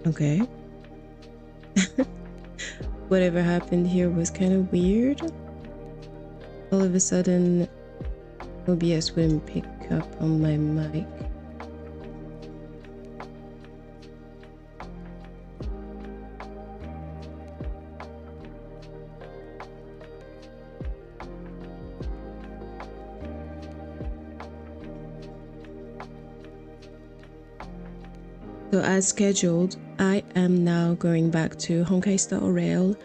Okay. Whatever happened here was kind of weird. All of a sudden, OBS wouldn't pick up on my mic. So as scheduled, I am now going back to Honkai Star Rail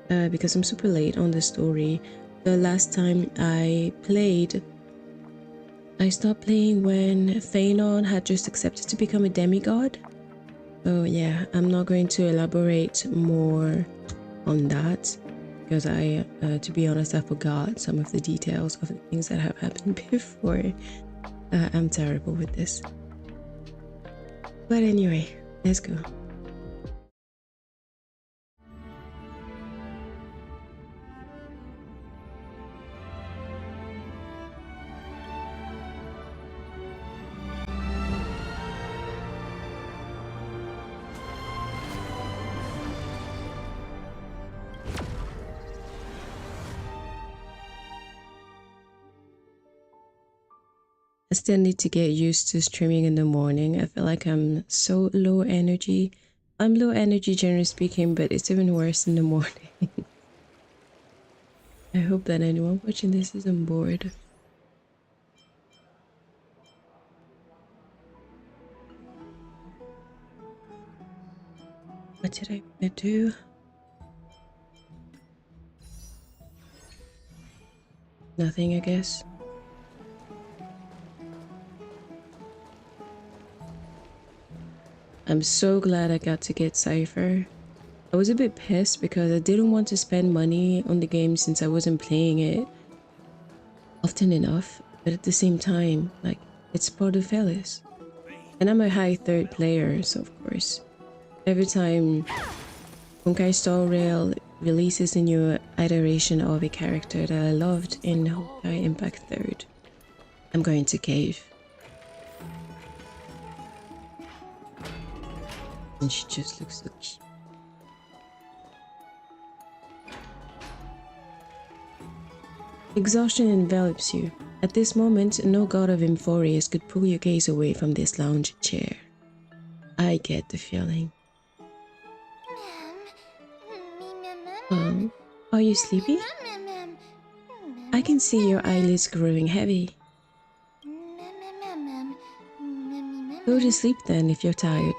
because I'm super late on the story. The last time I played, I stopped playing when Thanon had just accepted to become a demigod. So yeah, I'm not going to elaborate more on that because to be honest, I forgot some of the details of the things that have happened before. I'm terrible with this. But anyway, let's go. I still need to get used to streaming in the morning. I feel like I'm so low energy. I'm low energy generally speaking, but it's even worse in the morning. I hope that anyone watching this isn't bored. What did I want to do? Nothing, I guess. I'm so glad I got to get Cypher. I was a bit pissed because I didn't want to spend money on the game since I wasn't playing it often enough, but at the same time, like, it's part of Fellas. And I'm a high third player, so of course, every time Honkai Star Rail releases a new iteration of a character that I loved in Honkai Impact 3rd, I'm going to cave. And she just looks so cute. Exhaustion envelops you. At this moment, no god of Emphorius could pull your gaze away from this lounge chair. I get the feeling. Are you sleepy? I can see your eyelids growing heavy. Go to sleep then if you're tired.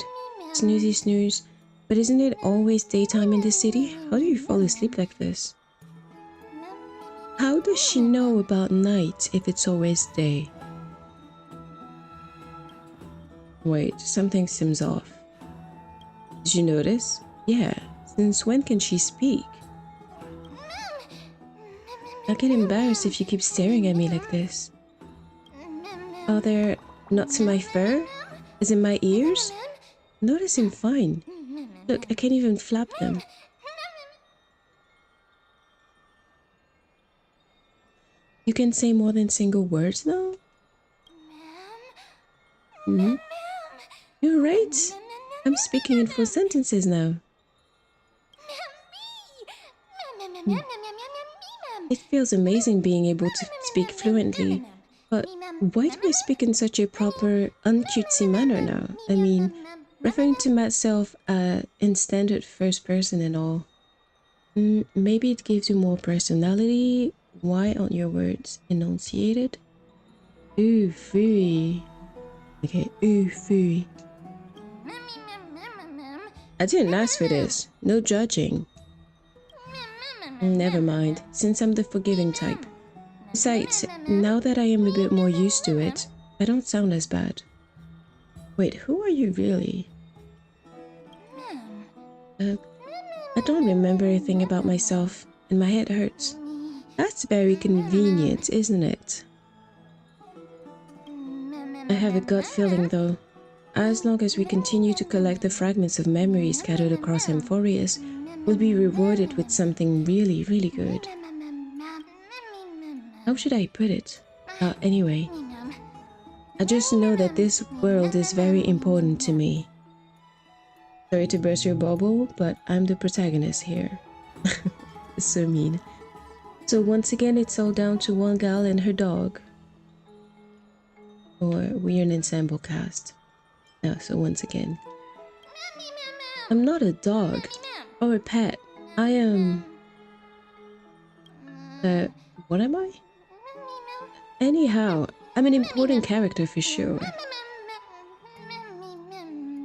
Snoozy snooze. But isn't it always daytime in this city? How do you fall asleep like this? How does she know about night if it's always day? Wait, something seems off. Did you notice? Yeah, since when can she speak? I get embarrassed if you keep staring at me like this. Are there knots in my fur? Is it my ears? No, they seem fine. Look, I can't even flap them. You can say more than single words now? You're right. I'm speaking in full sentences now. It feels amazing being able to speak fluently, but why do I speak in such a proper, uncutesy manner now? I mean, referring to myself in standard first person and all. Maybe it gives you more personality. Why aren't your words enunciated? Ooh, fooey. Okay, ooh, fooey. I didn't ask for this. No judging. Never mind, since I'm the forgiving type. Besides, now that I am a bit more used to it, I don't sound as bad. Wait, who are you really? I don't remember anything about myself, and my head hurts. That's very convenient, isn't it? I have a gut feeling though. As long as we continue to collect the fragments of memory scattered across Emphorius, we'll be rewarded with something really, really good. How should I put it? Anyway, I just know that this world is very important to me. Sorry to burst your bubble, but I'm the protagonist here. It's so mean. So once again, it's all down to one gal and her dog. Or we're an ensemble cast. No, so once again. I'm not a dog or a pet. I am... what am I? Anyhow, I'm an important character for sure.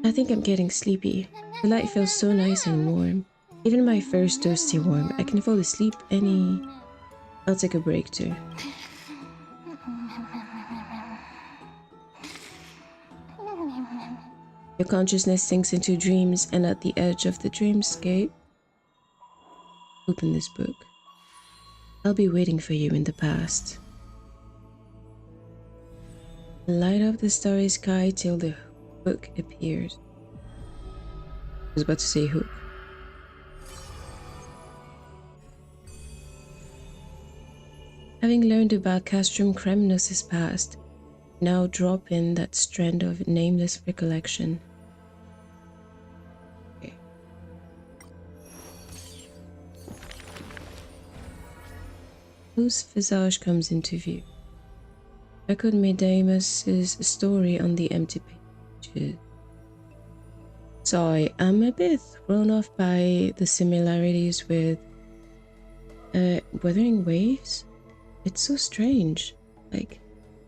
I think I'm getting sleepy. The light feels so nice and warm. Even my first toasty warm. I can fall asleep any... I'll take a break too. Your consciousness sinks into dreams, and at the edge of the dreamscape, open this book. I'll be waiting for you in the past. Light up the starry sky till the hook appears. I was about to say hook. Having learned about Castrum Kremnos' past, now drop in that strand of nameless recollection. Okay. Whose visage comes into view? Echoed Medemus' story on the empty pages. Sorry, I'm a bit thrown off by the similarities with Wuthering Waves. It's so strange. Like,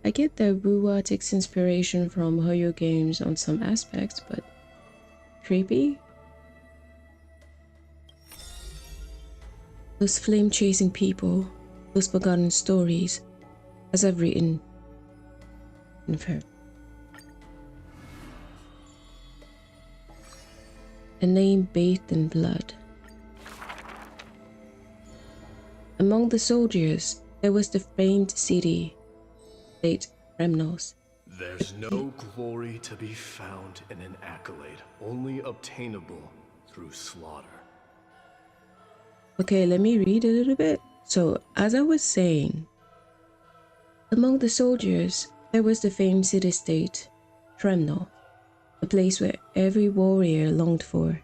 I get that Wuwa takes inspiration from Hoyo games on some aspects, but creepy? Those flame-chasing people, those forgotten stories, as I've written, confirmed. A name bathed in blood. Among the soldiers, there was the famed city, State Kremnos. There's no glory to be found in an accolade, only obtainable through slaughter. Okay, let me read a little bit. So, as I was saying, among the soldiers, there was the famed city-state, Kremnos, a place where every warrior longed for.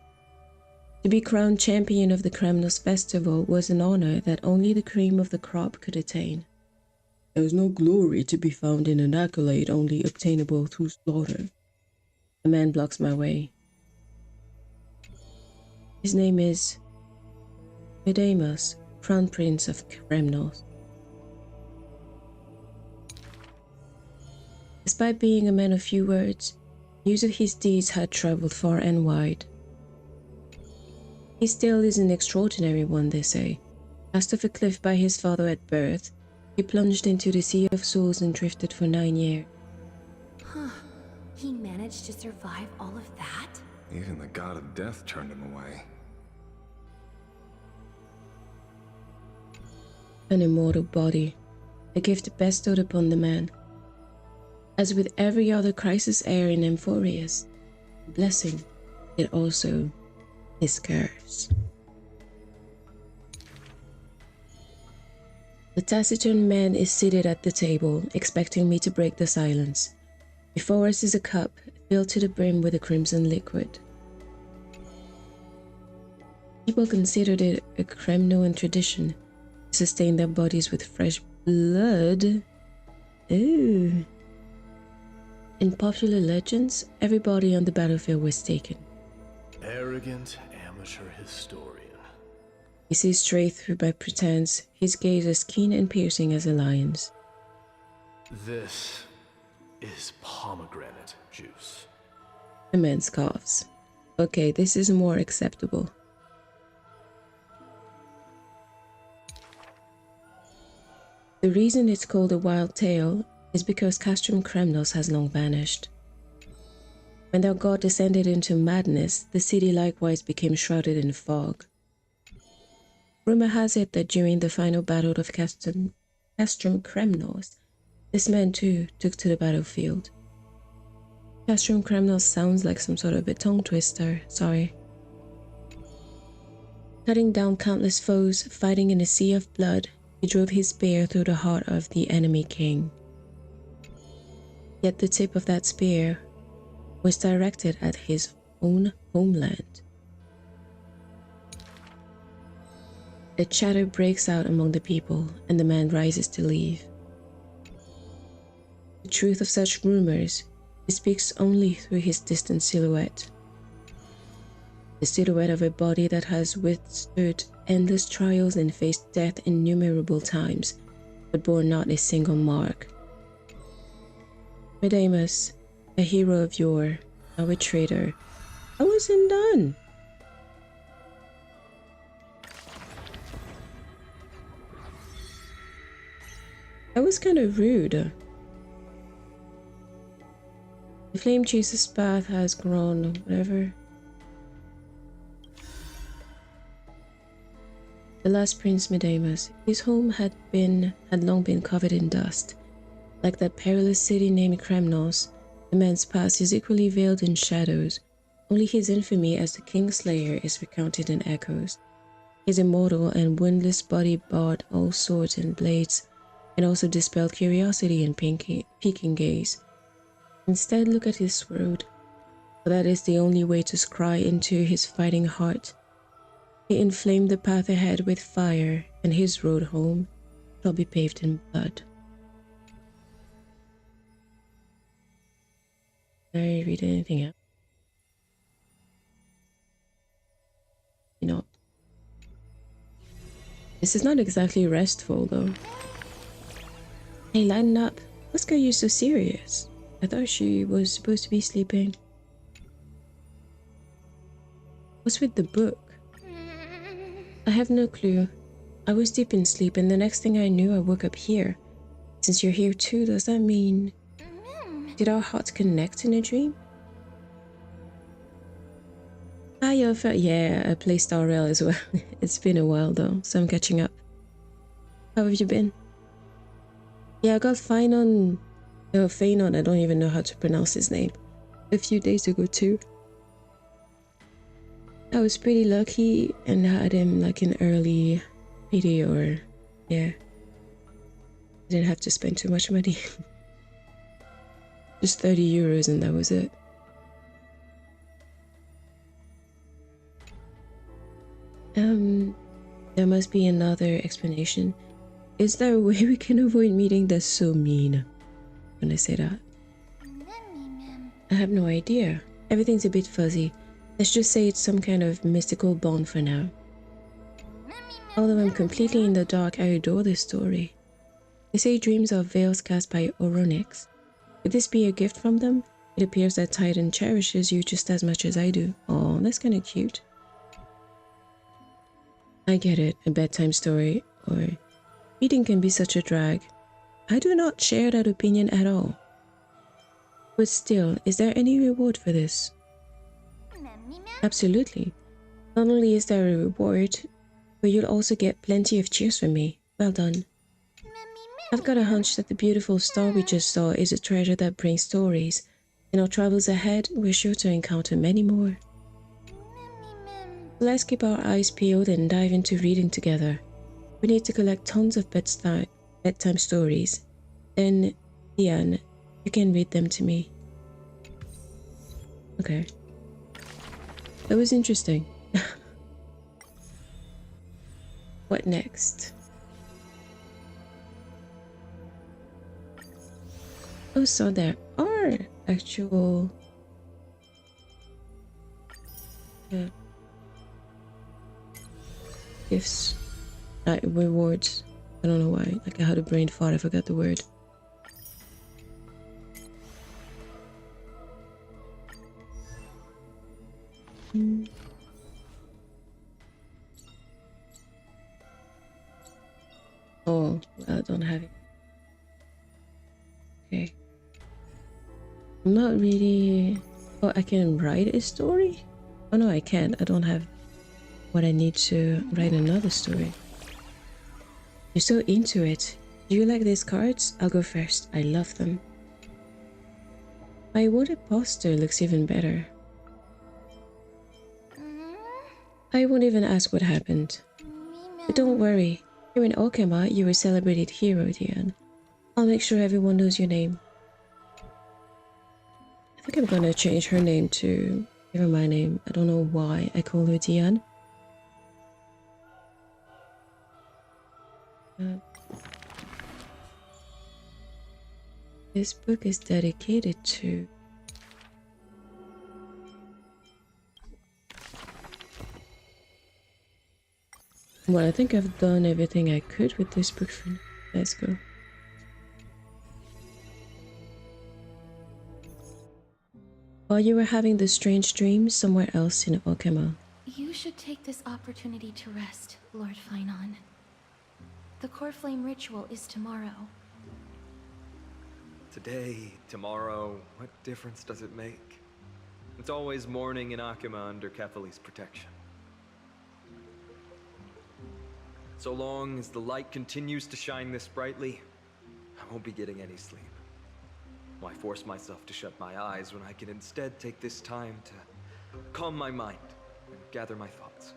To be crowned champion of the Kremnos festival was an honor that only the cream of the crop could attain. There was no glory to be found in an accolade only obtainable through slaughter. A man blocks my way. His name is Medemus, Crown Prince of Kremnos. Despite being a man of few words, news of his deeds had traveled far and wide. His tale is an extraordinary one, they say. Cast off a cliff by his father at birth, he plunged into the sea of souls and drifted for 9 years. Huh. He managed to survive all of that? Even the god of death turned him away. An immortal body, a gift bestowed upon the man. As with every other crisis heir in Amphorius, blessing, it also is curse. The taciturn man is seated at the table, expecting me to break the silence. Before us is a cup, filled to the brim with a crimson liquid. People considered it a Kremnoan tradition to sustain their bodies with fresh blood. Ooh. In popular legends, everybody on the battlefield was taken. Arrogant amateur historian. He sees straight through my pretense, his gaze as keen and piercing as a lion's. This is pomegranate juice. The man scoffs. Okay, this is more acceptable. The reason it's called a wild tale is because Castrum Kremnos has long vanished. When their god descended into madness, the city likewise became shrouded in fog. Rumor has it that during the final battle of Castrum Kremnos, this man too took to the battlefield. Castrum Kremnos sounds like some sort of a tongue twister, sorry. Cutting down countless foes, fighting in a sea of blood, he drove his spear through the heart of the enemy king. Yet the tip of that spear was directed at his own homeland. A chatter breaks out among the people, and the man rises to leave. The truth of such rumors, he speaks only through his distant silhouette. The silhouette of a body that has withstood endless trials and faced death innumerable times, but bore not a single mark. Medemus, a hero of yore, now a traitor. I wasn't done. That was kind of rude. The flame chaser's path has grown, whatever. The last prince Medemus, his home had long been covered in dust. Like that perilous city named Kremnos, the man's past is equally veiled in shadows. Only his infamy as the Kingslayer is recounted in echoes. His immortal and woundless body barred all swords and blades, and also dispelled curiosity and peeking gaze. Instead, look at his road, for that is the only way to scry into his fighting heart. He inflamed the path ahead with fire, and his road home shall be paved in blood. Did I read anything else? You know, this is not exactly restful though. Hey, lighten up. Let's go, you're so serious. I thought she was supposed to be sleeping. What's with the book? I have no clue. I was deep in sleep and the next thing I knew I woke up here. Since you're here too, does that mean... Did our hearts connect in a dream? Ah, yeah, I played Star Rail as well. It's been a while though, so I'm catching up. How have you been? Yeah, I got Fainon, I don't even know how to pronounce his name, a few days ago too. I was pretty lucky and had him like an early PD or, yeah. I didn't have to spend too much money. Just 30 euros and that was it. There must be another explanation. Is there a way we can avoid meeting? That's so mean when I say that. I have no idea. Everything's a bit fuzzy. Let's just say it's some kind of mystical bond for now. Although I'm completely in the dark, I adore this story. They say dreams are veils cast by Oronix. Could this be a gift from them? It appears that Titan cherishes you just as much as I do. Oh, that's kind of cute. I get it, a bedtime story, or reading can be such a drag. I do not share that opinion at all. But still, is there any reward for this? Absolutely. Not only is there a reward, but you'll also get plenty of cheers from me. Well done. I've got a hunch that the beautiful star we just saw is a treasure that brings stories. In our travels ahead, we're sure to encounter many more. Let's keep our eyes peeled and dive into reading together. We need to collect tons of bedtime stories. Then, Diane, you can read them to me. Okay. That was interesting. What next? Oh, so there are actual... gifts. Rewards. I don't know why. Like I had a brain fart, I forgot the word. Oh, well, I don't have it. Okay. I'm not really... Oh, I can write a story? Oh no, I can't. I don't have what I need to write another story. You're so into it. Do you like these cards? I'll go first. I love them. My awarded poster looks even better. I won't even ask what happened. But don't worry. Here in Okama, you're a celebrated hero, Diane. I'll make sure everyone knows your name. I think I'm gonna change her name to Give her my name. I don't know why I call her Diane. This book is dedicated to... Well, I think I've done everything I could with this book for now. Let's go. While you were having the strange dream somewhere else in Okema. You should take this opportunity to rest, Lord Finon. The core flame ritual is tomorrow. Today, tomorrow, what difference does it make? It's always morning in Akima under Kefali's protection. So long as the light continues to shine this brightly, I won't be getting any sleep. Why force myself to shut my eyes when I can instead take this time to calm my mind and gather my thoughts?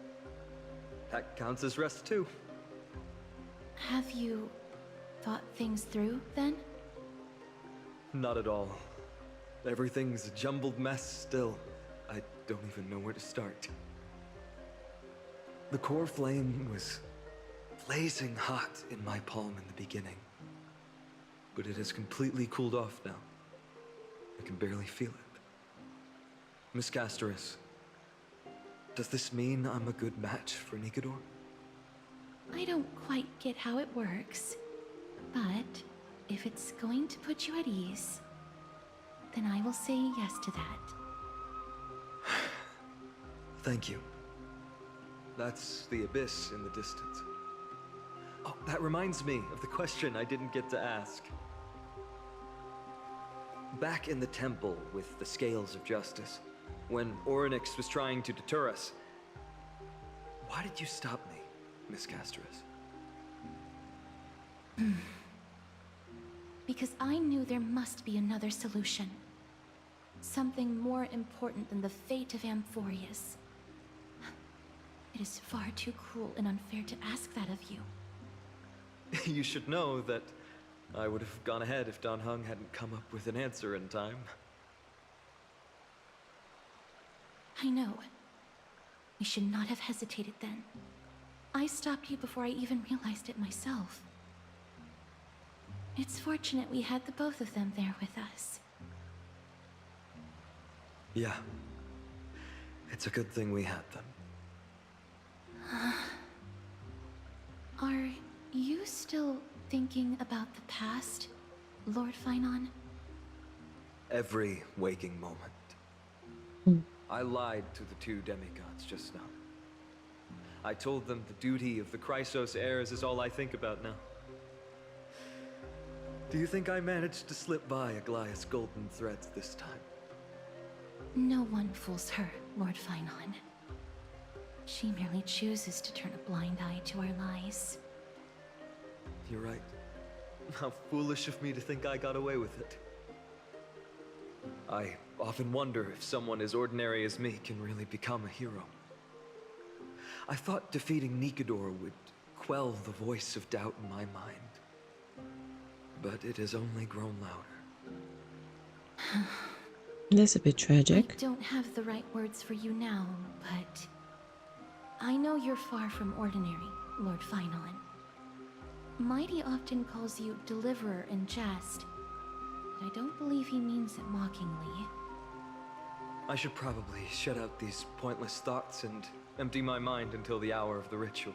That counts as rest too. Have you thought things through, then? Not at all. Everything's a jumbled mess still. I don't even know where to start. The core flame was blazing hot in my palm in the beginning. But it has completely cooled off now. I can barely feel it. Miss Castoris, does this mean I'm a good match for Nikador? I don't quite get how it works, but if it's going to put you at ease, then I will say yes to that. Thank you. That's the abyss in the distance. Oh, that reminds me of the question I didn't get to ask. Back in the temple with the scales of justice, when Orynyx was trying to deter us, why did you stop me, Miss Castoris? Because I knew there must be another solution. Something more important than the fate of Amphorius. It is far too cruel and unfair to ask that of you. You should know that I would have gone ahead if Dan Heng hadn't come up with an answer in time. I know. We should not have hesitated then. I stopped you before I even realized it myself. It's fortunate we had the both of them there with us. Yeah. It's a good thing we had them. Are you still thinking about the past, Lord Finon? Every waking moment. I lied to the two demigods just now. I told them the duty of the Chrysos heirs is all I think about now. Do you think I managed to slip by Aglaya's golden threads this time? No one fools her, Lord Finon. She merely chooses to turn a blind eye to our lies. You're right. How foolish of me to think I got away with it. I often wonder if someone as ordinary as me can really become a hero. I thought defeating Nikador would quell the voice of doubt in my mind. But it has only grown louder. That's a bit tragic. I don't have the right words for you now, but I know you're far from ordinary, Lord Finon. Mighty often calls you Deliverer in jest, but I don't believe he means it mockingly. I should probably shut out these pointless thoughts and empty my mind until the hour of the ritual.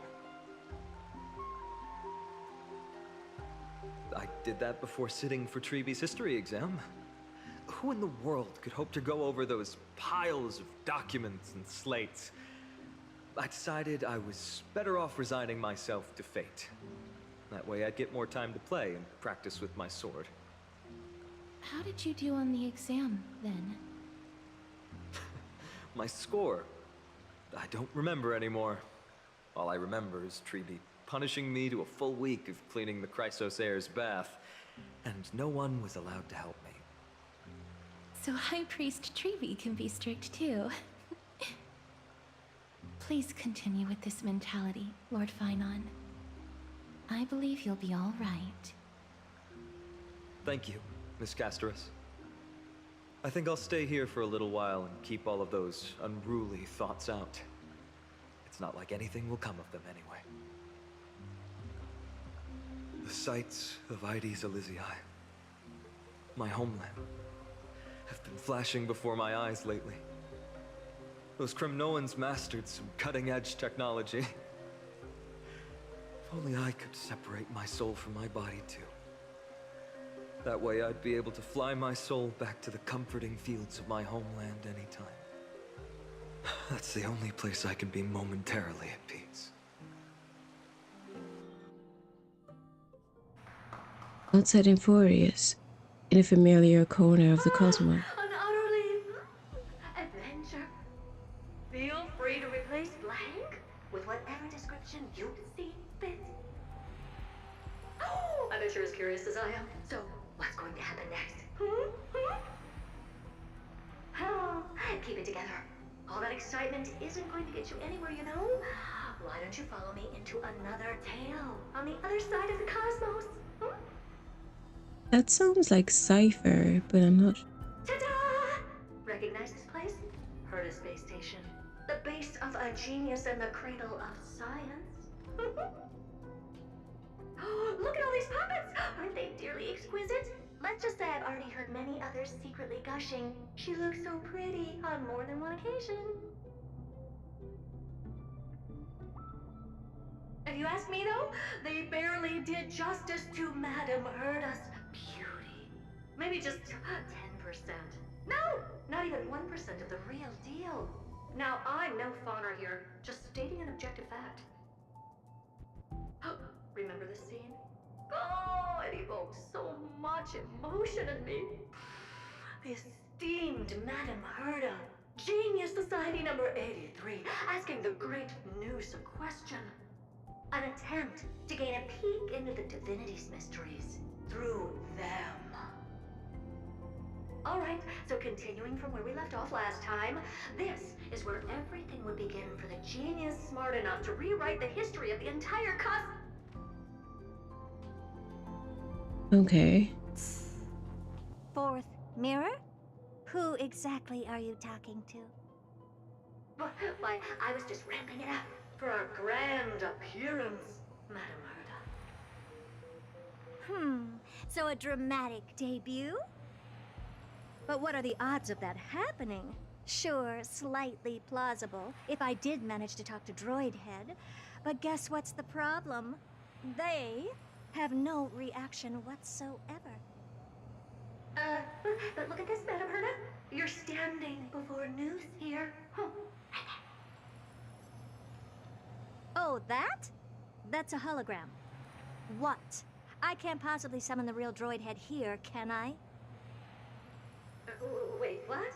I did that before sitting for Treeby's history exam. Who in the world could hope to go over those piles of documents and slates? I decided I was better off resigning myself to fate. That way I'd get more time to play and practice with my sword. How did you do on the exam, then? My score? I don't remember anymore. All I remember is Treeby punishing me to a full week of cleaning the Chrysos heir's bath, and no one was allowed to help me. So High Priest Treeby can be strict too. Please continue with this mentality, Lord Finon. I believe you'll be all right. Thank you, Miss Castoris. I think I'll stay here for a little while and keep all of those unruly thoughts out. It's not like anything will come of them anyway. The sights of Ides Elysiae, my homeland, have been flashing before my eyes lately. Those Kremnoans mastered some cutting-edge technology. If only I could separate my soul from my body too. That way I'd be able to fly my soul back to the comforting fields of my homeland anytime. That's the only place I can be momentarily at peace. Outside Infurious, in a familiar corner of the cosmos. An utterly adventure. Feel free to replace blank with whatever description you see fit. Oh, I bet you're as curious as I am. So, what's going to happen next? Oh, keep it together. All that excitement isn't going to get you anywhere, you know? Why don't you follow me into another tale on the other side of the cosmos? That sounds like Cypher, but I'm not. Ta-da! Recognize this place? Heard of space station. The base of a genius and the cradle of science. Look at all these puppets! Aren't they dearly exquisite? Let's just say I've already heard many others secretly gushing. She looks so pretty on more than one occasion. If you ask me though, they barely did justice to Madame Herda's beauty. Maybe just 10%. No, not even 1% of the real deal. Now, I'm no fawner here, just stating an objective fact. Remember this scene? Oh, it evokes so much emotion in me. The esteemed Madame Herda, Genius Society number 83, asking the great Noose a question. An attempt to gain a peek into the divinity's mysteries through them. Alright, so continuing from where we left off last time, this is where everything would begin for the genius smart enough to rewrite the history of the entire Okay. Fourth mirror? Who exactly are you talking to? Why, I was just ramping it up for our grand appearance, Madame Herda. So a dramatic debut? But what are the odds of that happening? Sure, slightly plausible, if I did manage to talk to Droid Head. But guess what's the problem? They have no reaction whatsoever. But look at this, Madame Herda. You're standing before Noose here. Oh, that? That's a hologram. What? I can't possibly summon the real Droid Head here, can I? Wait, what?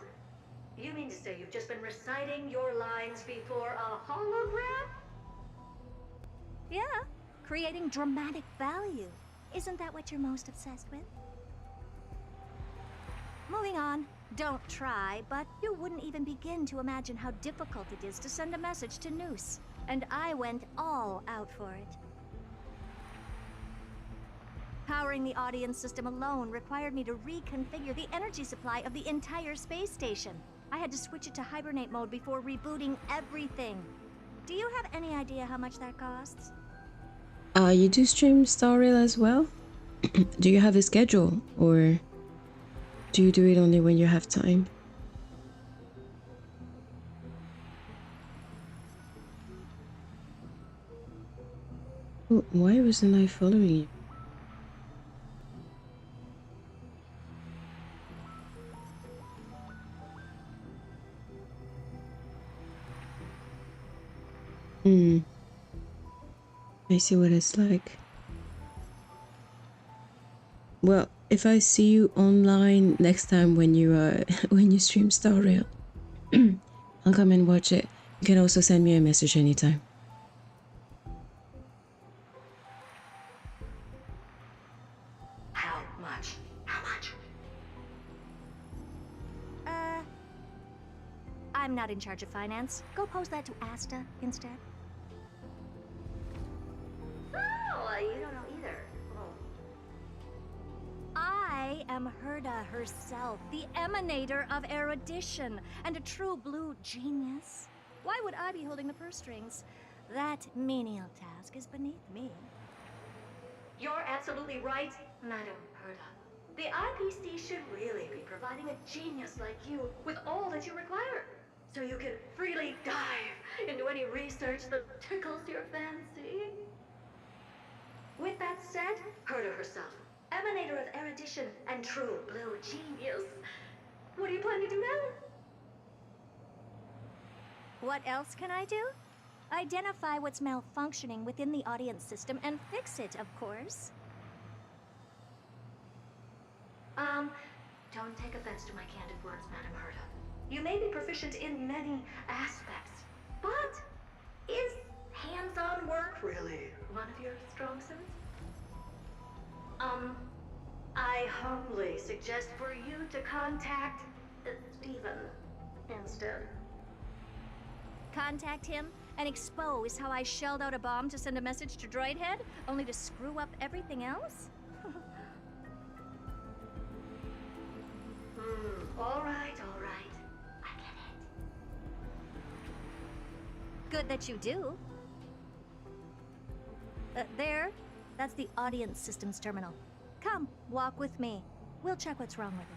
You mean to say you've just been reciting your lines before a hologram? Yeah, creating dramatic value. Isn't that what you're most obsessed with? Moving on. Don't try, but you wouldn't even begin to imagine how difficult it is to send a message to Noose. And I went all out for it. Powering the audience system alone required me to reconfigure the energy supply of the entire space station. I had to switch it to hibernate mode before rebooting everything. Do you have any idea how much that costs? You do stream Star Rail as well? Do you have a schedule, or do you do it only when you have time? Oh, why wasn't I following you? I see what it's like. Well, if I see you online next time when you when you stream Star Rail, I'll come and watch it. You can also send me a message anytime. How much? How much? I'm not in charge of finance. Go post that to Asta instead. Oh, you don't know either. Oh. I I am Herda herself, the emanator of erudition, and a true blue genius. Why would I be holding the purse strings? That menial task is beneath me. You're absolutely right, Madam Herda. The IPC should really be providing a genius like you with all that you require, so you can freely dive into any research that tickles your fancy. With that said, Herda herself, emanator of erudition and true blue genius. What do you plan to do now? What else can I do? Identify what's malfunctioning within the audience system and fix it, of course. Don't take offense to my candid words, Madam Herda. You may be proficient in many aspects, but is hands-on work really one of your strong suits? I humbly suggest for you to contact Steven instead. Contact him and expose how I shelled out a bomb to send a message to Droidhead, only to screw up everything else? All right. I get it. Good that you do. There. That's the audience systems terminal. Come, walk with me. We'll check what's wrong with it.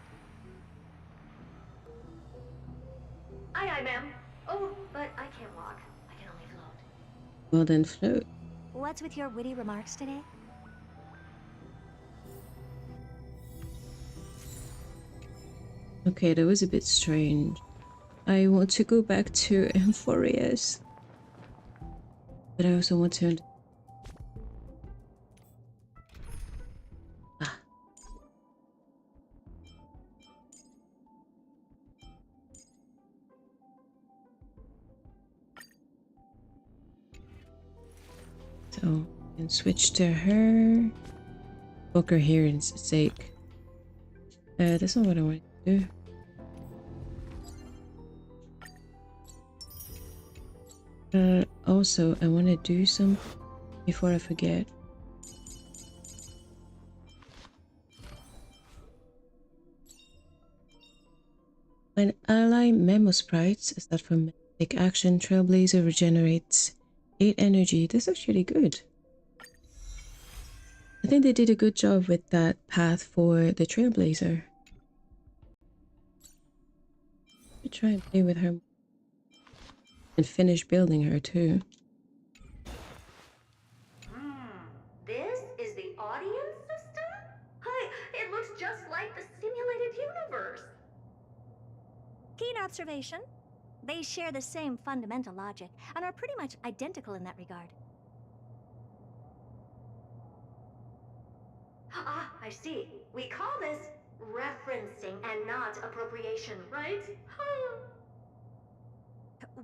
Aye, ma'am. Oh, but I can't walk. I can only float. Well then, float. What's with your witty remarks today? Okay, that was a bit strange. I want to go back to Amphorius. But I also want to... Ah. So, I can switch to her. For coherence sake. That's not what I want to do. Also, I want to do some before I forget. When ally memo sprites start from take action, Trailblazer regenerates 8 energy. That's actually good. I think they did a good job with that path for the Trailblazer. I'll try and play with her and finish building her too. This is the audience system? Hi, it looks just like the simulated universe. Keen observation. They share the same fundamental logic and are pretty much identical in that regard. Ah, I see. We call this referencing and not appropriation, right?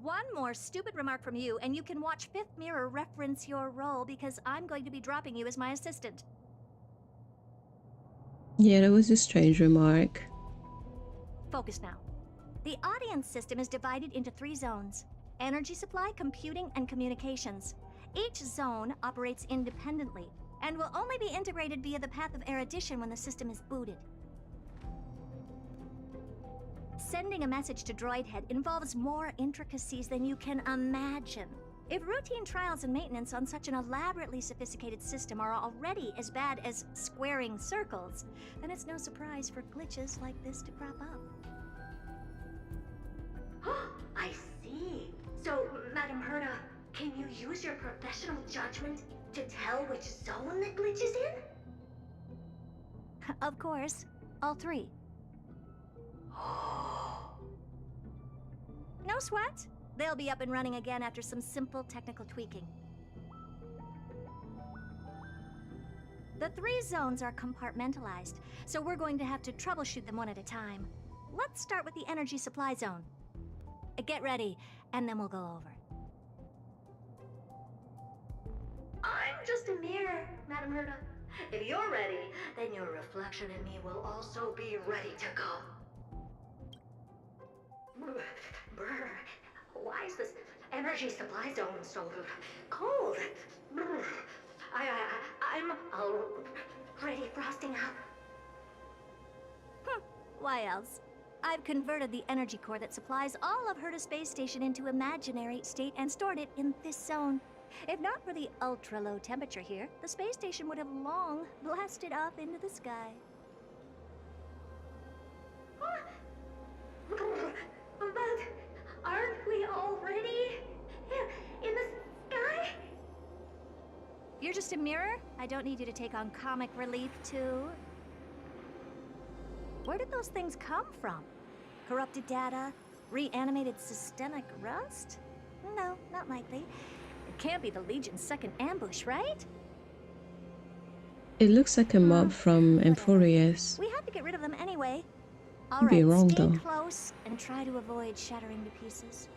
One more stupid remark from you, and you can watch Fifth Mirror reference your role because I'm going to be dropping you as my assistant. Yeah, that was a strange remark. Focus now. The audience system is divided into 3 zones: energy supply, computing, and communications. Each zone operates independently and will only be integrated via the path of erudition when the system is booted. Sending a message to Droidhead involves more intricacies than you can imagine. If routine trials and maintenance on such an elaborately sophisticated system are already as bad as squaring circles, then it's no surprise for glitches like this to crop up. I see. So, Madam Herda, can you use your professional judgment to tell which zone the glitch is in? Of course, all 3. No sweat. They'll be up and running again after some simple technical tweaking. The 3 zones are compartmentalized, so we're going to have to troubleshoot them one at a time. Let's start with the energy supply zone. Get ready, and then we'll go over. I'm just a mirror, Madam Herda. If you're ready, then your reflection in me will also be ready to go. Brr, why is this energy supply zone so cold? Brr, I'm already frosting up. Why else? I've converted the energy core that supplies all of Herta Space Station into imaginary state and stored it in this zone. If not for the ultra-low temperature here, the space station would have long blasted off into the sky. But aren't we already in the sky? You're just a mirror? I don't need you to take on comic relief, too. Where did those things come from? Corrupted data? Reanimated systemic rust? No, not likely. It can't be the Legion's second ambush, right? It looks like a mob from Whatever. Amphorius. We have to get rid of them anyway. All Could be right, wrong, stay though. close and try to avoid shattering to pieces.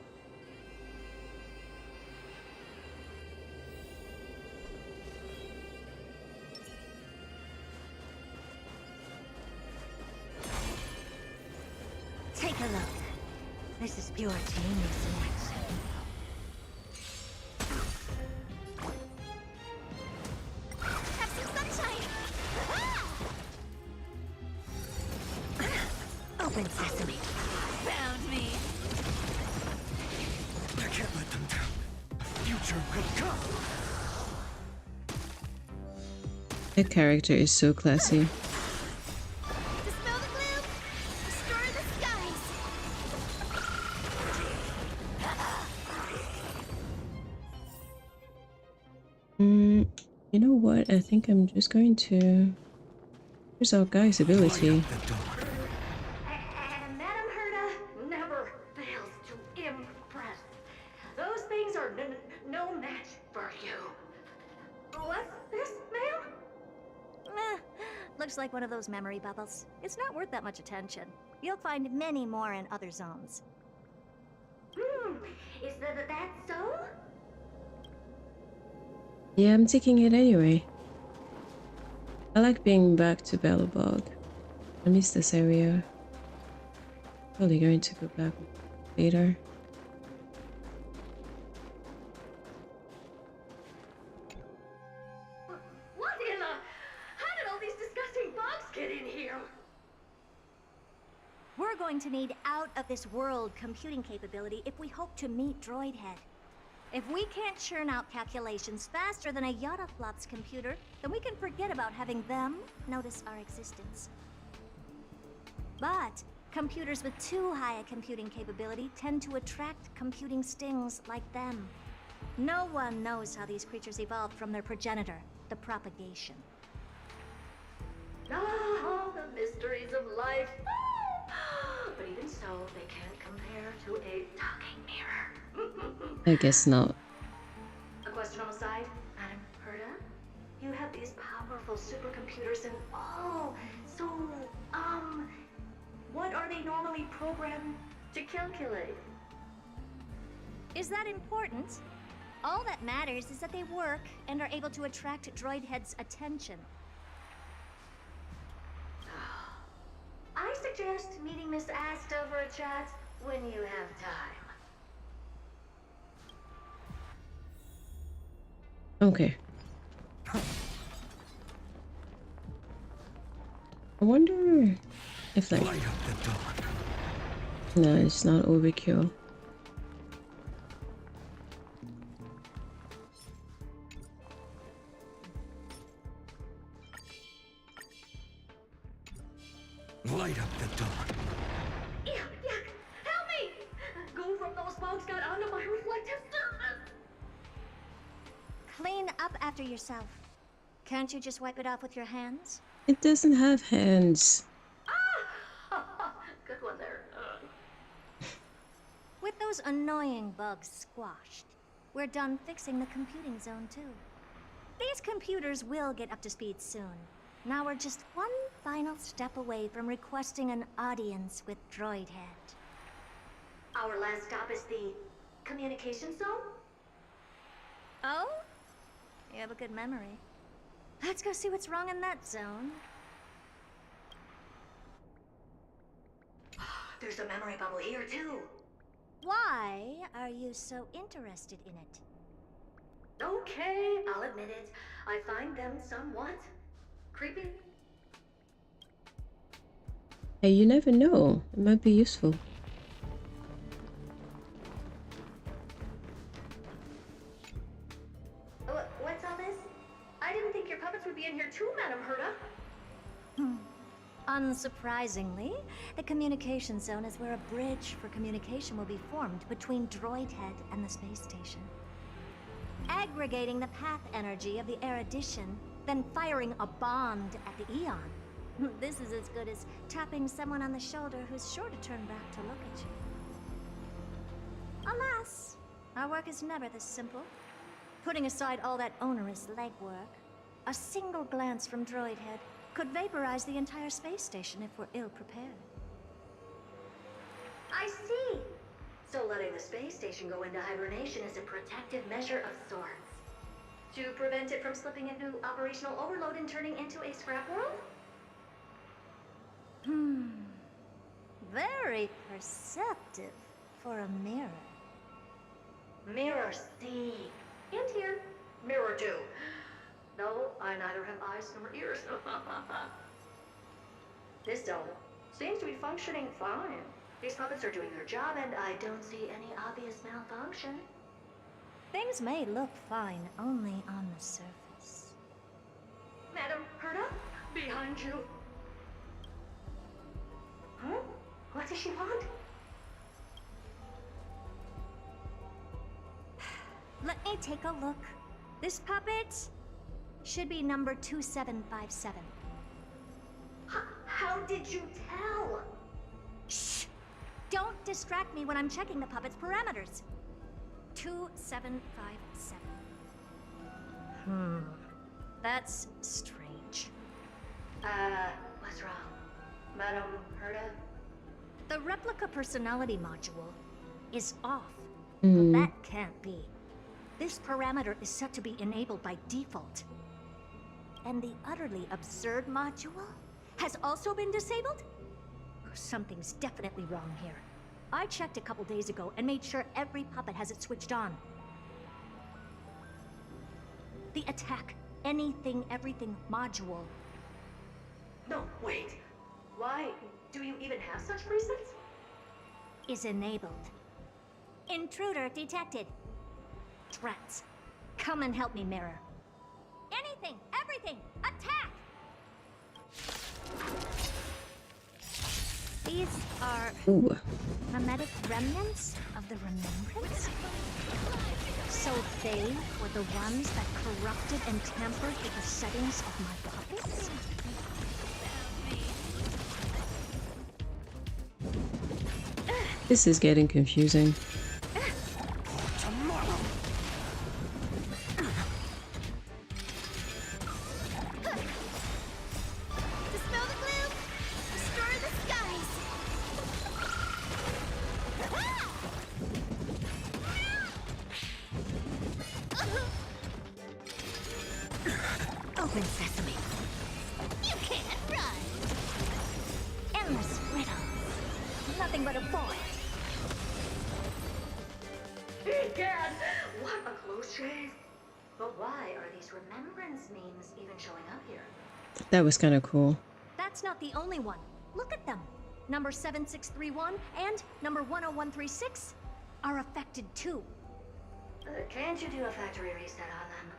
Take a look. This is pure genius in action. Have some sunshine! Open sesame. Found me. I can't let them down. The future will come. That character is so classy. Dispel the gloom! Destroy the skies! You know what? I think I'm just going to... Here's our guy's ability. And Madame Herta never fails to impress. Those things are no match for you. What's this, ma'am? Looks like one of those memory bubbles. It's not worth that much attention. You'll find many more in other zones. Is that so? Yeah, I'm taking it anyway. I like being back to Bellabog. I miss this area. Probably going to go back later. What in the... How did all these disgusting bugs get in here? We're going to need out-of-this-world computing capability if we hope to meet Droidhead. If we can't churn out calculations faster than a Yottaflop's computer, then we can forget about having them notice our existence. But computers with too high a computing capability tend to attract computing stings like them. No one knows how these creatures evolved from their progenitor, the propagation. Ah, the mysteries of life. But even so, they can't compare to a talking mirror. I guess not. A question on the side, Madam Herta? You have these powerful supercomputers and so, what are they normally programmed to calculate? Is that important? All that matters is that they work and are able to attract Droidhead's attention. I suggest meeting Miss Asta for a chat when you have time. Okay. I wonder if like... Light up the dawn. No, it's not overkill. Light up the dawn. Yuck! Help me! Go from those bugs got onto my reflective surface! Clean up after yourself. Can't you just wipe it off with your hands? It doesn't have hands. Ah! Good one there. With those annoying bugs squashed, we're done fixing the computing zone too. These computers will get up to speed soon. Now we're just one final step away from requesting an audience with Droidhead. Our last stop is the communication zone? Oh? You have a good memory. Let's go see what's wrong in that zone. There's a memory bubble here too. Why are you so interested in it? Okay, I'll admit it. I find them somewhat creepy. Hey, you never know. It might be useful. What's all this? I didn't think your puppets would be in here too, Madam Herta. Unsurprisingly, the communication zone is where a bridge for communication will be formed between Droid Head and the space station. Aggregating the path energy of the erudition, then firing a bond at the Eon. This is as good as tapping someone on the shoulder who's sure to turn back to look at you. Alas, our work is never this simple. Putting aside all that onerous legwork, a single glance from Droid Head could vaporize the entire space station if we're ill prepared. I see. So letting the space station go into hibernation is a protective measure of sorts. To prevent it from slipping into operational overload and turning into a scrap world? Very perceptive for a mirror. Mirror see. And here. Mirror do. No, I neither have eyes nor ears. This dome seems to be functioning fine. These puppets are doing their job, and I don't see any obvious malfunction. Things may look fine only on the surface. Madam Herta, behind you. Huh? What does she want? Let me take a look. This puppet should be number 2757. How did you tell? Shh! Don't distract me when I'm checking the puppet's parameters. 2757. That's strange. What's wrong? Madam Herta? The replica personality module is off. Hmm. That can't be. This parameter is set to be enabled by default. And the utterly absurd module has also been disabled? Something's definitely wrong here. I checked a couple days ago and made sure every puppet has it switched on. The attack, anything, everything module. No, wait. Why do you even have such presets? Is enabled. Intruder detected. Drats. Come and help me, Mirror. Anything, everything, attack! These are Ooh. mimetic remnants of the remembrance? So they were the ones that corrupted and tampered with the settings of my puppets? This is getting confusing. Dispel the gloom! Restore the skies! Open sesame. You can't run! Endless riddles. Nothing but a void. Egad! What a close shave! But why are these remembrance memes even showing up here? That was kind of cool. That's not the only one. Look at them. Number 7631 and number 10136 are affected too. Can't you do a factory reset on them?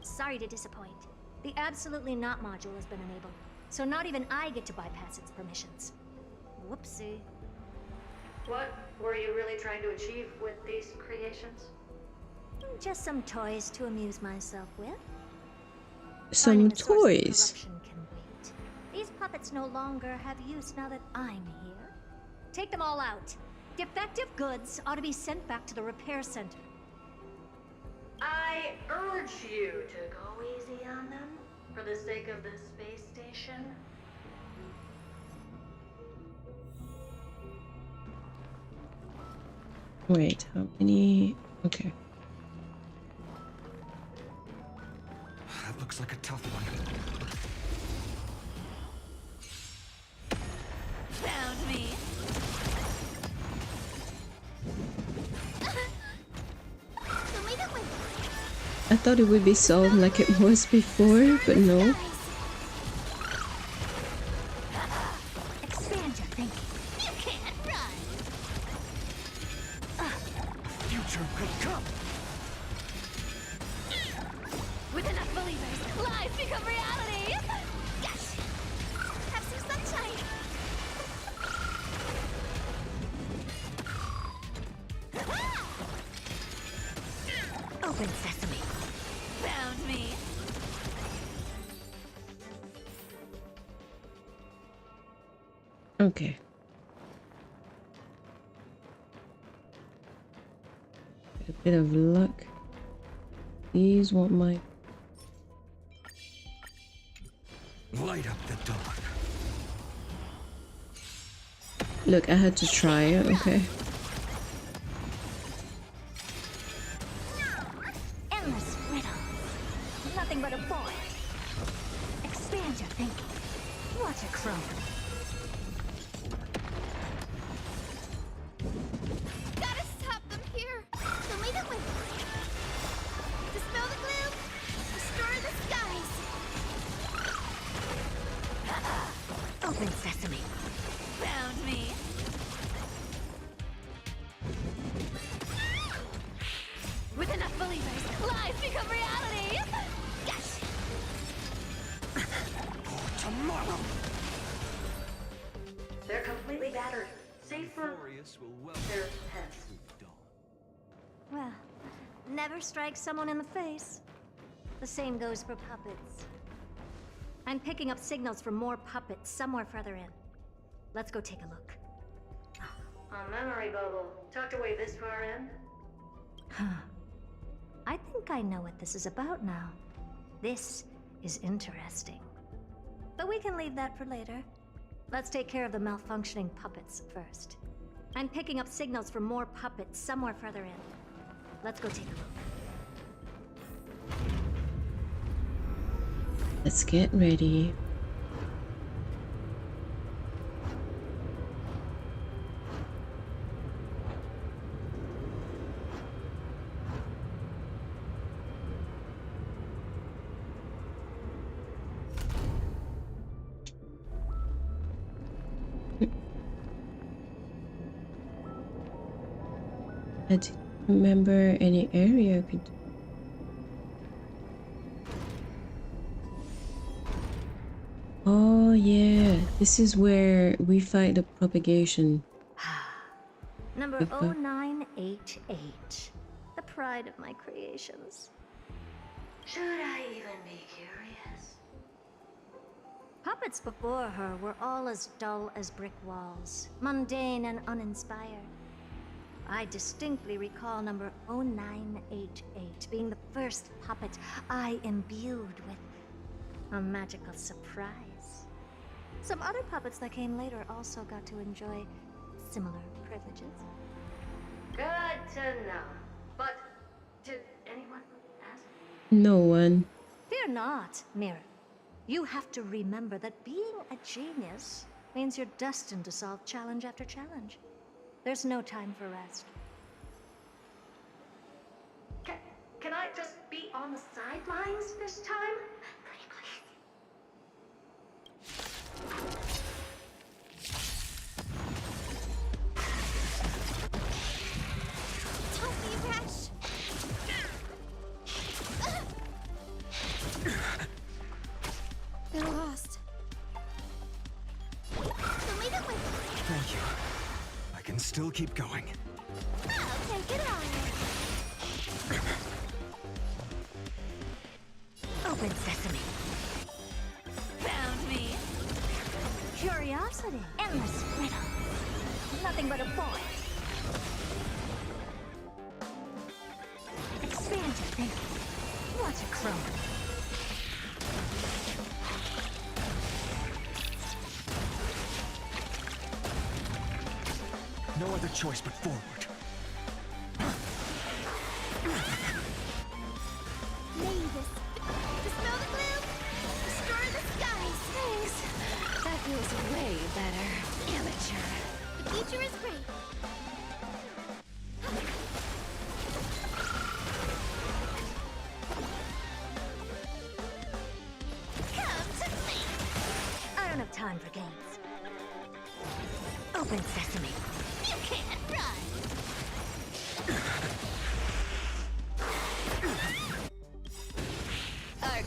Sorry to disappoint. The Absolutely Not module has been enabled, so not even I get to bypass its permissions. Whoopsie. What were you really trying to achieve with these creations? Just some toys to amuse myself with. Some Finding the source of the toys. corruption can wait. These puppets no longer have use now that I'm here. Take them all out. Defective goods ought to be sent back to the repair center. I urge you to go easy on them for the sake of the space station. Wait, how many? Okay. That looks like a tough one. Found me! Show me the way! I thought it would be solved like it was before, but no. Expand. pressure will come. With enough believers, lies become reality! Yes! Have some sunshine! Open sesame. Found me! Okay. A bit of luck. These want my... Light up the dark. Look, I had to try it, okay? Endless riddles. Nothing but a void. Expand your thinking. Watch it grow. Gotta stop them here! So leave it with me! Dispel the gloom! Restore the skies! Open sesame. Found me! With enough believers, lies become reality! Yes! Tomorrow. They're completely battered. Safe for Glorious will welcome their pets. dawn. Well, never strike someone in the face. The same goes for puppets. I'm picking up signals from more puppets somewhere further in. Let's go take a look. A memory bubble. Tucked away this far in? Huh. I think I know what this is about now. This is interesting. But we can leave that for later. Let's take care of the malfunctioning puppets first. I'm picking up signals from more puppets somewhere further in. Let's go take a look. Let's get ready. I didn't remember any area I could... Oh yeah, this is where we fight the propagation. Number Okay. 0988. The pride of my creations. Should I even be curious? Puppets before her were all as dull as brick walls, mundane and uninspired. I distinctly recall number 0988 being the first puppet I imbued with a magical surprise. Some other puppets that came later also got to enjoy similar privileges. Good to know. But did anyone ask? No one. Fear not, Mirror. You have to remember that being a genius means you're destined to solve challenge after challenge. There's no time for rest. Can I just be on the sidelines this time? Pretty please. Don't be rash! They're lost. So leave it with me. Thank you. I can still keep going. I'll take it on. Open sesame. Found me. Curiosity. Endless riddle. Nothing but a void. Expand your thinking. Watch it grow. No other choice but forward. Mavis. Dispel the gloom. Restore the skies. Thanks. That feels way better. Amateur. The future is great. Come to me. I don't have time for games. Open sesame. You can't run.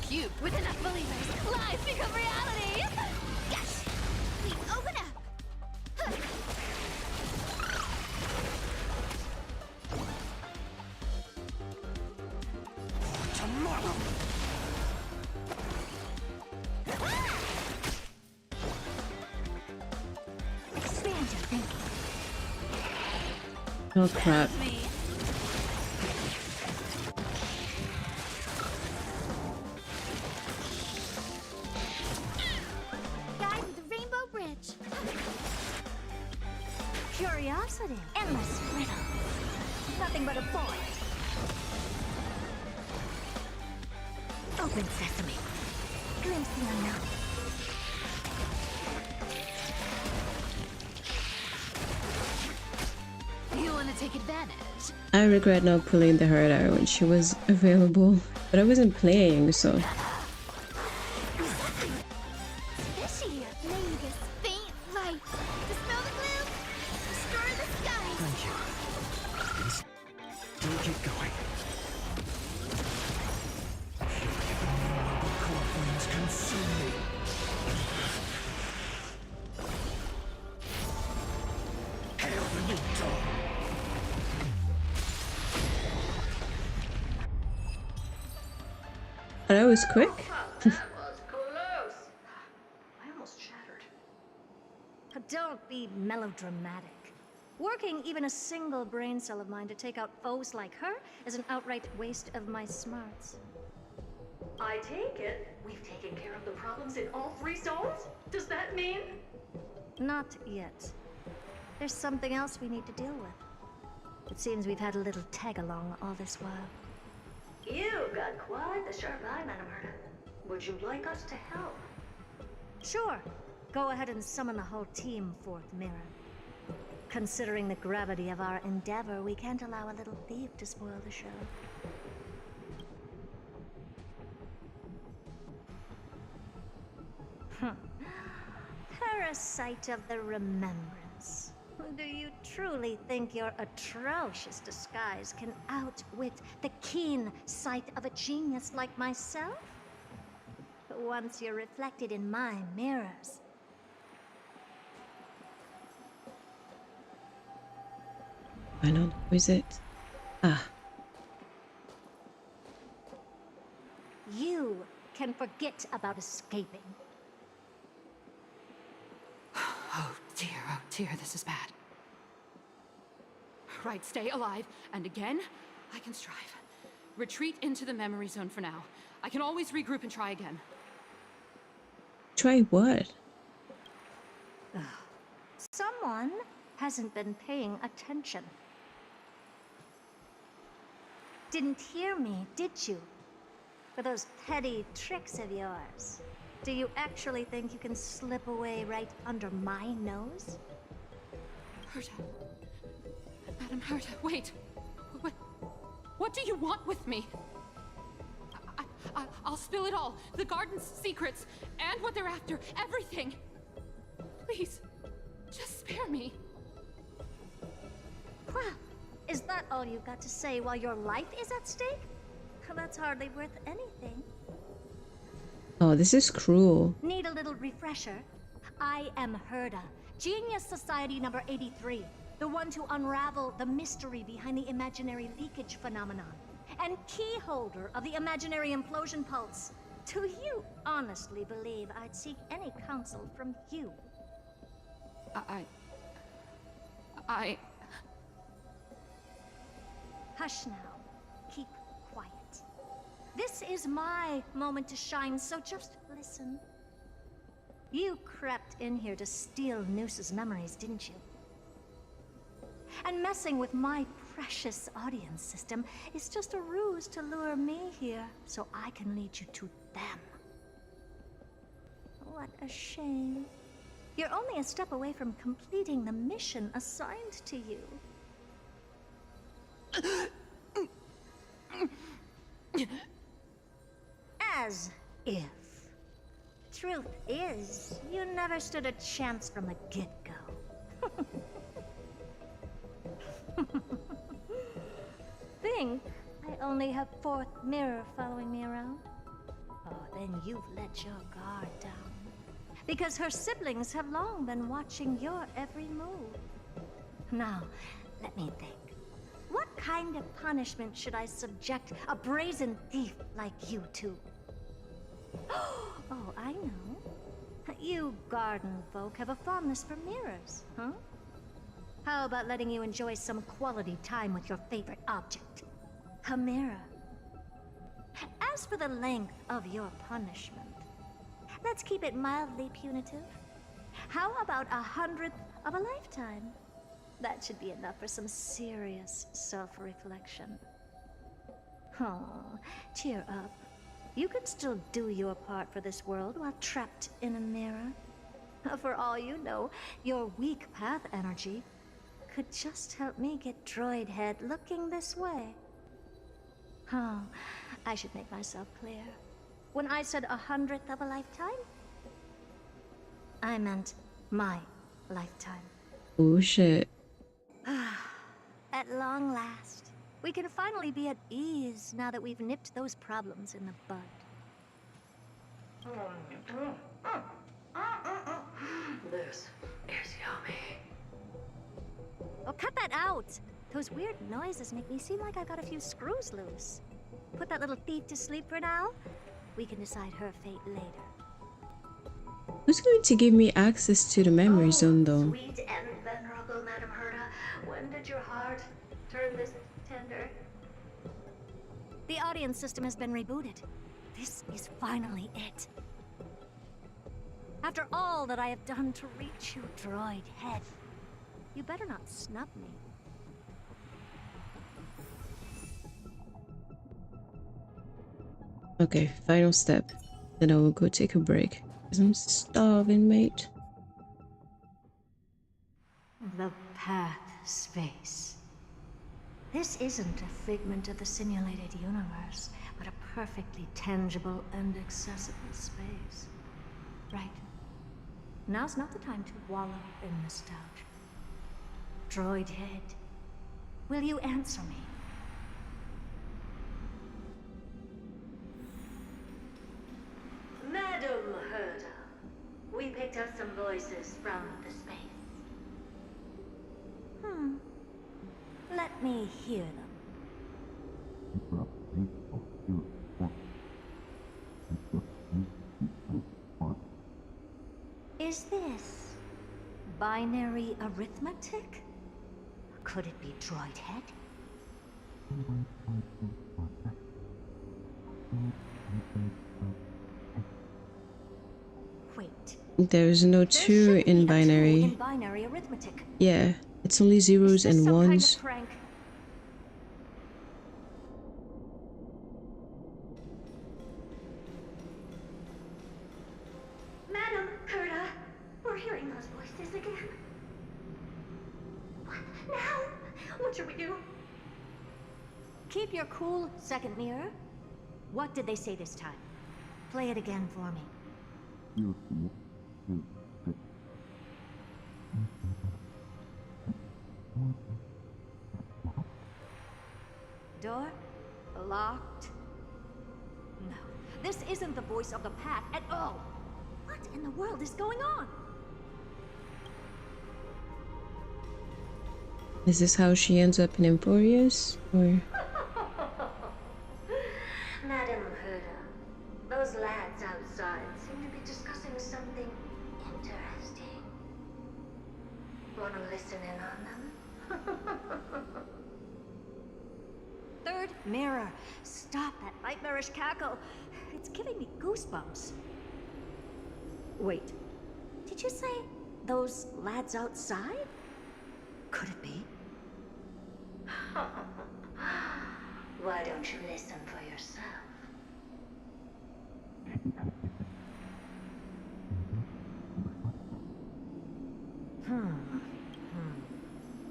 cube with enough believers, lies become reality! Yes! We open up! Tomorrow! Expand your thinking. Oh crap. Me. Guide with the rainbow bridge. Curiosity. Endless riddles. Nothing but a void. Open sesame. Glimpse the unknown. You want to take advantage? I regret not pulling the heart out when she was available, but I wasn't playing, so. Fishy! Maybe this faint light. Dispel the gloom! Destroy the skies! Thank you. I can still keep going. Core flames consume me. Hail the new dawn. Oh, that was quick. That was close. I almost shattered. Don't be melodramatic. Working even a single brain cell of mine to take out foes like her is an outright waste of my smarts. I take it we've taken care of the problems in all 3 zones? Does that mean? Not yet. There's something else we need to deal with. It seems we've had a little tag-along all this while. You've got quite the sharp eye, Madam Herta. Would you like us to help? Sure. Go ahead and summon the whole team, Fourth Mirror. Considering the gravity of our endeavor, we can't allow a little thief to spoil the show. Parasite of the remembrance. Do you truly think your atrocious disguise can outwit the keen sight of a genius like myself? Once you're reflected in my mirrors. Why not? Who is it? Ah, You can forget about escaping. Oh dear, this is bad. Right, stay alive, and again, I can strive. Retreat into the memory zone for now. I can always regroup and try again. try what? Someone hasn't been paying attention. Didn't hear me, did you? For those petty tricks of yours. Do you actually think you can slip away right under my nose? Herta. Madam Herta, wait. What do you want with me? I'll spill it all. The garden's secrets, and what they're after. Everything. Please, just spare me. Well, is that all you've got to say while your life is at stake? That's hardly worth anything. Oh, this is cruel. Need a little refresher? I am Herta, Genius Society number 83, the one to unravel the mystery behind the imaginary leakage phenomenon, and key holder of the imaginary implosion pulse. Do you honestly believe I'd seek any counsel from you? I... Hush now. Keep quiet. This is my moment to shine, so just listen. You crept in here to steal Noose's memories, didn't you? And messing with my precious audience system is just a ruse to lure me here so I can lead you to them. What a shame. You're only a step away from completing the mission assigned to you. As if. Truth is, you never stood a chance from the get-go. Think I only have Fourth Mirror following me around? Oh, hoping you've let your guard down. Because her siblings have long been watching your every move. Now, let me think. What kind of punishment should I subject a brazen thief like you to? Oh, I know. You garden folk have a fondness for mirrors, huh? How about letting you enjoy some quality time with your favorite object? A mirror. As for the length of your punishment, let's keep it mildly punitive. How about 100th of a lifetime? That should be enough for some serious self-reflection. Oh, cheer up. You can still do your part for this world while trapped in a mirror. For all you know, your weak path energy could just help me get Droid Head looking this way. Oh, I should make myself clear. When I said 100th of a lifetime, I meant my lifetime. Oh shit. At long last, we can finally be at ease now that we've nipped those problems in the bud. This is yummy. Oh, cut that out! Those weird noises make me seem like I got a few screws loose. Put that little thief to sleep for now. We can decide her fate later. Who's going to give me access to the memory zone though? Sweet and venerable Madam Herta, when did your heart turn this tender? The audience system has been rebooted. This is finally it. After all that I have done to reach you, Droid Head, you better not snub me. Okay, final step. Then I will go take a break. Because I'm starving, mate. The path space. This isn't a figment of the simulated universe, but a perfectly tangible and accessible space. Right. Now's not the time to wallow in nostalgia. Droid Head, will you answer me? Madam Herta, we picked up some voices from the space. Let me hear them. Is this binary arithmetic? Could it be Droid Head? Wait. There's no There two should be in a two binary. in binary arithmetic. Yeah, it's only zeros Is this and some kind ones. of prank? Madam Herta, we're hearing those voices again. What now? What should we do? Keep your cool, second mirror. What did they say this time? Play it again for me. Door locked. No, this isn't the voice of the path at all. What in the world is going on? Is this how she ends up in Emporius? Or Madam Herta, those lads outside seem to be discussing something interesting. Want to listen in on them? Third mirror. Stop that nightmarish cackle. It's giving me goosebumps. Wait, did you say those lads outside? Could it be? Why don't you listen for yourself?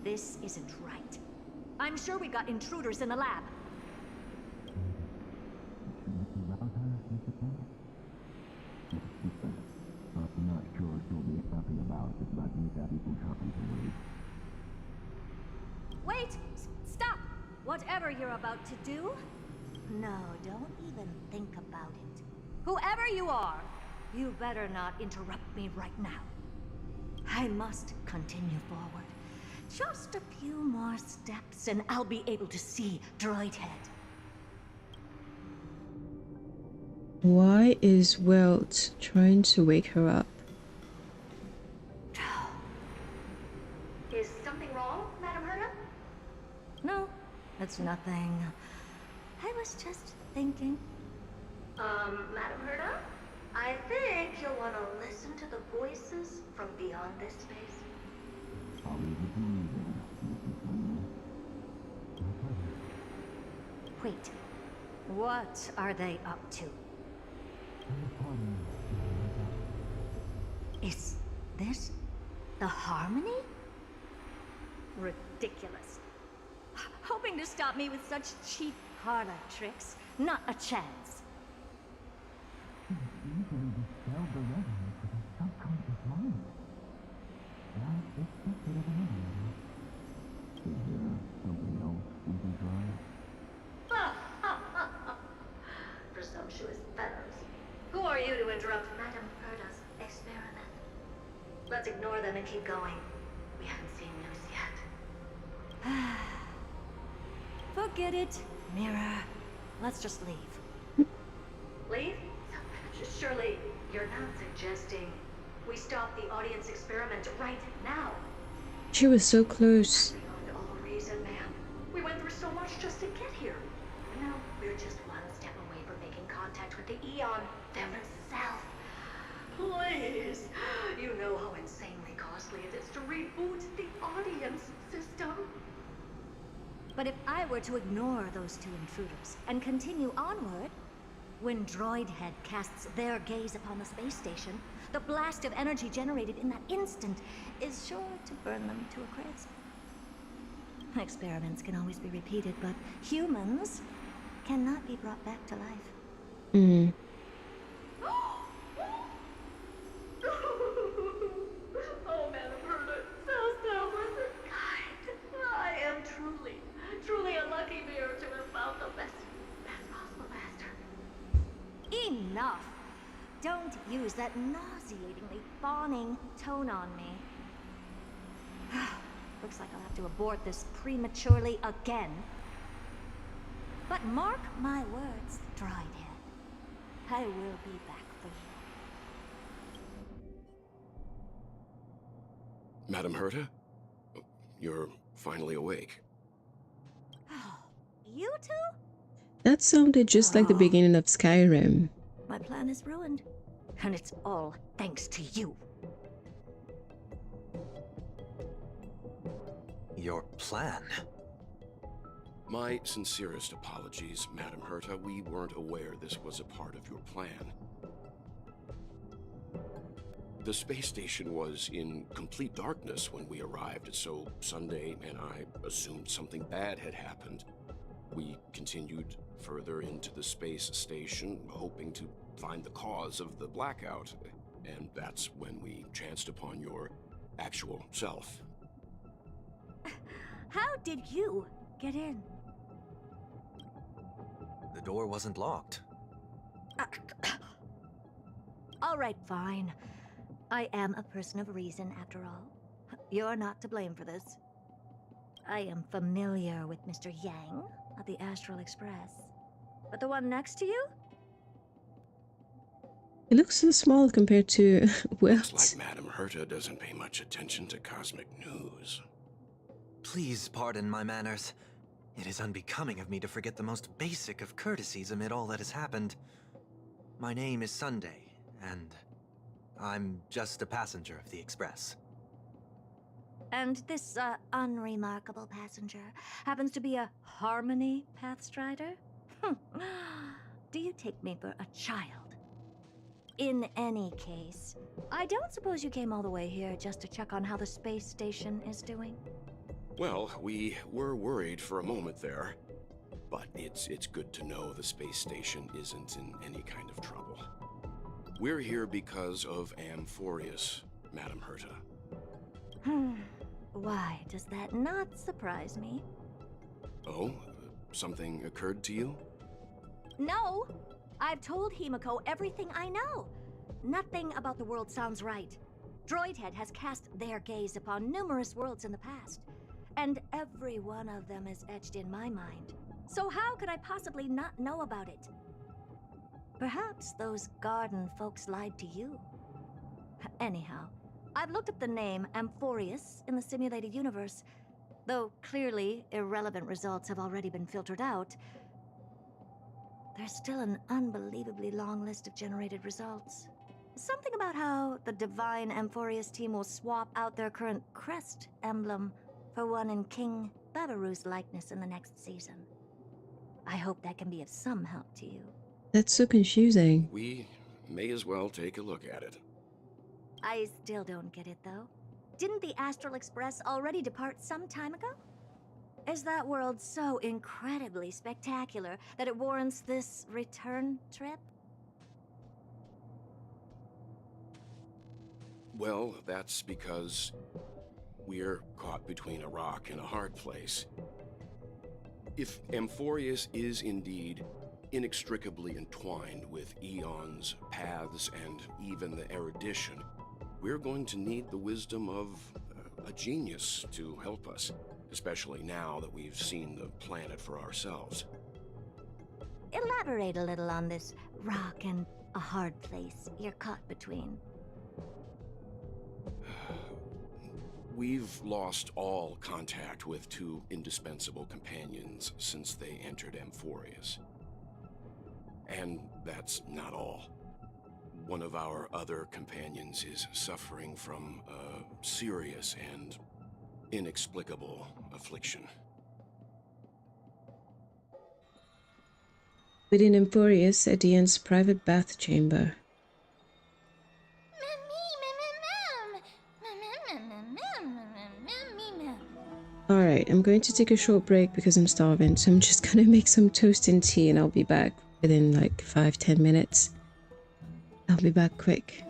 This isn't right. I'm sure we got intruders in the lab. Wait! Stop! Whatever you're about to do, no, don't even think about it. Whoever you are, you better not interrupt me right now. I must continue forward. Just a few more steps and I'll be able to see Droid Head. Why is Welt trying to wake her up? Is something wrong, Madam Herta? No, it's nothing. I was just thinking. Madam Herta? I think you'll want to listen to the voices from beyond this space. Wait, what are they up to? Is this the Harmony? Ridiculous. Hoping to stop me with such cheap parlor tricks? Not a chance. Presumptuous fellows. Who are you to interrupt Madam Herta's experiment? Let's ignore them and keep going. We haven't seen news yet. Forget it, Mirror. Let's just leave. Leave? Surely you're not suggesting we stop the audience experiment right now? She was so close. Beyond all reason, ma'am. We went through so much just to get here. Now we're just one step away from making contact with the Eon themselves. Please. You know how insanely costly it is to reboot the audience system. But if I were to ignore those two intruders and continue onward, when Droid Head casts their gaze upon the space station, the blast of energy generated in that instant is sure to burn them to a crisp. Experiments can always be repeated, but humans cannot be brought back to life. Hmm. Oh, Madam Herta, so selfless and kind. I am truly a lucky mirror to have found the best possible master. Enough! Don't use that nauseatingly fawning tone on me. Looks like I'll have to abort this prematurely again. But mark my words, Droid Head. I will be back for you. Madam Herta? You're finally awake. You two? That sounded just like the beginning of Skyrim. My plan is ruined. And it's all thanks to you. Your plan? My sincerest apologies, Madam Herta. We weren't aware this was a part of your plan. The space station was in complete darkness when we arrived, so Sunday and I assumed something bad had happened. We continued further into the space station, hoping to find the cause of the blackout, and that's when we chanced upon your actual self. How did you get in? The door wasn't locked. All right, fine. I am a person of reason, after all. You're not to blame for this. I am familiar with Mr. Yang of the Astral Express. But the one next to you? It looks so small compared to Looks Welt. like Madam Herta doesn't pay much attention to cosmic news. Please pardon my manners. It is unbecoming of me to forget the most basic of courtesies amid all that has happened. My name is Sunday, and I'm just a passenger of the Express. And this, unremarkable passenger happens to be a Harmony Pathstrider? Do you take me for a child? In any case, I don't suppose you came all the way here just to check on how the space station is doing? Well, we were worried for a moment there, but it's good to know the space station isn't in any kind of trouble. We're here because of Amphorius, Madam Herta. Why does that not surprise me? Oh, something occurred to you? No! I've told Himiko everything I know. Nothing about the world sounds right. Droidhead has cast their gaze upon numerous worlds in the past, and every one of them is etched in my mind. So how could I possibly not know about it? Perhaps those garden folks lied to you. Anyhow, I've looked up the name Amphorius in the simulated universe. Though clearly irrelevant results have already been filtered out, there's still an unbelievably long list of generated results. Something about how the Divine Amphorius team will swap out their current crest emblem for one in King Babaru's likeness in the next season. I hope that can be of some help to you. That's so confusing. We may as well take a look at it. I still don't get it, though. Didn't the Astral Express already depart some time ago? Is that world so incredibly spectacular that it warrants this return trip? Well, that's because we're caught between a rock and a hard place. If Amphorius is indeed inextricably entwined with eons, paths, and even the erudition, we're going to need the wisdom of a genius to help us, especially now that we've seen the planet for ourselves. Elaborate a little on this rock and a hard place you're caught between. We've lost all contact with two indispensable companions since they entered Amphorius. And that's not all. One of our other companions is suffering from a serious and inexplicable affliction. Within Emporius, Edian's private bath chamber. Alright, I'm going to take a short break because I'm starving, so I'm just gonna make some toast and tea and I'll be back within like 5-10 minutes. I'll be back quick.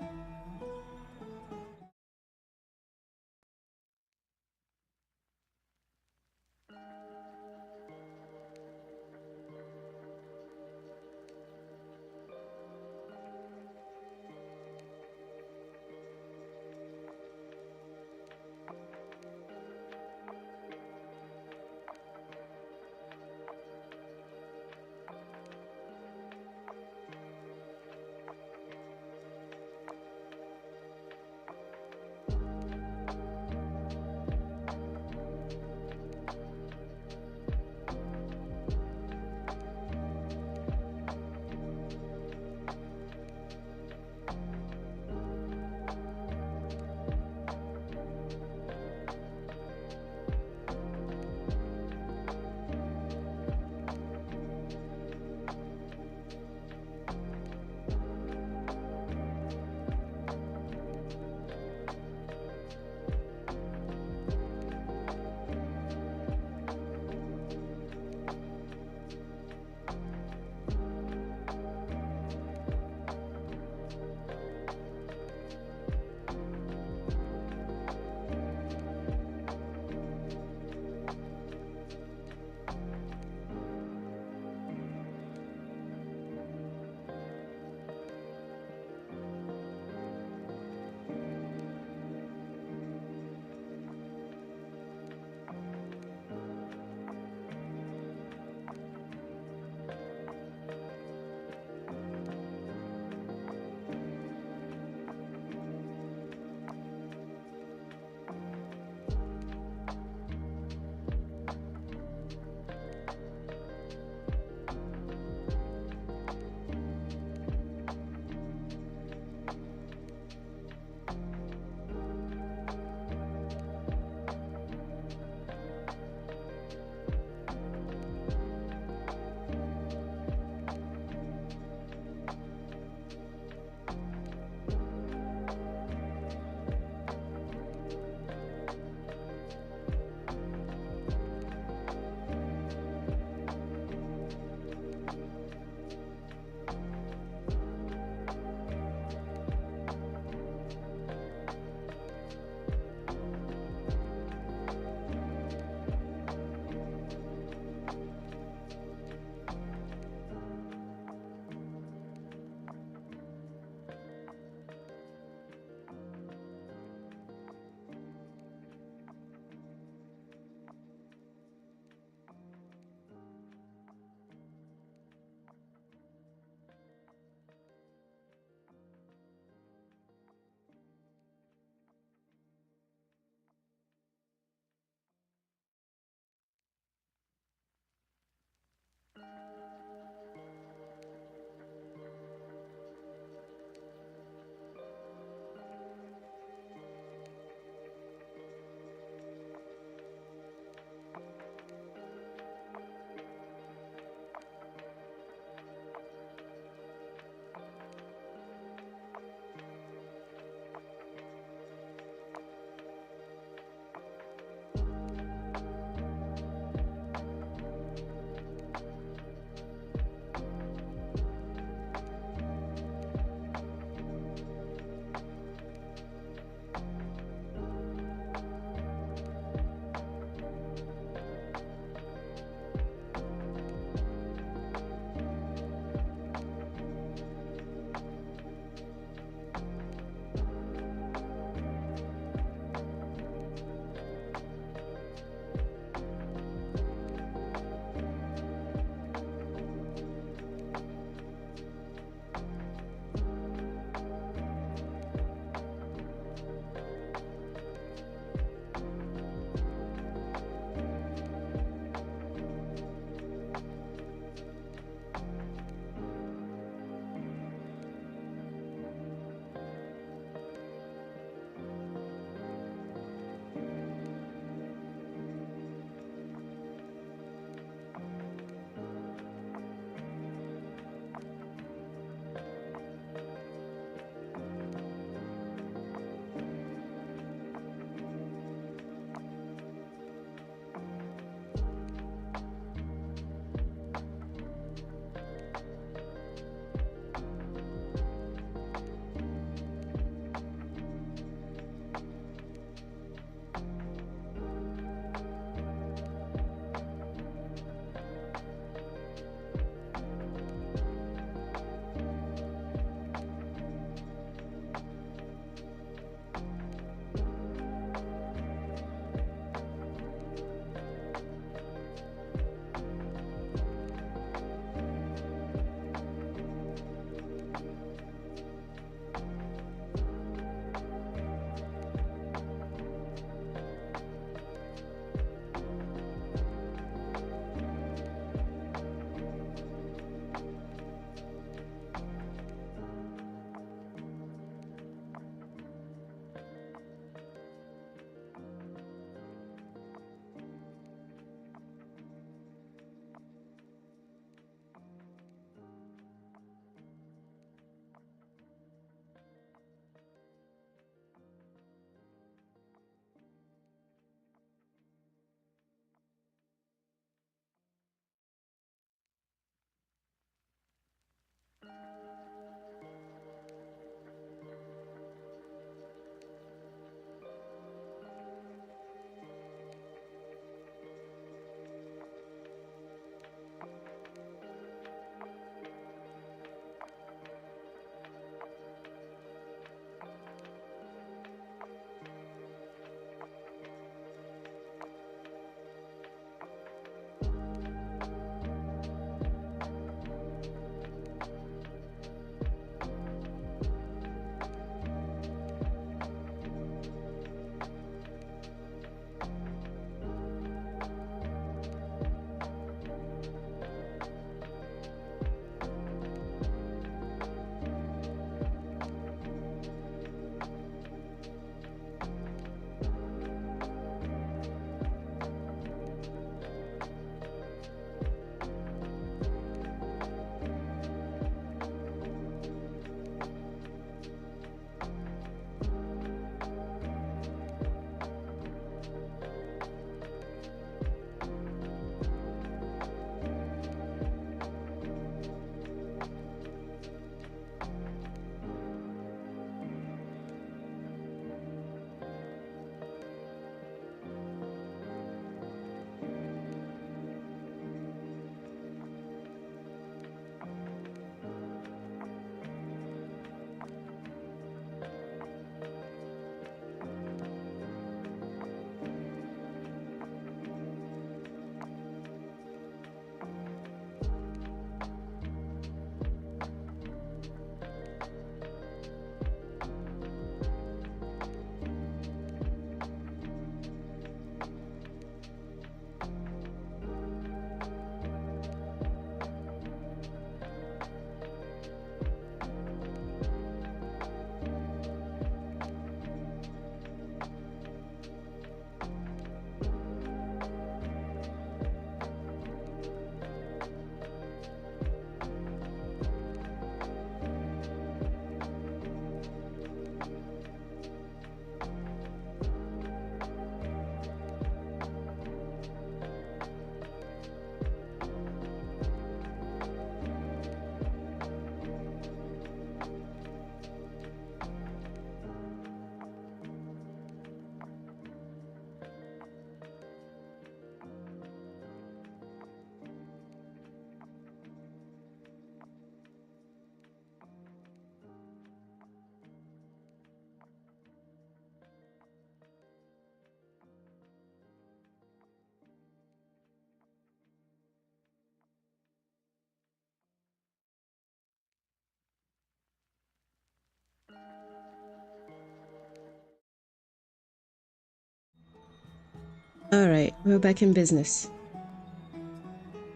Alright, we're back in business.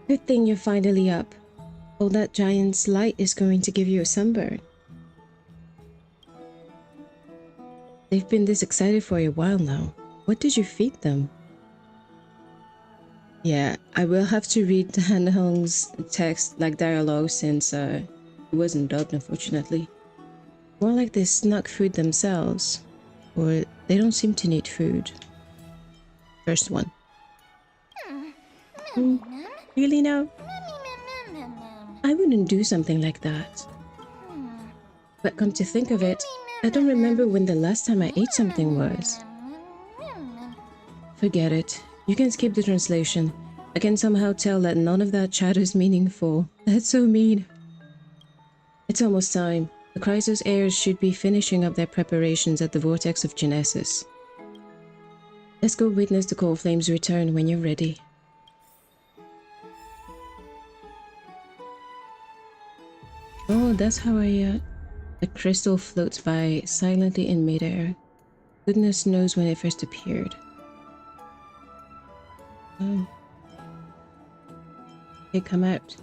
Good thing you're finally up. All that giant's light is going to give you a sunburn. They've been this excited for a while now. What did you feed them? Yeah, I will have to read Han Hong's text like dialogue since it wasn't dubbed, unfortunately. More like they snuck food themselves. Or they don't seem to need food. First one. Really now? I wouldn't do something like that. But come to think of it, I don't remember when the last time I ate something was. Forget it. You can skip the translation. I can somehow tell that none of that chat is meaningful. That's so mean. It's almost time. The Chrysos heirs should be finishing up their preparations at the Vortex of Genesis. Let's go witness the Cold Flame's return when you're ready. Oh, that's how a crystal floats by silently in midair. Goodness knows when it first appeared. Okay, come out.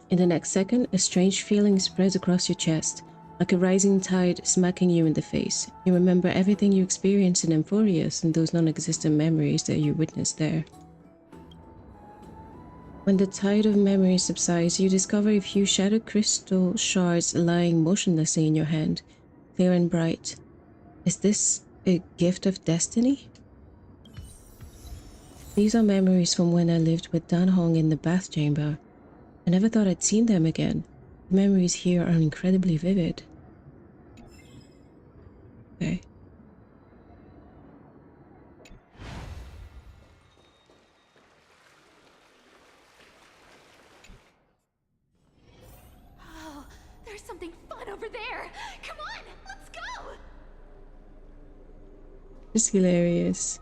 In the next second, a strange feeling spreads across your chest, like a rising tide smacking you in the face. You remember everything you experienced in Emphorius and those non-existent memories that you witnessed there. When the tide of memory subsides, you discover a few shattered crystal shards lying motionlessly in your hand, clear and bright. Is this a gift of destiny? These are memories from when I lived with Dan Hong in the bath chamber. I never thought I'd seen them again. The memories here are incredibly vivid. Okay. Oh, there's something fun over there. Come on, let's go. It's hilarious.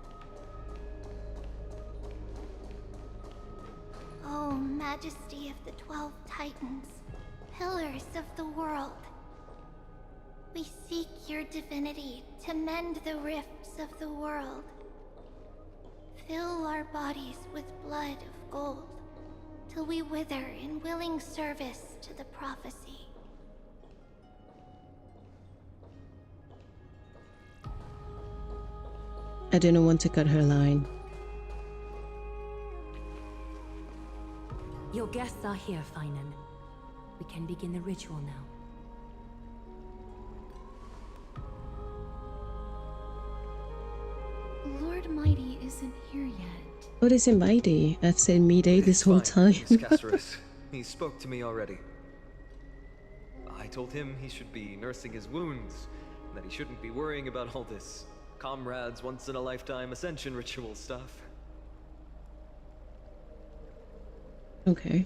Oh, Majesty of the 12 Titans, pillars of the world. We seek your divinity to mend the rifts of the world. Fill our bodies with blood of gold, till we wither in willing service to the prophecy. I didn't want to cut her line. Your guests are here, Finan. We can begin the ritual now. Lord Mighty isn't here yet. What is it, Mighty? I've said Midday this whole time. Miss Caceres. He spoke to me already. I told him he should be nursing his wounds, and that he shouldn't be worrying about all this comrades once-in-a-lifetime ascension ritual stuff. Okay.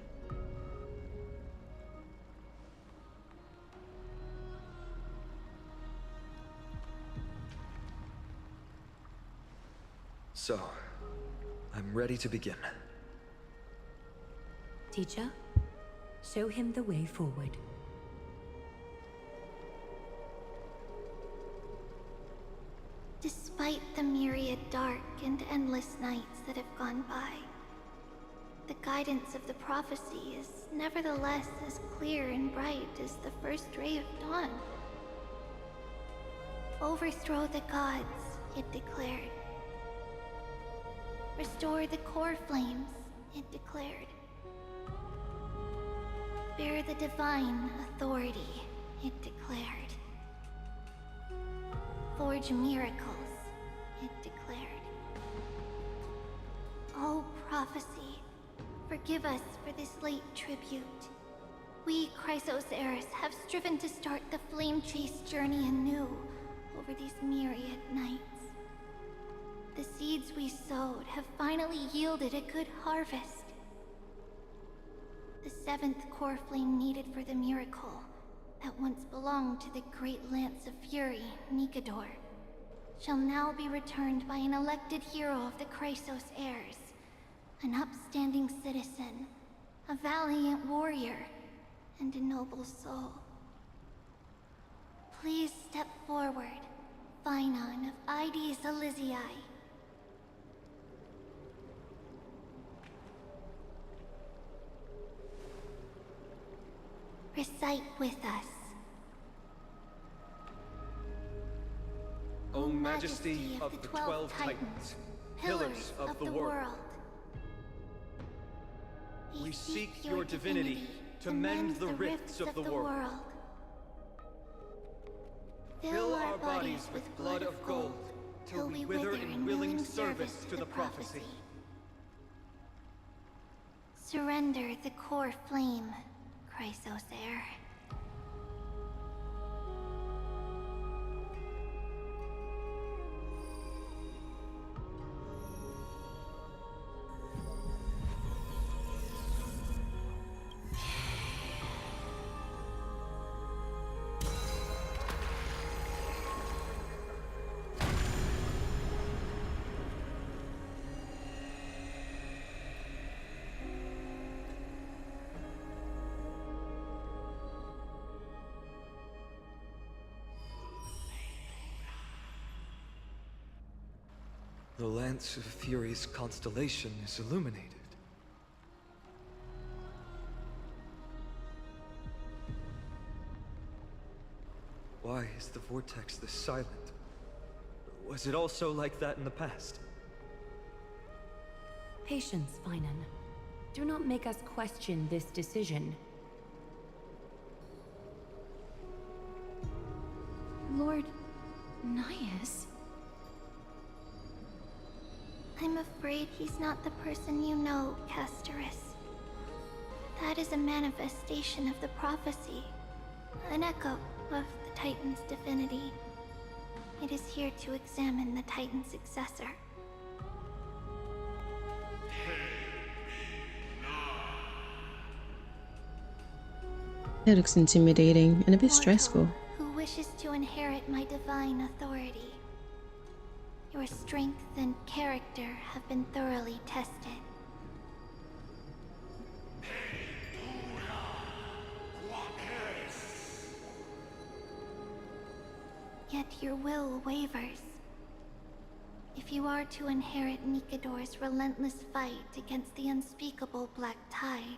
So, I'm ready to begin. Teacher, show him the way forward. Despite the myriad dark and endless nights that have gone by, the guidance of the prophecy is nevertheless as clear and bright as the first ray of dawn. Overthrow the gods, it declared. Restore the core flames, it declared. Bear the divine authority, it declared. Forge miracles, it declared. Oh, prophecy, forgive us for this late tribute. We, Chrysos heirs, have striven to start the flame chase journey anew over these myriad nights. The seeds we sowed have finally yielded a good harvest. The seventh core flame needed for the miracle that once belonged to the great Lance of Fury, Nikador, shall now be returned by an elected hero of the Chrysos heirs, an upstanding citizen, a valiant warrior, and a noble soul. Please step forward, Finon of Ides Elysiae. Recite with us. O Majesty of the 12 Titans, pillars of the world, we seek your divinity to mend the rifts of the world. Fill our bodies with blood of gold, till we wither in willing service to the prophecy. Surrender the core flame, Chrysosair. The Lance of Fury's constellation is illuminated. Why is the vortex this silent? Was it also like that in the past? Patience, Finan. Do not make us question this decision. Lord Naius? I'm afraid he's not the person you know, Castorus. That is a manifestation of the prophecy, an echo of the Titan's divinity. It is here to examine the Titan's successor. That looks intimidating and a bit Mortal stressful. who wishes to inherit my divine authority. Your strength and character have been thoroughly tested. Yet your will wavers. If you are to inherit Nikador's relentless fight against the unspeakable Black Tide,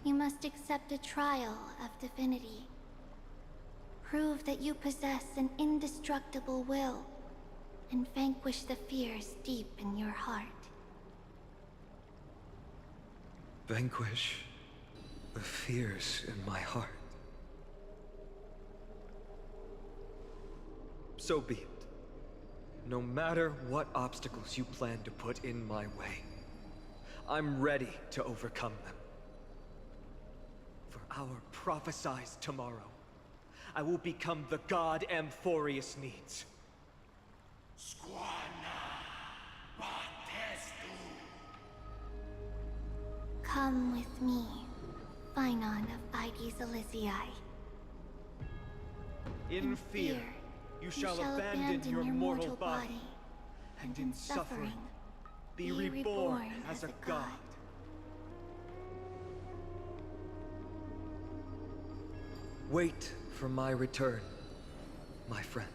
you must accept a trial of divinity. Prove that you possess an indestructible will, and vanquish the fears deep in your heart. Vanquish the fears in my heart. So be it. No matter what obstacles you plan to put in my way, I'm ready to overcome them. For our prophesied tomorrow, I will become the god Amphorius needs. Come with me, Finon of Ides Elysiae. In fear, you shall abandon your mortal body, and in suffering, be reborn as a god. Wait for my return, my friends.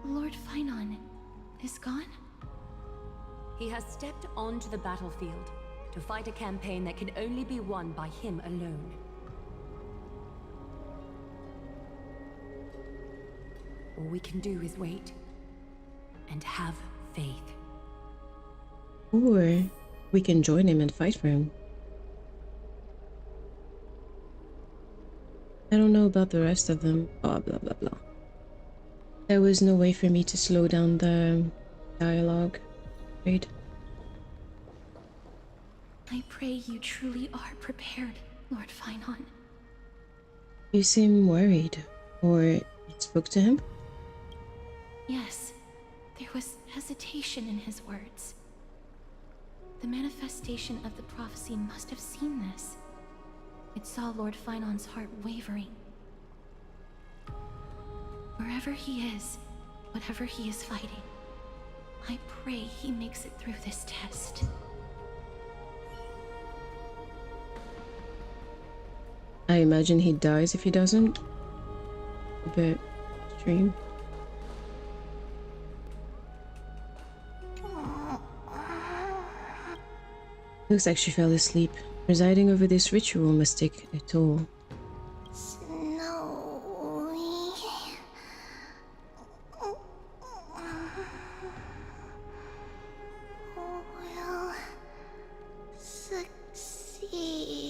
Lord Finon is gone? He has stepped onto the battlefield to fight a campaign that can only be won by him alone. All we can do is wait and have faith. Or we can join him and fight for him. I don't know about the rest of them. Blah, blah, blah, blah. There was no way for me to slow down the dialogue. Right? I pray you truly are prepared, Lord Finon. You seem worried. Or you spoke to him? Yes, there was hesitation in his words. The manifestation of the prophecy must have seen this. It saw Lord Finon's heart wavering. Wherever he is, whatever he is fighting, I pray he makes it through this test. I imagine he dies if he doesn't. But stream. Looks like she fell asleep. Presiding over this ritual must take a toll. Snowy. Will succeed.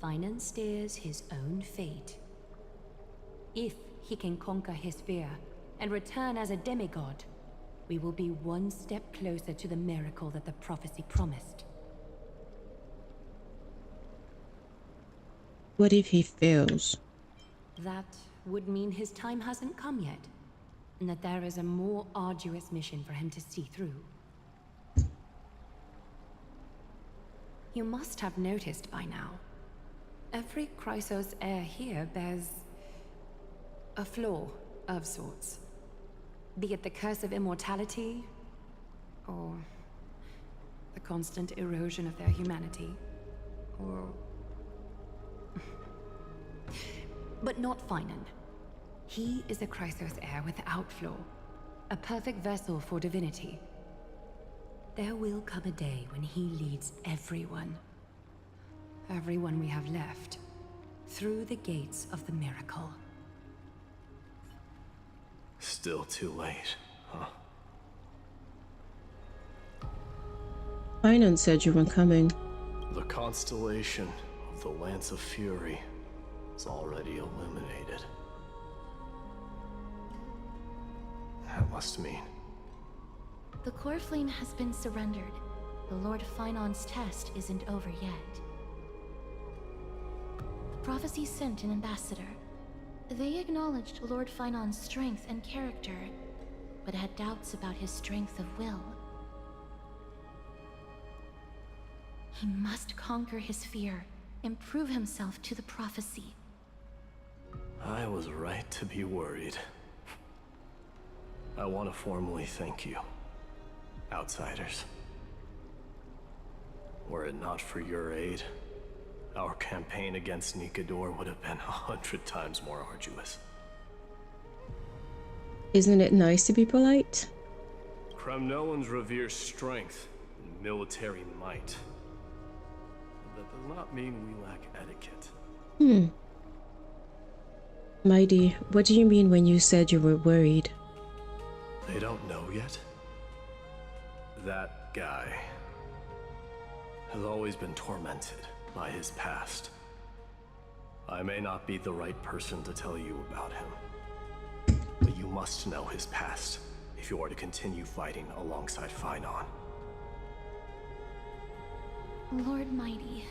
Finan steers his own fate. If he can conquer his fear and return as a demigod, we will be one step closer to the miracle that the prophecy promised. What if he fails? That would mean his time hasn't come yet, and that there is a more arduous mission for him to see through. You must have noticed by now. Every Chrysos heir here bears a flaw of sorts. Be it the curse of immortality, or the constant erosion of their humanity, or... But not Finan. He is a Chrysos heir without flaw, a perfect vessel for divinity. There will come a day when he leads everyone we have left, through the gates of the miracle. Still too late, huh? Finan said you weren't coming. The constellation of the Lance of Fury is already illuminated. That must mean... The core flame has been surrendered. The Lord Finan's test isn't over yet. The prophecy sent an ambassador. They acknowledged Lord Finan's strength and character, but had doubts about his strength of will. He must conquer his fear and prove himself to the prophecy. I was right to be worried. I want to formally thank you, outsiders. Were it not for your aid, our campaign against Nikador would have been 100 times more arduous. Isn't it nice to be polite? Kremnoans revere strength and military might. But that does not mean we lack etiquette. Mighty, what do you mean when you said you were worried? They don't know yet? That guy has always been tormented by his past. I may not be the right person to tell you about him, but you must know his past if you are to continue fighting alongside Finan. Lord Mighty,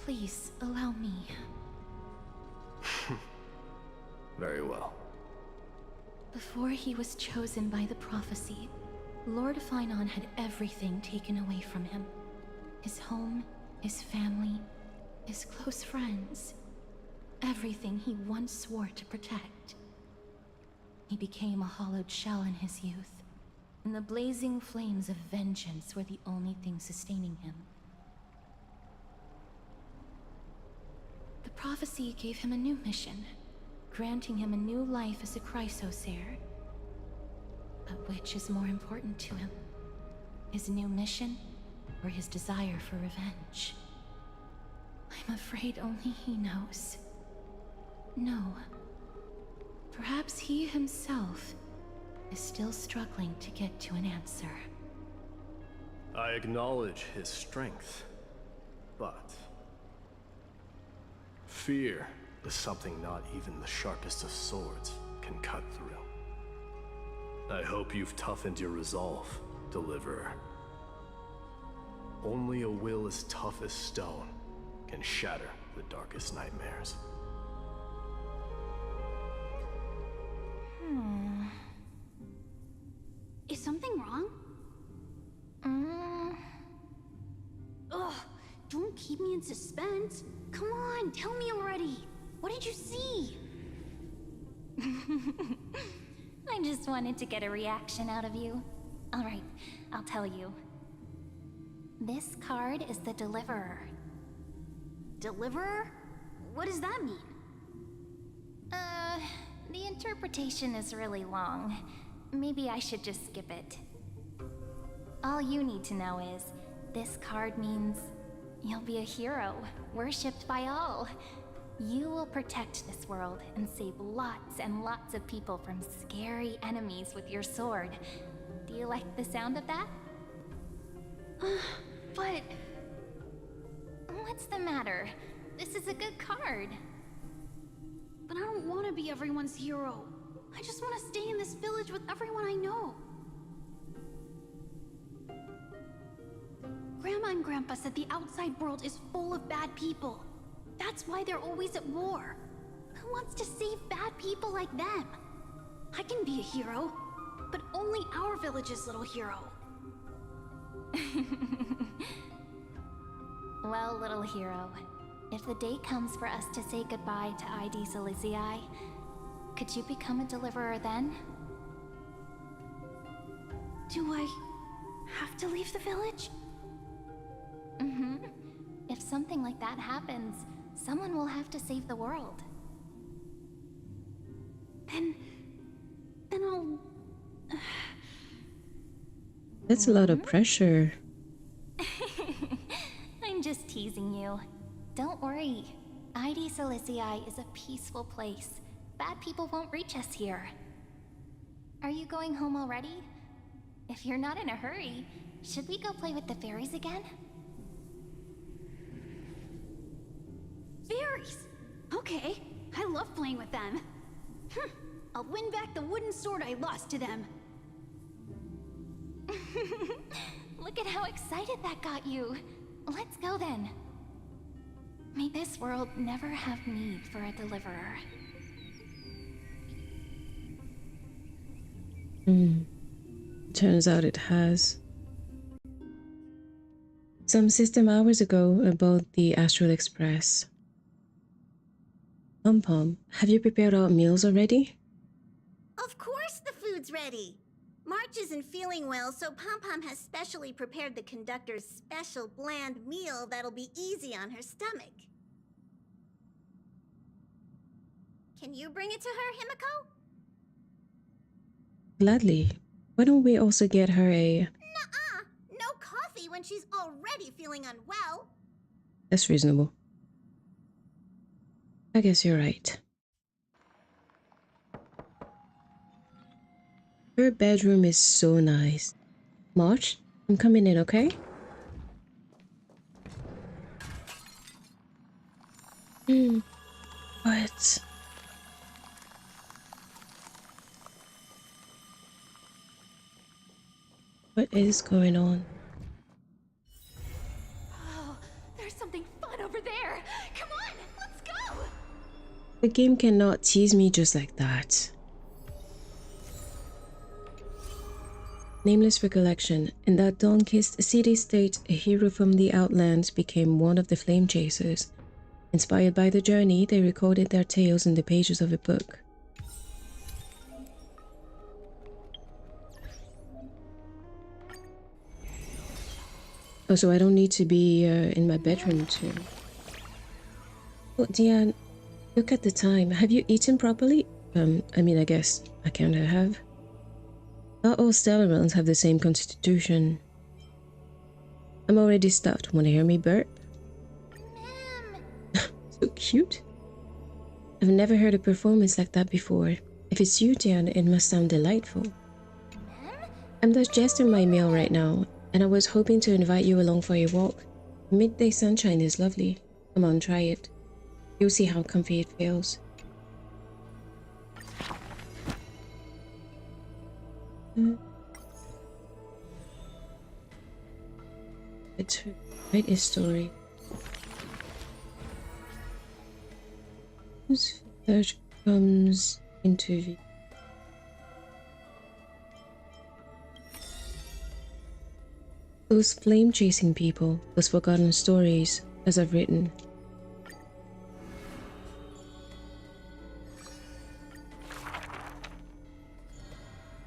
please allow me. Very well. Before he was chosen by the prophecy, Lord Finan had everything taken away from him. His home, his family, his close friends. Everything he once swore to protect. He became a hollowed shell in his youth, and the blazing flames of vengeance were the only thing sustaining him. The prophecy gave him a new mission, granting him a new life as a Chrysos heir. But which is more important to him? His new mission, or his desire for revenge? I'm afraid only he knows. No. Perhaps he himself is still struggling to get to an answer. I acknowledge his strength, but fear is something not even the sharpest of swords can cut through. I hope you've toughened your resolve, Deliverer. Only a will as tough as stone can shatter the darkest nightmares. Is something wrong? Ugh, don't keep me in suspense. Come on, tell me already. What did you see? I just wanted to get a reaction out of you. Alright, I'll tell you. This card is the Deliverer. Deliverer? What does that mean? The interpretation is really long. Maybe I should just skip it. All you need to know is, this card means you'll be a hero, worshipped by all. You will protect this world and save lots and lots of people from scary enemies with your sword. Do you like the sound of that? But... What's the matter? This is a good card. But I don't want to be everyone's hero. I just want to stay in this village with everyone I know. Grandma and Grandpa said the outside world is full of bad people. That's why they're always at war. Who wants to save bad people like them? I can be a hero, but only our village's little hero. Well, little hero, if the day comes for us to say goodbye to ID Silicii, could you become a deliverer then? Do I have to leave the village? Mm-hmm. If something like that happens, someone will have to save the world. Then I'll... That's a lot of pressure. I'm just teasing you. Don't worry. ID Silicii is a peaceful place. Bad people won't reach us here. Are you going home already? If you're not in a hurry, should we go play with the fairies again? Fairies! Okay, I love playing with them. I'll win back the wooden sword I lost to them. Look at how excited that got you. Let's go then. May this world never have need for a deliverer. Turns out it has. Some system hours ago about the Astral Express. Pom-Pom, have you prepared our meals already? Of course the food's ready. March isn't feeling well, so Pom-Pom has specially prepared the conductor's special bland meal that'll be easy on her stomach. Can you bring it to her, Himiko? Gladly. Why don't we also get her a... Nuh-uh! No coffee when she's already feeling unwell. That's reasonable. I guess you're right. Her bedroom is so nice. March, I'm coming in, okay? What? What is going on? Oh, there's something fun over there. Come on, let's go. The game cannot tease me just like that. Nameless recollection. In that dawn-kissed city-state, a hero from the Outlands became one of the Flame Chasers. Inspired by the journey, they recorded their tales in the pages of a book. Oh, so I don't need to be in my bedroom too. Oh, Diane, look at the time. Have you eaten properly? I mean, I guess I kinda have. Not all Stellarans have the same constitution. I'm already stuffed. Wanna hear me burp? So cute. I've never heard a performance like that before. If it's you, Diane, it must sound delightful. I'm digesting my meal right now, and I was hoping to invite you along for a walk. Midday sunshine is lovely. Come on, try it. You'll see how comfy it feels. Let's write a story. Whose search comes into view? Those flame-chasing people, those forgotten stories, as I've written.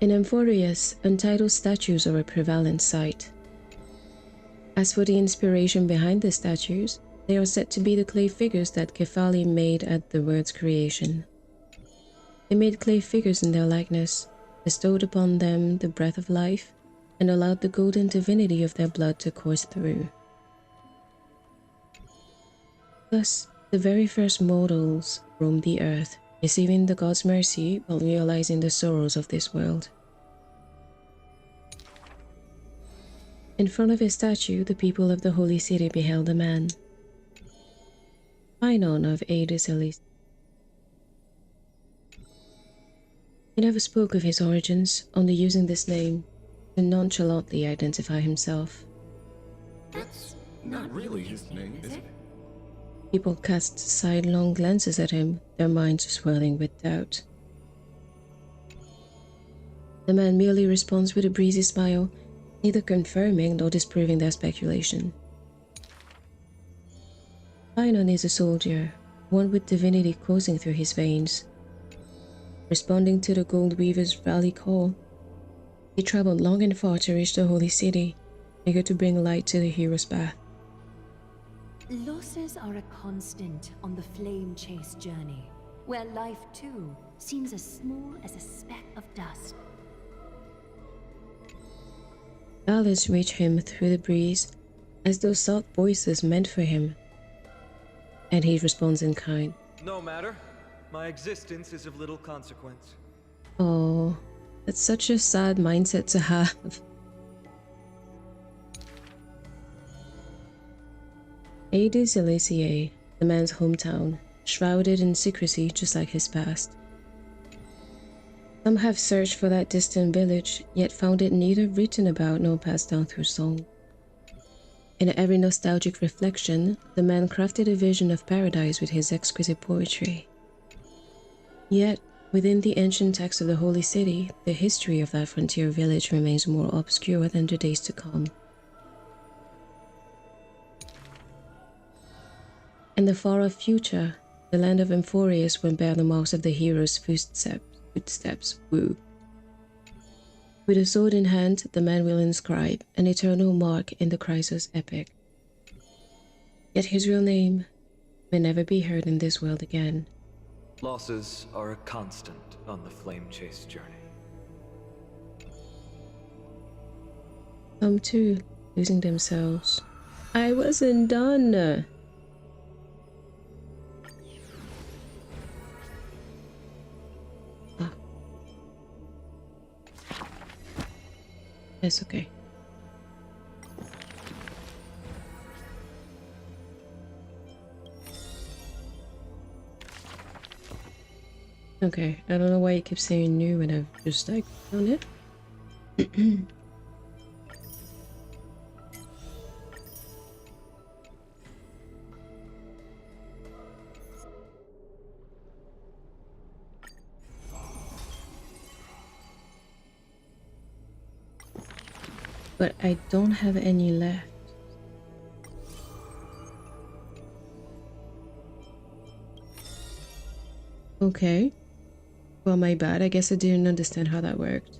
In Amphorius, untitled statues are a prevalent sight. As for the inspiration behind the statues, they are said to be the clay figures that Kefali made at the world's creation. They made clay figures in their likeness, bestowed upon them the breath of life, and allowed the golden divinity of their blood to course through. Thus, the very first mortals roamed the earth, receiving the god's mercy while realizing the sorrows of this world. In front of his statue, the people of the holy city beheld a man, Phainon of Aedes. He never spoke of his origins, only using this name to nonchalantly identify himself. That's not really his name, is it? People cast sidelong glances at him, their minds swirling with doubt. The man merely responds with a breezy smile, neither confirming nor disproving their speculation. Phainon is a soldier, one with divinity coursing through his veins. Responding to the Gold Weaver's rally call, he traveled long and far to reach the holy city, eager to bring light to the hero's path. Losses are a constant on the flame chase journey, where life too seems as small as a speck of dust. Ballads reach him through the breeze, as though soft voices meant for him, and he responds in kind. No matter. My existence is of little consequence. Oh, that's such a sad mindset to have. Aedes Elysiae, the man's hometown, shrouded in secrecy just like his past. Some have searched for that distant village, yet found it neither written about nor passed down through song. In every nostalgic reflection, the man crafted a vision of paradise with his exquisite poetry. Yet, within the ancient texts of the Holy City, the history of that frontier village remains more obscure than the days to come. In the far-off future, the land of Amphorius will bear the marks of the hero's footsteps. Woo. With a sword in hand, the man will inscribe an eternal mark in the Chrysos epic. Yet his real name may never be heard in this world again. Losses are a constant on the flame chase journey. Some too, losing themselves. I wasn't done! It's okay. Okay, I don't know why you keep saying new when I've just like done it. But I don't have any left. Okay. Well, my bad. I guess I didn't understand how that worked.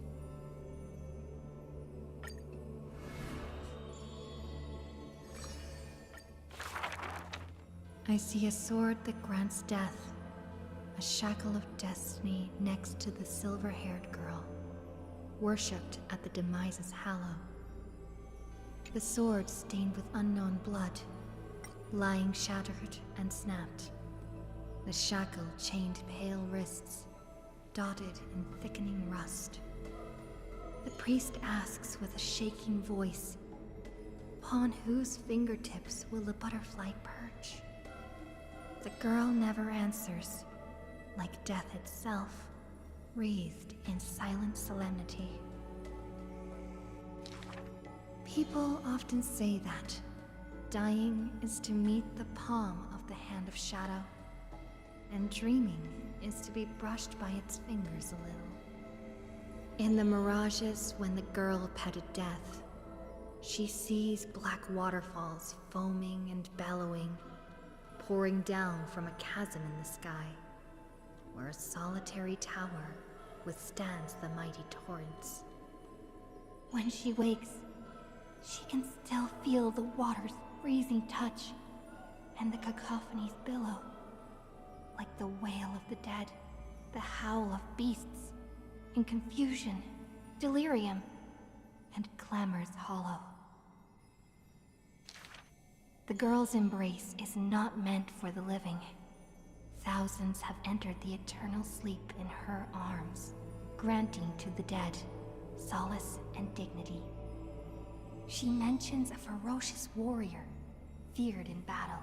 I see a sword that grants death, a shackle of destiny next to the silver-haired girl, worshipped at the Demise's hallow. The sword stained with unknown blood, lying shattered and snapped. The shackle chained pale wrists, dotted in thickening rust. The priest asks with a shaking voice, upon whose fingertips will the butterfly perch? The girl never answers, like death itself, wreathed in silent solemnity. People often say that dying is to meet the palm of the hand of shadow, and dreaming is to be brushed by its fingers a little. In the mirages when the girl petted death, she sees black waterfalls foaming and bellowing, pouring down from a chasm in the sky, where a solitary tower withstands the mighty torrents. When she wakes, she can still feel the water's freezing touch and the cacophonies billow, like the wail of the dead, the howl of beasts, in confusion, delirium, and clamors hollow. The girl's embrace is not meant for the living. Thousands have entered the eternal sleep in her arms, granting to the dead solace and dignity. She mentions a ferocious warrior, feared in battle.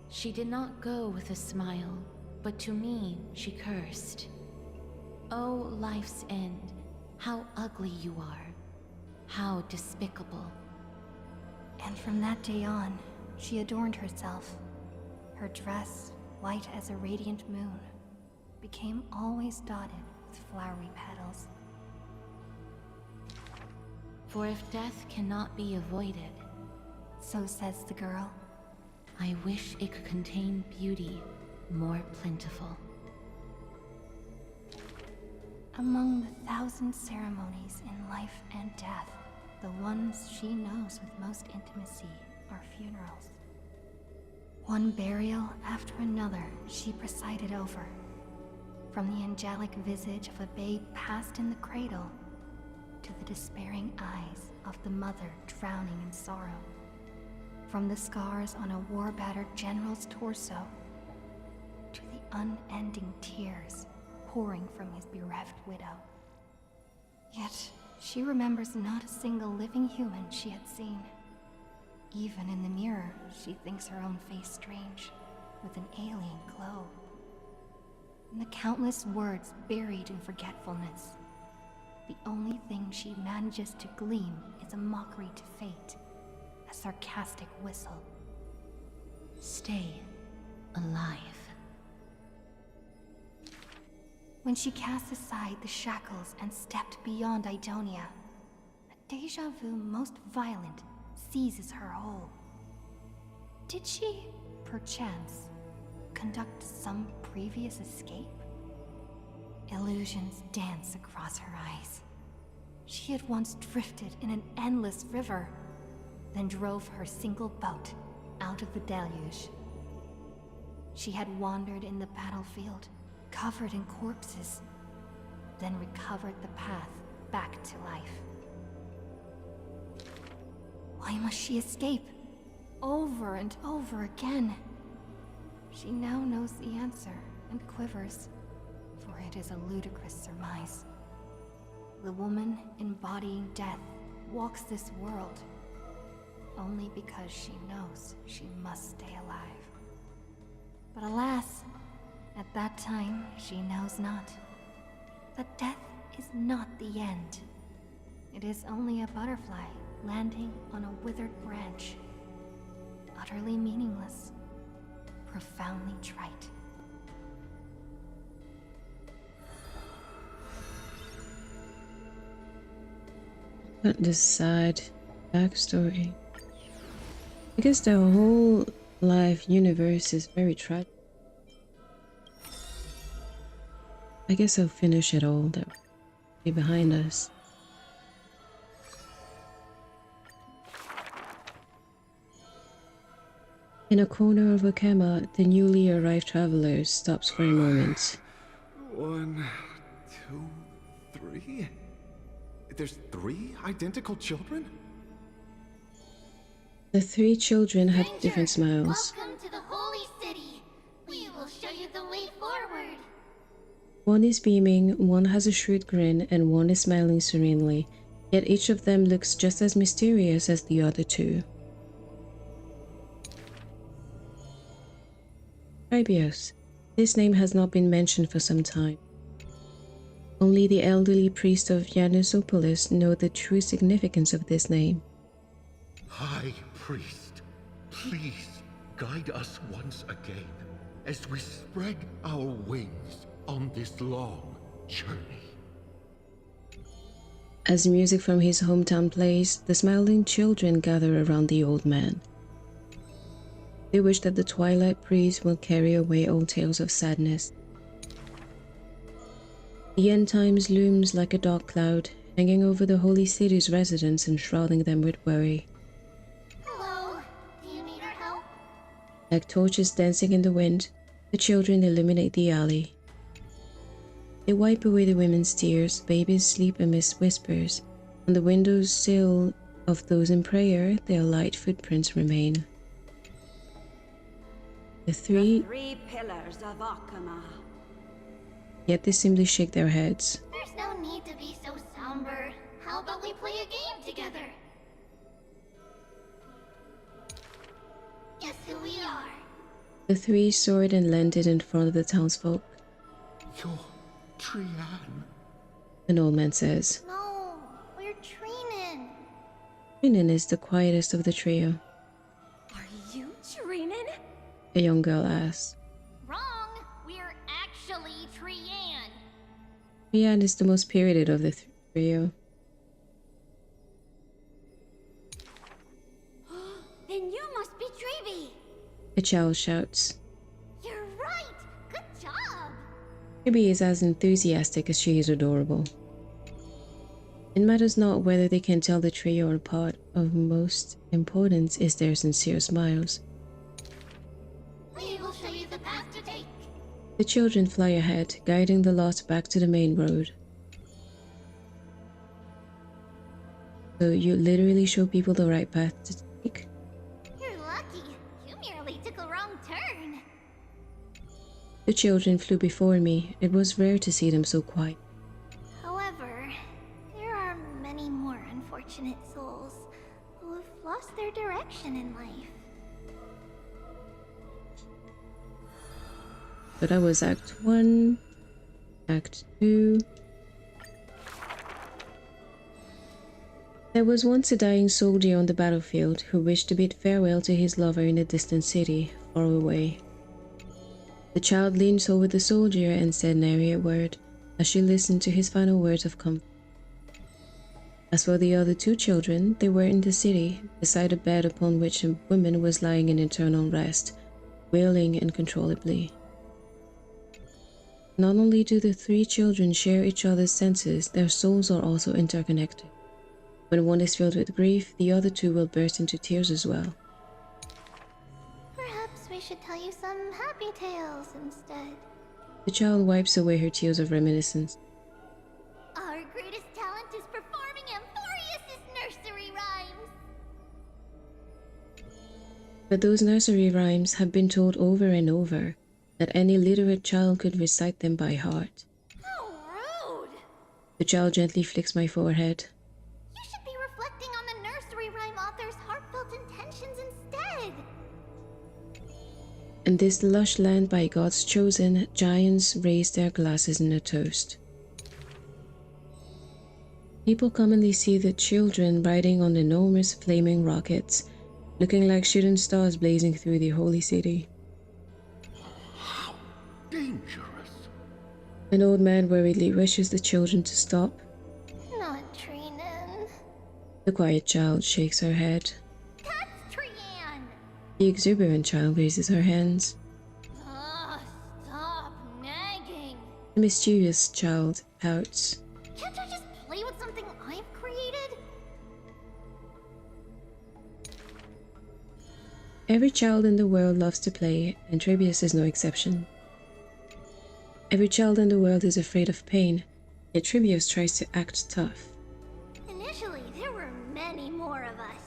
She did not go with a smile, but to me she cursed. Oh, life's end, how ugly you are, how despicable. And from that day on, she adorned herself. Her dress, white as a radiant moon, became always dotted with flowery petals. For if death cannot be avoided, so says the girl, I wish it could contain beauty more plentiful. Among the thousand ceremonies in life and death, the ones she knows with most intimacy are funerals. One burial after another she presided over. From the angelic visage of a babe passed in the cradle, to the despairing eyes of the mother drowning in sorrow. From the scars on a war-battered general's torso, to the unending tears pouring from his bereft widow. Yet, she remembers not a single living human she had seen. Even in the mirror, she thinks her own face strange, with an alien glow. And the countless words buried in forgetfulness, the only thing she manages to glean is a mockery to fate, a sarcastic whistle. Stay alive. When she cast aside the shackles and stepped beyond Idonia, a déjà vu most violent seizes her whole. Did she, perchance, conduct some previous escape? Illusions dance across her eyes. She had once drifted in an endless river, then drove her single boat out of the deluge. She had wandered in the battlefield, covered in corpses, then recovered the path back to life. Why must she escape? Over and over again. She now knows the answer and quivers, for it is a ludicrous surmise. The woman embodying death walks this world only because she knows she must stay alive. But alas, at that time she knows not that death is not the end. It is only a butterfly landing on a withered branch, utterly meaningless, profoundly trite. But the sad backstory. I guess the whole life universe is very tragic. I guess I'll finish it all that be behind us. In a corner of Okema, the newly arrived traveler stops for a moment. 1, 2, 3? There's 3 identical children? The 3 children had different smiles. Welcome to the holy city. We will show you the way forward. One is beaming, one has a shrewd grin, and one is smiling serenely, yet each of them looks just as mysterious as the other 2. Rybios. This name has not been mentioned for some time. Only the elderly priest of Yanusopolis know the true significance of this name. High Priest, please guide us once again as we spread our wings on this long journey. As music from his hometown plays, the smiling children gather around the old man. They wish that the Twilight Priest will carry away all tales of sadness. The end times looms like a dark cloud, hanging over the holy city's residents and shrouding them with worry. Hello? Do you need our help? Like torches dancing in the wind, the children illuminate the alley. They wipe away the women's tears, babies sleep amidst whispers. On the windowsill of those in prayer, their light footprints remain. The three pillars of Akama. Yet they simply shake their heads. There's no need to be so somber. How about we play a game together? Guess who we are? The three soared and landed in front of the townsfolk. You're Trian. An old man says. No, we're Trinin. Trinin is the quietest of the trio. Are you Trinin? A young girl asks. Wrong. We're actually Trian. Trian is the most spirited of the trio. Then you must be Treeby. A child shouts. You're right. Good job. Treeby is as enthusiastic as she is adorable. It matters not whether they can tell the trio apart. Of most importance is their sincere smiles. We will show you the path to take. The children fly ahead, guiding the lot back to the main road. So you literally show people the right path to take? You're lucky. You merely took a wrong turn. The children flew before me. It was rare to see them so quiet. However, there are many more unfortunate souls who have lost their direction in life. So that was Act 1, Act 2. There was once a dying soldier on the battlefield who wished to bid farewell to his lover in a distant city, far away. The child leaned over the soldier and said nary a word as she listened to his final words of comfort. As for the other two children, they were in the city, beside a bed upon which a woman was lying in eternal rest, wailing uncontrollably. Not only do the three children share each other's senses, their souls are also interconnected. When one is filled with grief, the other two will burst into tears as well. Perhaps we should tell you some happy tales instead. The child wipes away her tears of reminiscence. Our greatest talent is performing Amphorius' nursery rhymes. But those nursery rhymes have been told over and over, that any literate child could recite them by heart. How rude! The child gently flicks my forehead. You should be reflecting on the nursery rhyme author's heartfelt intentions instead. In this lush land by God's chosen, giants raise their glasses in a toast. People commonly see the children riding on enormous flaming rockets, looking like shooting stars blazing through the holy city. Dangerous. An old man worriedly wishes the children to stop. Not Trinin. The quiet child shakes her head. That's Trian! The exuberant child raises her hands. Stop nagging. The mischievous child pouts. Can't I just play with something I've created? Every child in the world loves to play, and Trebius is no exception. Every child in the world is afraid of pain, yet Trebius tries to act tough. Initially, there were many more of us.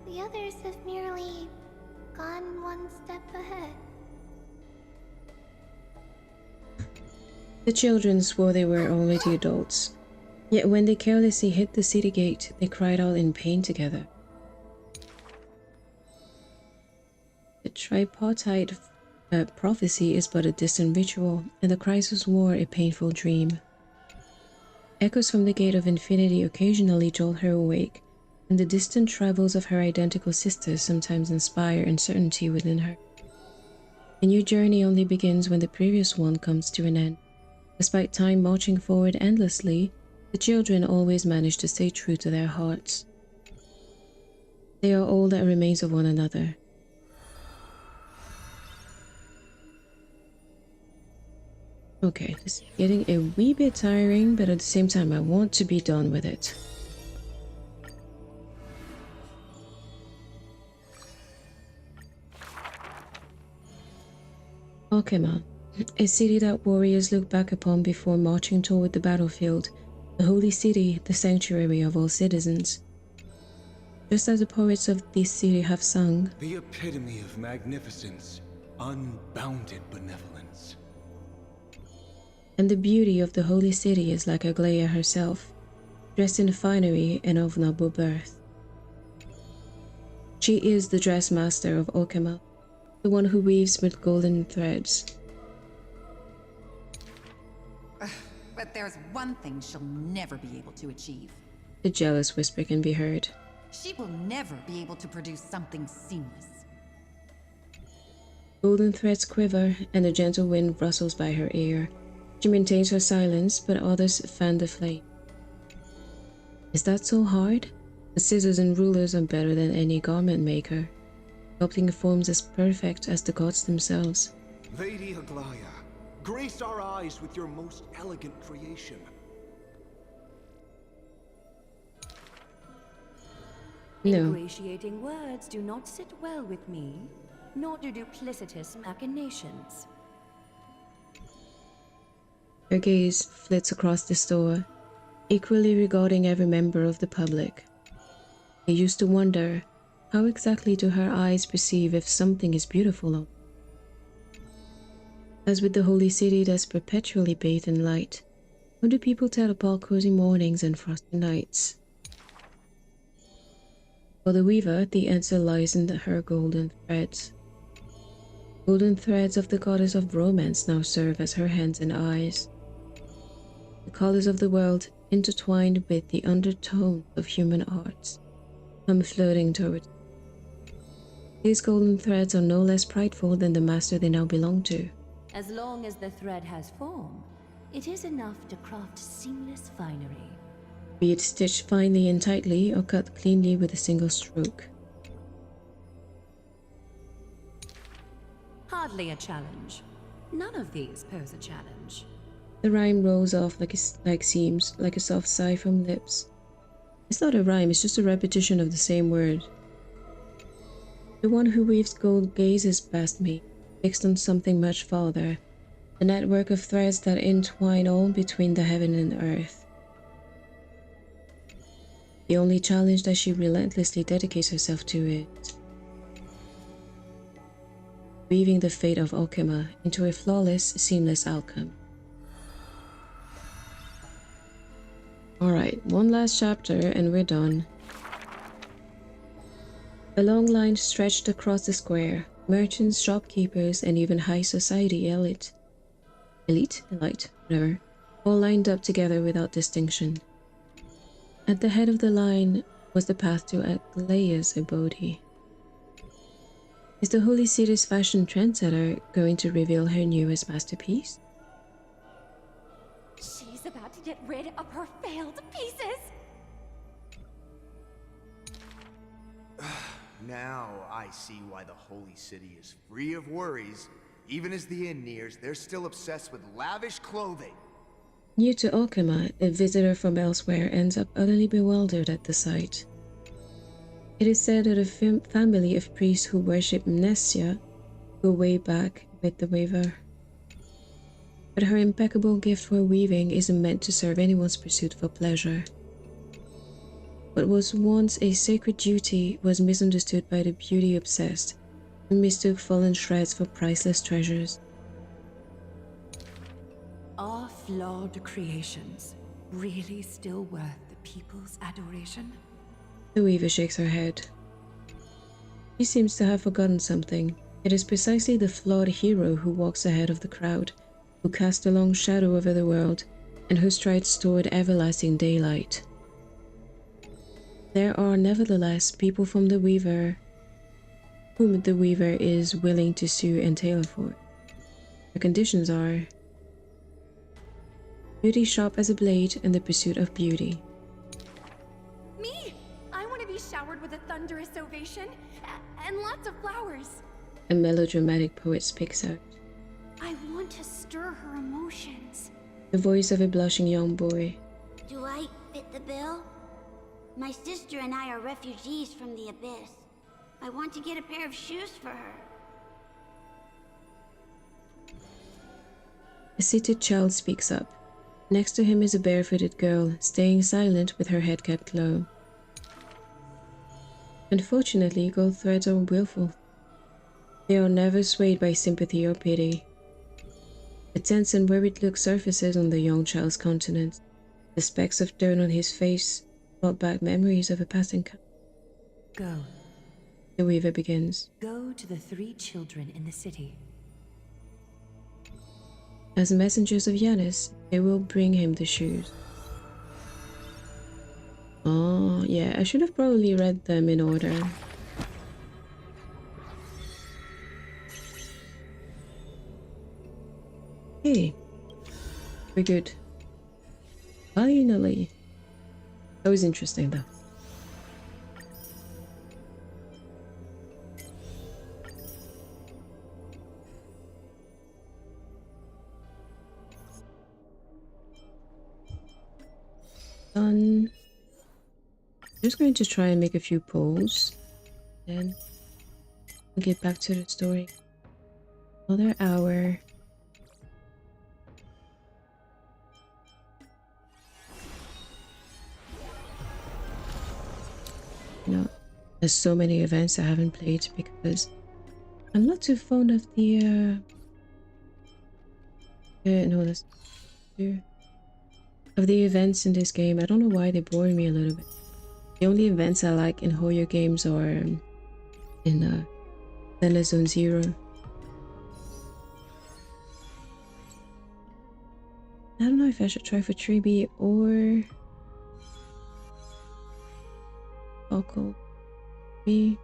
The others have merely gone one step ahead. The children swore they were already adults, yet when they carelessly hit the city gate, they cried out in pain together. The tripartite prophecy is but a distant ritual, and the Crisis War a painful dream. Echoes from the Gate of Infinity occasionally jolt her awake, and the distant travels of her identical sisters sometimes inspire uncertainty within her. A new journey only begins when the previous one comes to an end. Despite time marching forward endlessly, the children always manage to stay true to their hearts. They are all that remains of one another. Okay, this is getting a wee bit tiring, but at the same time I want to be done with it. Okema, a city that warriors look back upon before marching toward the battlefield, the holy city, the sanctuary of all citizens. Just as the poets of this city have sung, the epitome of magnificence, unbounded benevolence. And the beauty of the holy city is like Aglaia herself, dressed in the finery and of noble birth. She is the dress master of Okema, the one who weaves with golden threads. But there's one thing she'll never be able to achieve. The jealous whisper can be heard. She will never be able to produce something seamless. Golden threads quiver, and a gentle wind rustles by her ear. She maintains her silence, but others fan the flame. Is that so hard? The scissors and rulers are better than any garment maker, sculpting forms as perfect as the gods themselves. Lady Aglaia, grace our eyes with your most elegant creation. No. Ingratiating words do not sit well with me, nor do duplicitous machinations. Her gaze flits across the store, equally regarding every member of the public. I used to wonder, how exactly do her eyes perceive if something is beautiful? As with the holy city that's perpetually bathed in light, how do people tell apart cozy mornings and frosty nights? For the weaver, the answer lies in her golden threads. Golden threads of the goddess of romance now serve as her hands and eyes. The colors of the world, intertwined with the undertone of human arts, come floating toward. These golden threads are no less prideful than the master they now belong to. As long as the thread has form, it is enough to craft seamless finery. Be it stitched finely and tightly or cut cleanly with a single stroke. Hardly a challenge. None of these pose a challenge. The rhyme rolls off like seams, like a soft sigh from lips. It's not a rhyme, it's just a repetition of the same word. The one who weaves gold gazes past me, fixed on something much farther, a network of threads that entwine all between the heaven and earth. The only challenge that she relentlessly dedicates herself to is weaving the fate of Okema into a flawless, seamless outcome. Alright, one last chapter and we're done. A long line stretched across the square. Merchants, shopkeepers, and even high society elite, whatever, all lined up together without distinction. At the head of the line was the path to Aglaia's abode. Is the Holy City's fashion trendsetter going to reveal her newest masterpiece? She's about to get rid of her failed pieces! Now I see why the Holy City is free of worries. Even as the inn nears, they're still obsessed with lavish clothing. New to Okema, a visitor from elsewhere ends up utterly bewildered at the sight. It is said that a family of priests who worship Mnesia go way back with the weaver. But her impeccable gift for weaving isn't meant to serve anyone's pursuit for pleasure. What was once a sacred duty was misunderstood by the beauty-obsessed, who mistook fallen shreds for priceless treasures. Are flawed creations really still worth the people's adoration? The weaver shakes her head. She seems to have forgotten something. It is precisely the flawed hero who walks ahead of the crowd, who casts a long shadow over the world, and who strides toward everlasting daylight. There are nevertheless people from the weaver whom the weaver is willing to sue and tailor for. The conditions are beauty sharp as a blade and the pursuit of beauty. Me! I want to be showered with a thunderous ovation and lots of flowers. A melodramatic poet speaks out. I want to stir her emotions. The voice of a blushing young boy. Do I fit the bill? My sister and I are refugees from the Abyss. I want to get a pair of shoes for her. A seated child speaks up. Next to him is a barefooted girl, staying silent with her head kept low. Unfortunately, gold threads are willful. They are never swayed by sympathy or pity. A tense and worried look surfaces on the young child's countenance. The specks of dirt on his face brought back memories of a past encounter. Go. The weaver begins. Go to the 3 children in the city. As messengers of Yanis, they will bring him the shoes. Oh, yeah, I should have probably read them in order. Hey, we're good. Finally. That was interesting though. Done. Just going to try and make a few polls, then we'll get back to the story. Another hour. You know, there's so many events I haven't played because I'm not too fond of the no, that's of the events in this game. I don't know why they bore me a little bit. The only events I like in Hoyo games are in Zelda Zone Zero. I don't know if I should try for Tribi or Oko. You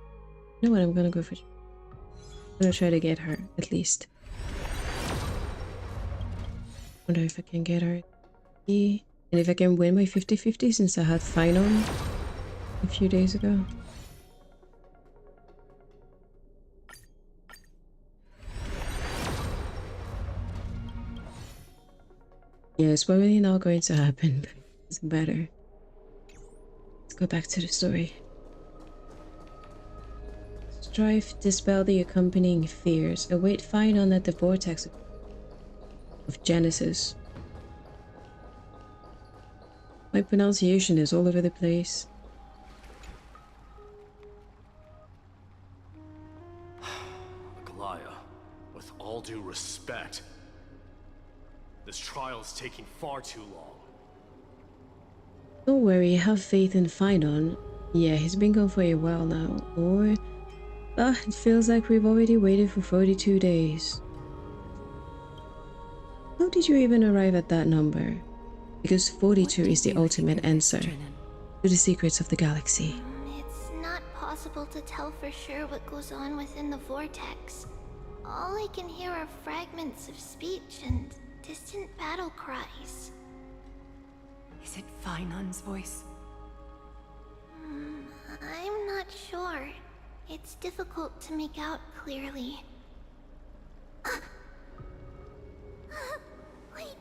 know what? I'm gonna go for. I'm gonna try to get her at least. Wonder if I can get her. And if I can win my 50-50 since I had fine on a few days ago. Yeah, it's probably not going to happen, but it's better. Let's go back to the story. Strife, dispel the accompanying fears. Await Phynon at the vortex of Genesis. My pronunciation is all over the place. Aglaya, with all due respect, this trial is taking far too long. Don't worry, have faith in Phynon. Yeah, he's been gone for a while now. Or... it feels like we've already waited for 42 days. How did you even arrive at that number? Because 42 is the ultimate answer to the secrets of the galaxy. It's not possible to tell for sure what goes on within the vortex. All I can hear are fragments of speech and distant battle cries. Is it Phynon's voice? I'm not sure. It's difficult to make out clearly. Wait,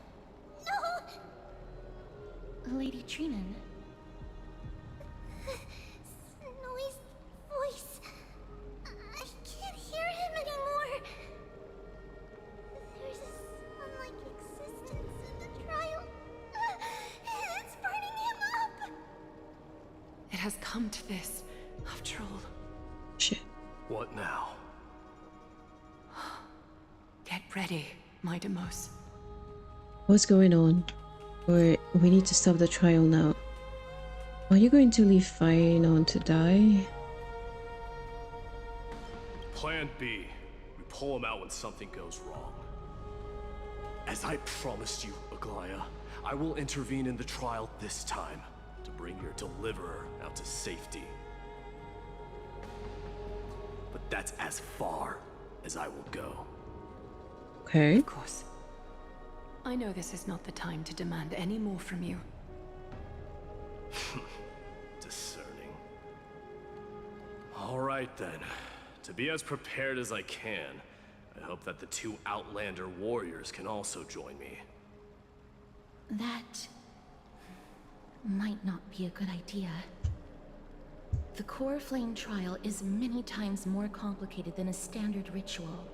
no! Lady Trinan. Snowy's voice. I can't hear him anymore. There's a sun-like existence in the trial. It's burning him up. It has come to this, after all. Shit. What now? Get ready, my Demos. What's going on? Or we need to stop the trial now. Are you going to leave Phynon to die? Plan B. We pull him out when something goes wrong. As I promised you, Aglaya, I will intervene in the trial this time to bring your deliverer out to safety. But that's as far as I will go. Okay. Of course. I know this is not the time to demand any more from you. Discerning. All right then. To be as prepared as I can, I hope that the two Outlander warriors can also join me. That might not be a good idea. The core flame trial is many times more complicated than a standard ritual.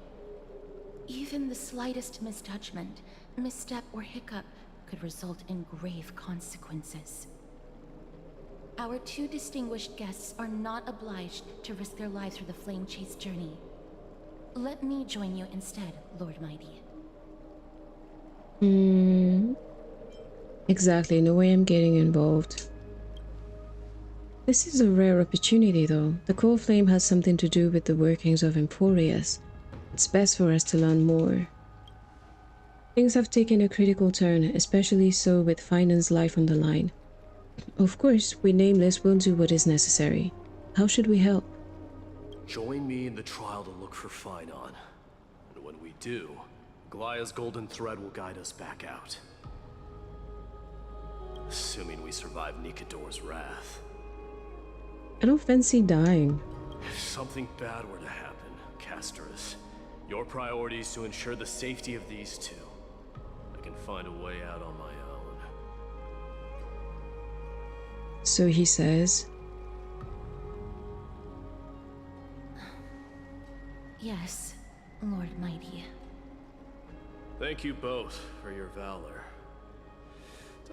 Even the slightest misjudgment, misstep, or hiccup could result in grave consequences. Our two distinguished guests are not obliged to risk their lives for the flame chase journey. Let me join you instead, Lord Mighty. Exactly, no way I'm getting involved. This is a rare opportunity though. The core flame has something to do with the workings of Emporius. It's best for us to learn more. Things have taken a critical turn, especially so with Finan's life on the line. Of course, we Nameless will do what is necessary. How should we help? Join me in the trial to look for Finon. And when we do, Goliath's golden thread will guide us back out. Assuming we survive Nikador's wrath. I don't fancy dying. If something bad were to happen, Casterus, your priority is to ensure the safety of these two. I can find a way out on my own. So he says. Yes, Lord Mighty. Thank you both for your valor.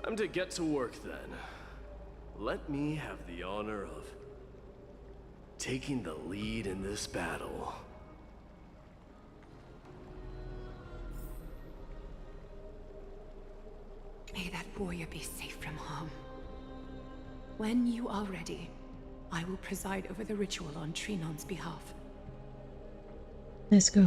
Time to get to work then. Let me have the honor of taking the lead in this battle. May that warrior be safe from harm. When you are ready, I will preside over the ritual on Trinon's behalf. Let's go.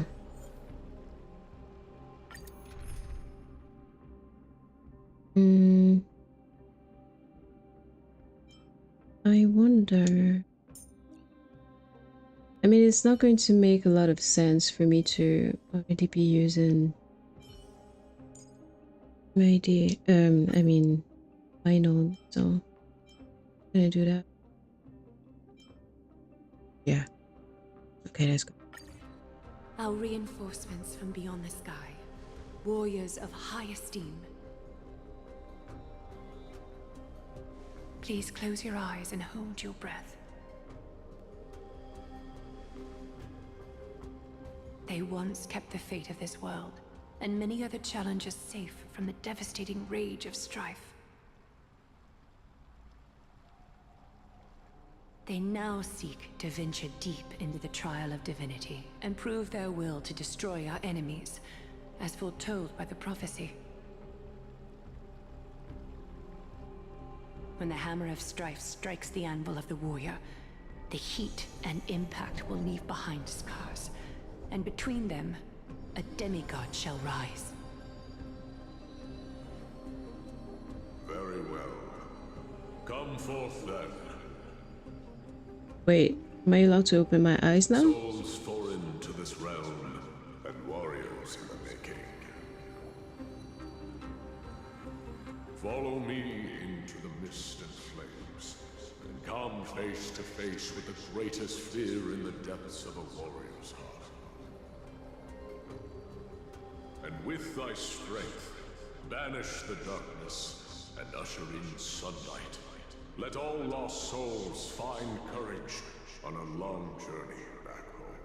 I wonder... I mean, it's not going to make a lot of sense for me to already be using my final, so I'm gonna do that. Yeah. Okay, let's go. Our reinforcements from beyond the sky, warriors of high esteem. Please close your eyes and hold your breath. They once kept the fate of this world, and many other challenges safe from the devastating rage of strife. They now seek to venture deep into the trial of divinity, and prove their will to destroy our enemies, as foretold by the prophecy. When the hammer of strife strikes the anvil of the warrior, the heat and impact will leave behind scars, and between them, a demigod shall rise. Very well. Come forth then. Wait, am I allowed to open my eyes now? Souls foreign to this realm, and warriors in the making. Follow me into the mist and flames, and come face to face with the greatest fear in the depths of a warrior's heart. And with thy strength, banish the darkness and usher in sunlight. Let all lost souls find courage on a long journey back home.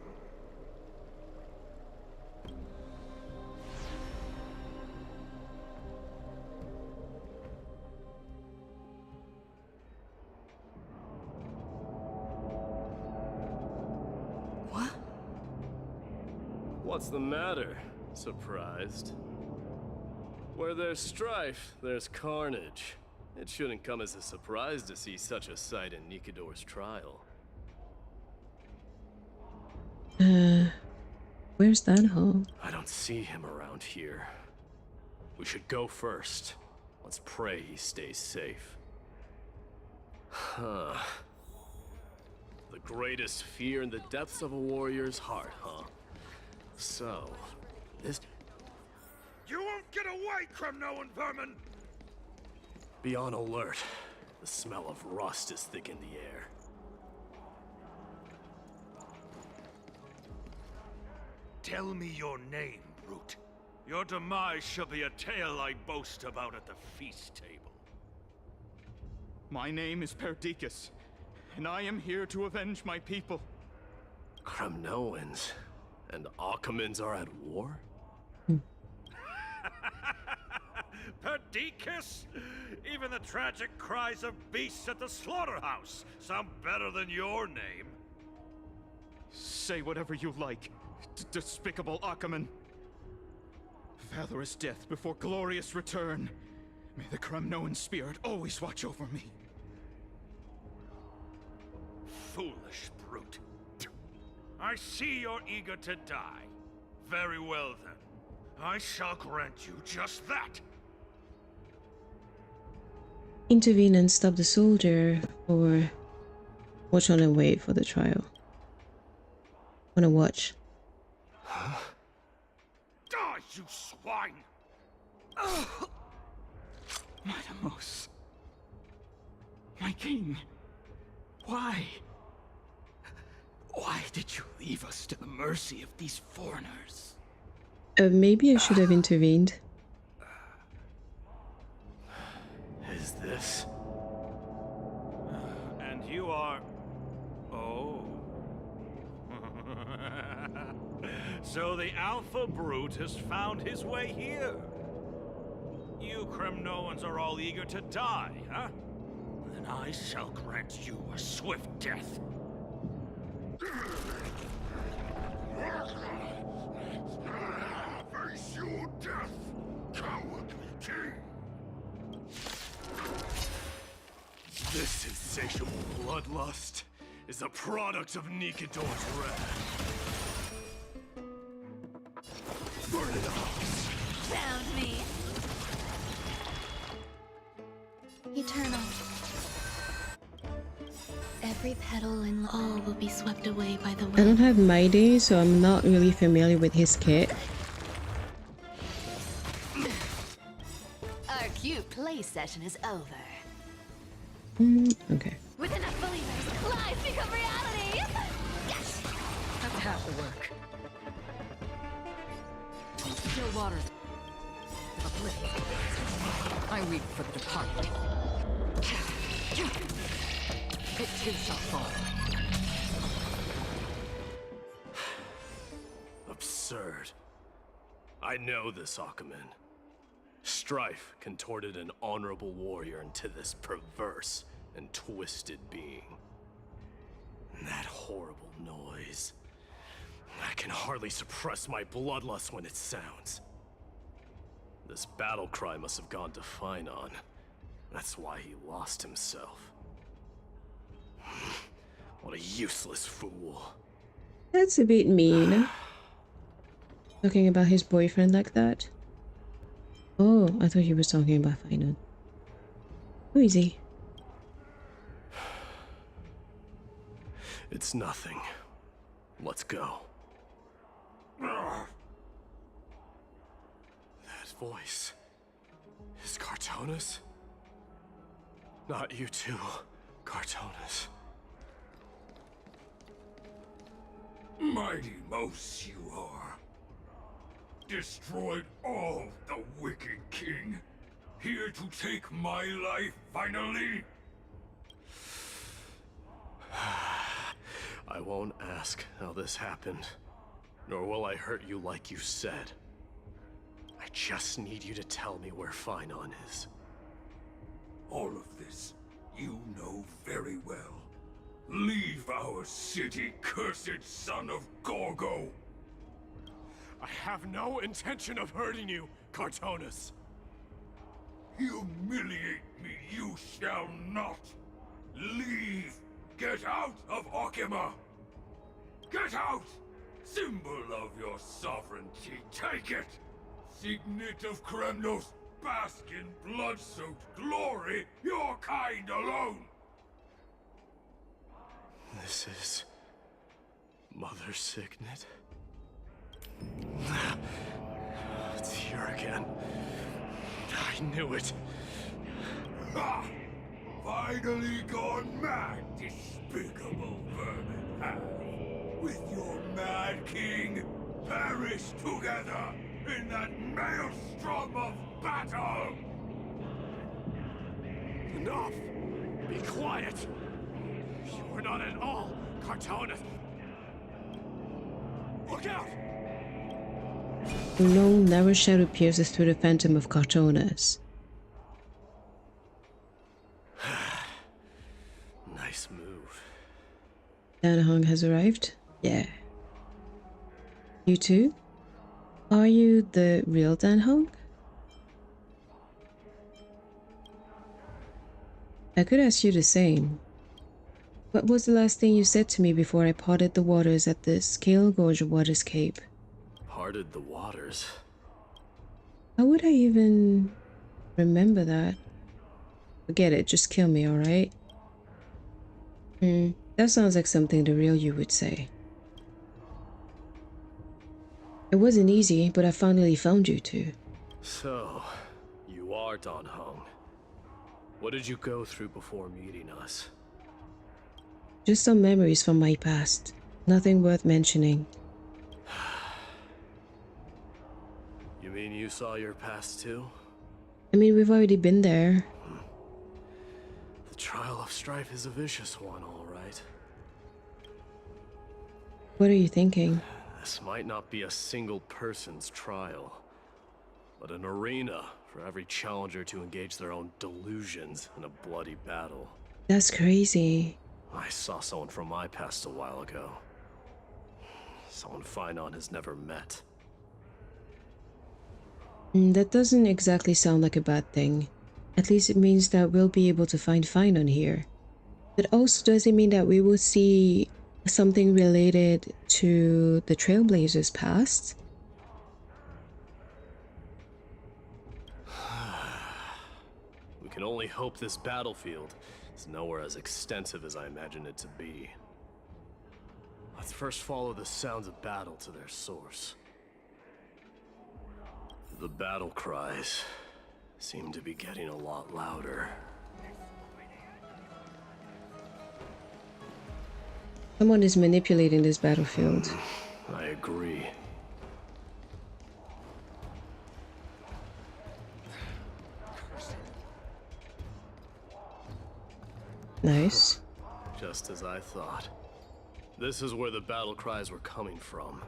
What? What's the matter? Surprised? Where there's strife, there's carnage. It shouldn't come as a surprise to see such a sight in Nikador's trial. Where's that hall? I don't see him around here. We should go first. Let's pray he stays safe. Huh. The greatest fear in the depths of a warrior's heart, huh? So, this... You won't get away, criminal vermin! Be on alert. The smell of rust is thick in the air. Tell me your name, brute. Your demise shall be a tale I boast about at the feast table. My name is Perdiccas, and I am here to avenge my people. Kremnoans and Akamans are at war? Perdiccas? Even the tragic cries of beasts at the slaughterhouse sound better than your name. Say whatever you like, despicable Akaman. Valorous death before glorious return. May the Kremnoan spirit always watch over me. Foolish brute. I see you're eager to die. Very well then. I shall grant you just that. Intervene and stop the soldier, or watch on and wait for the trial? Wanna watch? Die, you swine! Madamos. My king. Why? Why did you leave us to the mercy of these foreigners? Maybe I should have intervened. Is this? And you are... Oh. So the Alpha Brute has found his way here. You Kremnoans are all eager to die, huh? Then I shall grant you a swift death. Face your death, cowardly king! This insatiable bloodlust is a product of Nikidor's wrath. Burn it up! Found me. Eternal. Every petal and all will be swept away by the wind. I don't have Mighty, so I'm not really familiar with his kit. Our cute play session is over. Okay. With enough believers, lies become reality! Yes! That's half the work. Still waters. Oblivion. I weep for the departed. It too shall fall. Absurd. I know this Akaman. Strife contorted an honorable warrior into this perverse and twisted being. And that horrible noise. I can hardly suppress my bloodlust when it sounds. This battle cry must have gone to Finon. That's why he lost himself. What a useless fool. That's a bit mean. Talking about his boyfriend like that. Oh, I thought he was talking about Finon. Who is he? It's nothing. Let's go. That voice is Cartonis? Not you too, Cartonis. Mighty Mos you are. Destroyed all the wicked king. Here to take my life finally. I won't ask how this happened, nor will I hurt you like you said. I just need you to tell me where Finon is. All of this you know very well. Leave our city, cursed son of Gorgo! I have no intention of hurting you, Cartonis. Humiliate me you shall not! Leave! Get out of Okima! Get out! Symbol of your sovereignty, take it! Signet of Kremnos, bask in blood-soaked glory, your kind alone! This is... Mother Signet? It's here again. I knew it. Ha! Finally gone mad, despicable vermin have. With your mad king, perish together in that maelstrom of battle! Enough! Be quiet! You are not at all Cartonus! Look out! A long, narrow shadow pierces through the phantom of Cartonus. Nice move. Dan Hong has arrived? Yeah. You too? Are you the real Dan Hong? I could ask you the same. What was the last thing you said to me before I parted the waters at the Scale Gorge Waterscape? Parted the waters? How would I even remember that? Forget it, just kill me, alright? That sounds like something the real you would say. It wasn't easy, but I finally found you two. So, you are Dan Hong. What did you go through before meeting us? Just some memories from my past. Nothing worth mentioning. You mean you saw your past too? I mean, we've already been there. The trial of strife is a vicious one, all right. What are you thinking? This might not be a single person's trial, but an arena for every challenger to engage their own delusions in a bloody battle. That's crazy. I saw someone from my past a while ago. Someone Finon has never met. That doesn't exactly sound like a bad thing. At least it means that we'll be able to find Finon here. But also does it mean that we will see something related to the Trailblazers' past? We can only hope this battlefield is nowhere as extensive as I imagined it to be. Let's first follow the sounds of battle to their source. The battle cries seem to be getting a lot louder. Someone is manipulating this battlefield. I agree. Nice. Just as I thought. This is where the battle cries were coming from.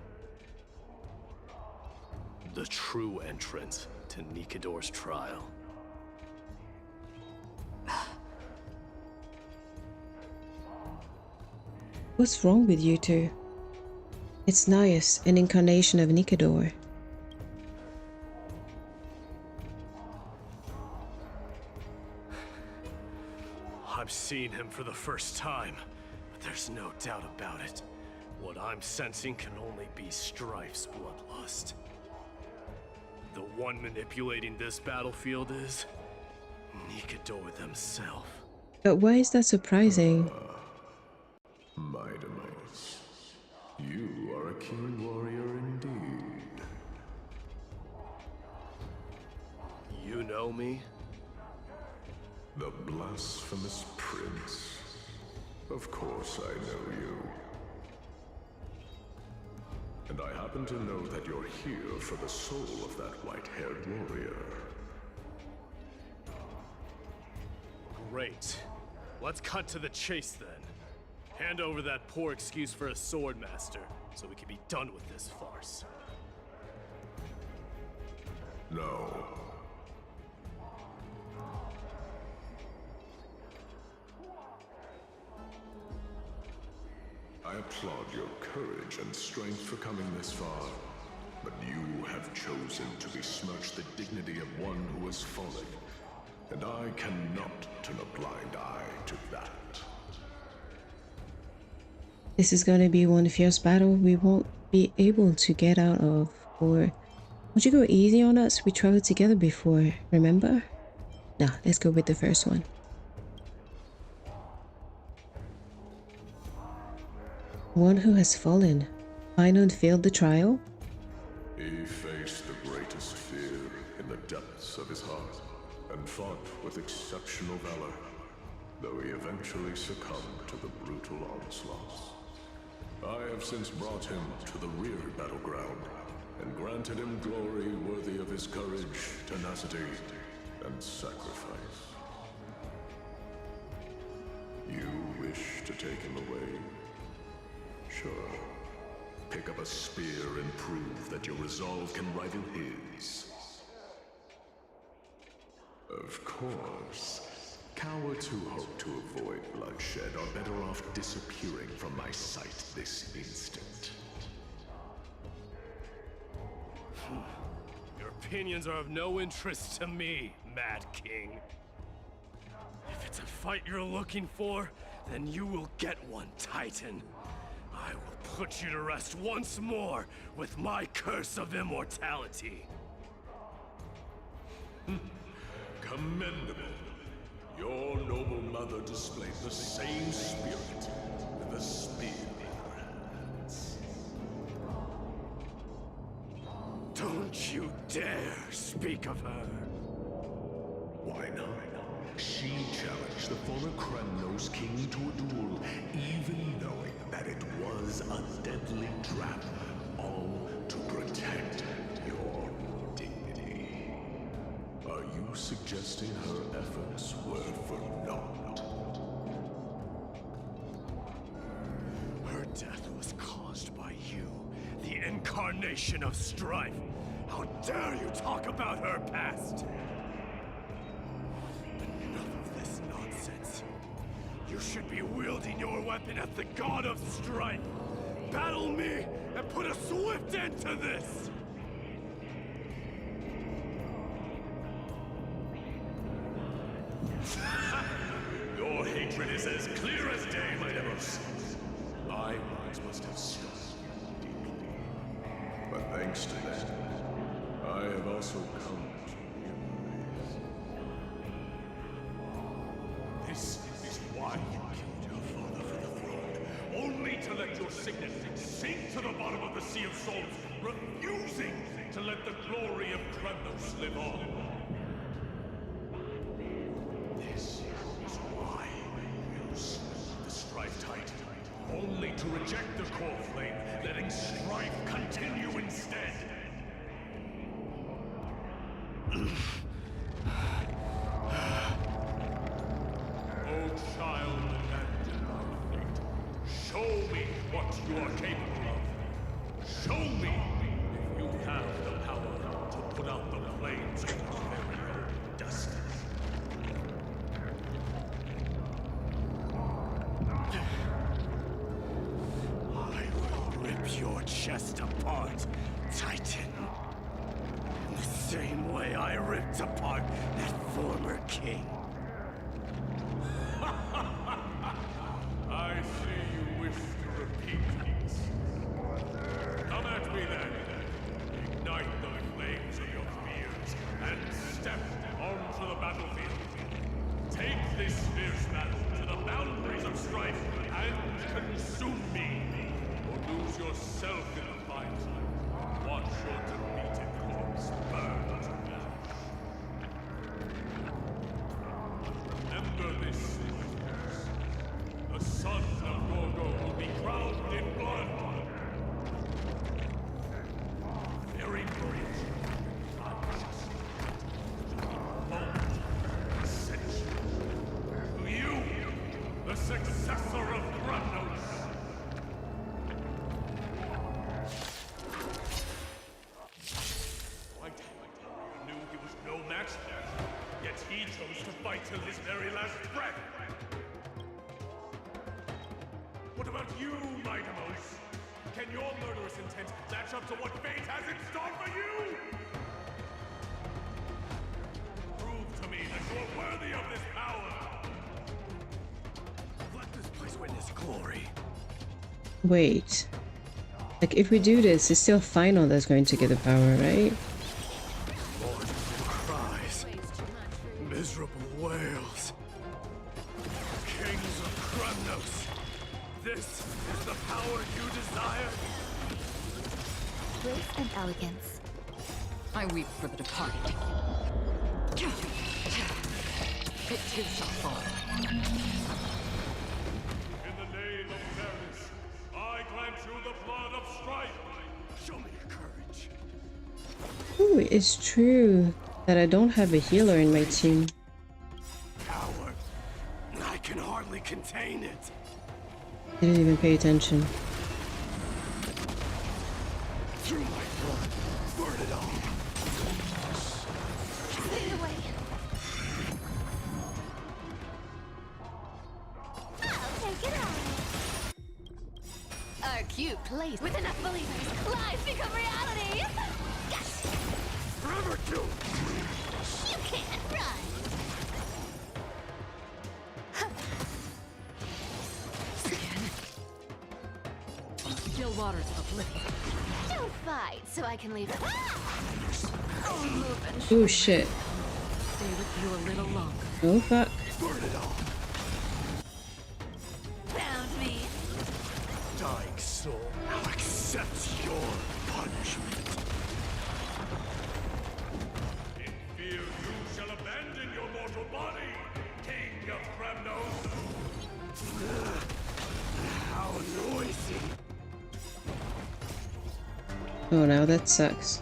The true entrance to Nikador's trial. What's wrong with you two? It's Nias, an incarnation of Nikador. I'm seeing him for the first time, but there's no doubt about it. What I'm sensing can only be Strife's bloodlust. The one manipulating this battlefield is Nikador themselves. But why is that surprising? My demise. You are a keen warrior indeed. You know me? The blasphemous prince. Of course I know you. And I happen to know that you're here for the soul of that white-haired warrior. Great. Let's cut to the chase then. Hand over that poor excuse for a sword master, so we can be done with this farce. No. I applaud your courage and strength for coming this far, but you have chosen to besmirch the dignity of one who has fallen, and I cannot turn a blind eye to that. This is gonna be one fierce battle we won't be able to get out of. Or would you go easy on us? We traveled together before, remember? Nah, let's go with the first one. One who has fallen. Finon failed the trial? He faced the greatest fear in the depths of his heart, and fought with exceptional valor, though he eventually succumbed to the brutal onslaughts. I have since brought him to the rear battleground and granted him glory worthy of his courage, tenacity, and sacrifice. You wish to take him away? Sure. Pick up a spear and prove that your resolve can rival his. Of course. Cowards who hope to avoid bloodshed are better off disappearing from my sight this instant. Your opinions are of no interest to me, Mad King. If it's a fight you're looking for, then you will get one, Titan. I will put you to rest once more with my curse of immortality. Commendable. Your noble mother displayed the same spirit with a spear in her hands. Don't you dare speak of her. Why not? She challenged the former Kremnos king to a duel, even knowing that it was a deadly trap, all to protect your dignity. Are you suggesting her efforts were for naught? Her death was caused by you, the incarnation of strife. How dare you talk about her past? Enough of this nonsense. You should be wielding your weapon at the god of strife. Battle me and put a swift end to this! Your hatred is as clear as day, my Demos. My words must have struck you deeply. But thanks to that, I have also come to realize. This is why you killed your father for the throne, only to let your signet sink to the bottom of the Sea of Souls, refusing to let the glory of Kremnos live on. This is why you slew the Strife Titan, only to reject the core flame, letting strife continue instead. Oh, child and my fate, show me what you are capable of. Show me if you have the power to put out the flames of your very own destiny. I will rip your chest apart, Titan. In the same way I ripped apart that former king. I see you wish to repeat this. Come at me then. Ignite the flames of your fears and step onto the battlefield. Take this fierce battle to the boundaries of strife and consume me. Or lose yourself in the fight. Watch your defeated corpse burn to ash. Remember this. The son of Gorgo will be crowned in blood. Very brief. Moment. Ascension. To you, the successor of Kremnos. White Warrior knew he was no match, yet he chose to fight till his very last breath. What about you, my Demos? Can your murderous intent match up to what fate has in store for you? Prove to me that you're worthy of this power! Let this place witness glory. Wait. Like, if we do this, it's still Final that's going to get the power, right? Cries. Miserable wails. Kings of Kremnos. This is the power you desire? Grace and elegance. I weep for the departed. It too shall fall. In the name of fairness, I grant it's true that I don't have a healer in my team. Coward. I can hardly contain it. Didn't even pay attention. Through my blood. Burn it all. Stay away. I'll take it on. A cute place with enough believers. Lies become reality. Yes. Forever doomed. You can't run. Still waters of oblivion. Don't fight, so I can leave. I'll move and Oh shit. stay with you a little longer. Oh fuck. Burn it all. Found me. Dying soul. I'll accept your punishment. In fear you shall abandon your mortal body, King of Kremnos. How noisy. Oh, now that sucks.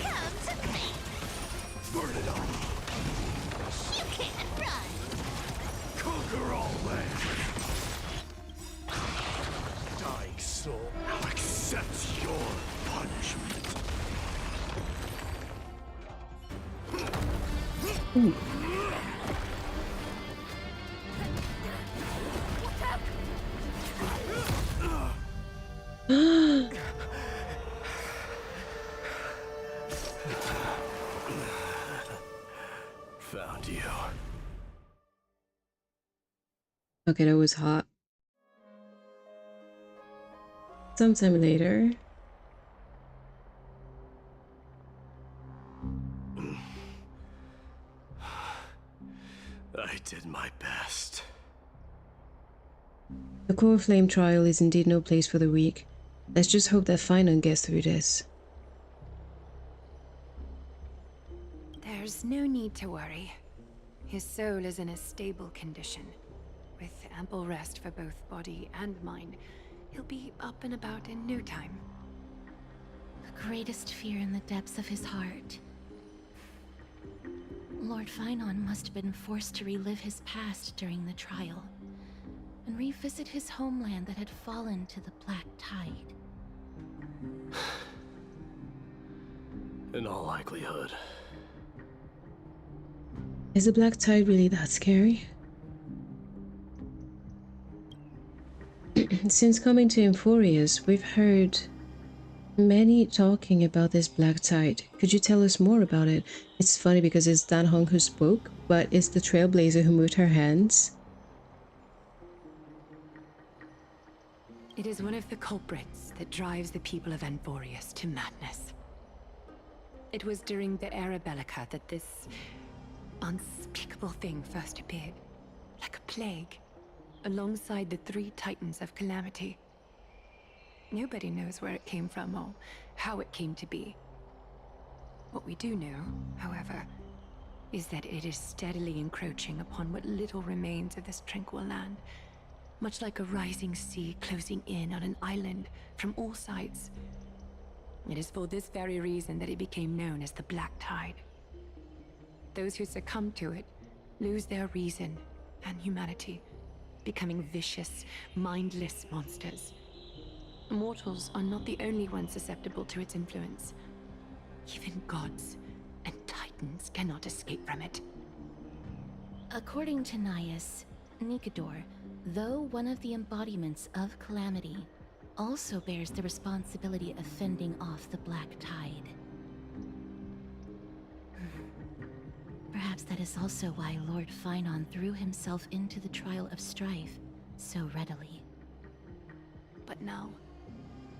Come to me. Burn it all. You can't run. Conquer all land. Dying soul. I'll accept your punishment. Found you. Okay, that was hot. Sometime later. I did my best. The core flame trial is indeed no place for the weak. Let's just hope that Finon gets through this. There's no need to worry. His soul is in a stable condition. With ample rest for both body and mind, he'll be up and about in no time. The greatest fear in the depths of his heart. Lord Finon must have been forced to relive his past during the trial, and revisit his homeland that had fallen to the Black Tide. In all likelihood. Is the Black Tide really that scary? Since coming to Emphorius, we've heard many talking about this Black Tide. Could you tell us more about it? It's funny because it's Dan Hong who spoke, but it's the Trailblazer who moved her hands. It is one of the culprits that drives the people of Emphorius to madness. It was during the Era Bellica that this unspeakable thing first appeared, like a plague, alongside the three titans of calamity. Nobody knows where it came from or how it came to be. What we do know, however, is that it is steadily encroaching upon what little remains of this tranquil land, much like a rising sea closing in on an island from all sides. It is for this very reason that it became known as the Black Tide. Those who succumb to it lose their reason and humanity, becoming vicious, mindless monsters. Mortals are not the only ones susceptible to its influence. Even gods and titans cannot escape from it. According to Naius, Nikador, though one of the embodiments of calamity, also bears the responsibility of fending off the Black Tide. Perhaps that is also why Lord Finon threw himself into the trial of strife so readily. But now,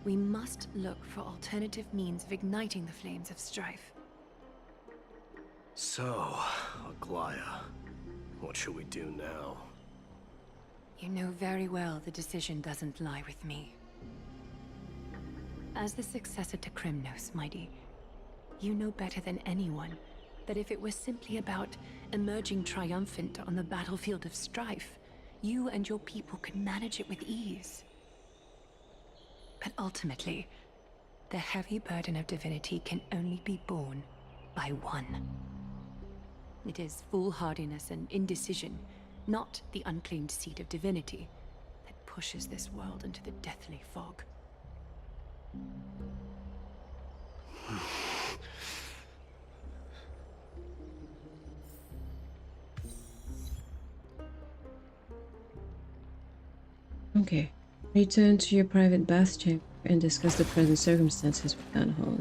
we must look for alternative means of igniting the flames of strife. So, Aglaya, what should we do now? You know very well the decision doesn't lie with me. As the successor to Kremnos, Mighty, you know better than anyone that if it was simply about emerging triumphant on the battlefield of strife, you and your people could manage it with ease. But ultimately, the heavy burden of divinity can only be borne by one. It is foolhardiness and indecision, not the unclaimed seed of divinity, that pushes this world into the deathly fog. Okay. Return to your private bath chamber and discuss the present circumstances with Dan Hall.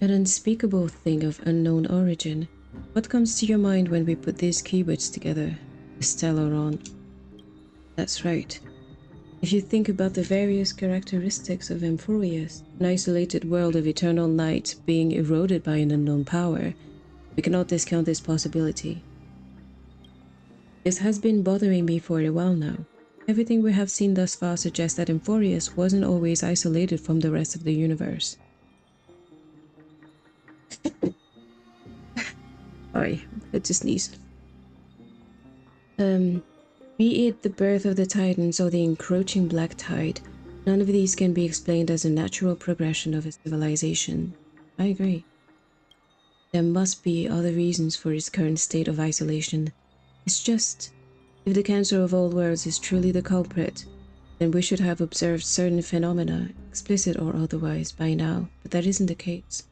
An unspeakable thing of unknown origin. What comes to your mind when we put these keywords together? The Stellaron. That's right. If you think about the various characteristics of Amphorius, an isolated world of eternal night being eroded by an unknown power, we cannot discount this possibility. This has been bothering me for a while now. Everything we have seen thus far suggests that Amphorius wasn't always isolated from the rest of the universe. Sorry, I had to sneeze. Be it the birth of the Titans or the encroaching Black Tide, none of these can be explained as a natural progression of a civilization. I agree. There must be other reasons for its current state of isolation. It's just, if the cancer of all worlds is truly the culprit, then we should have observed certain phenomena, explicit or otherwise, by now, but that isn't the case.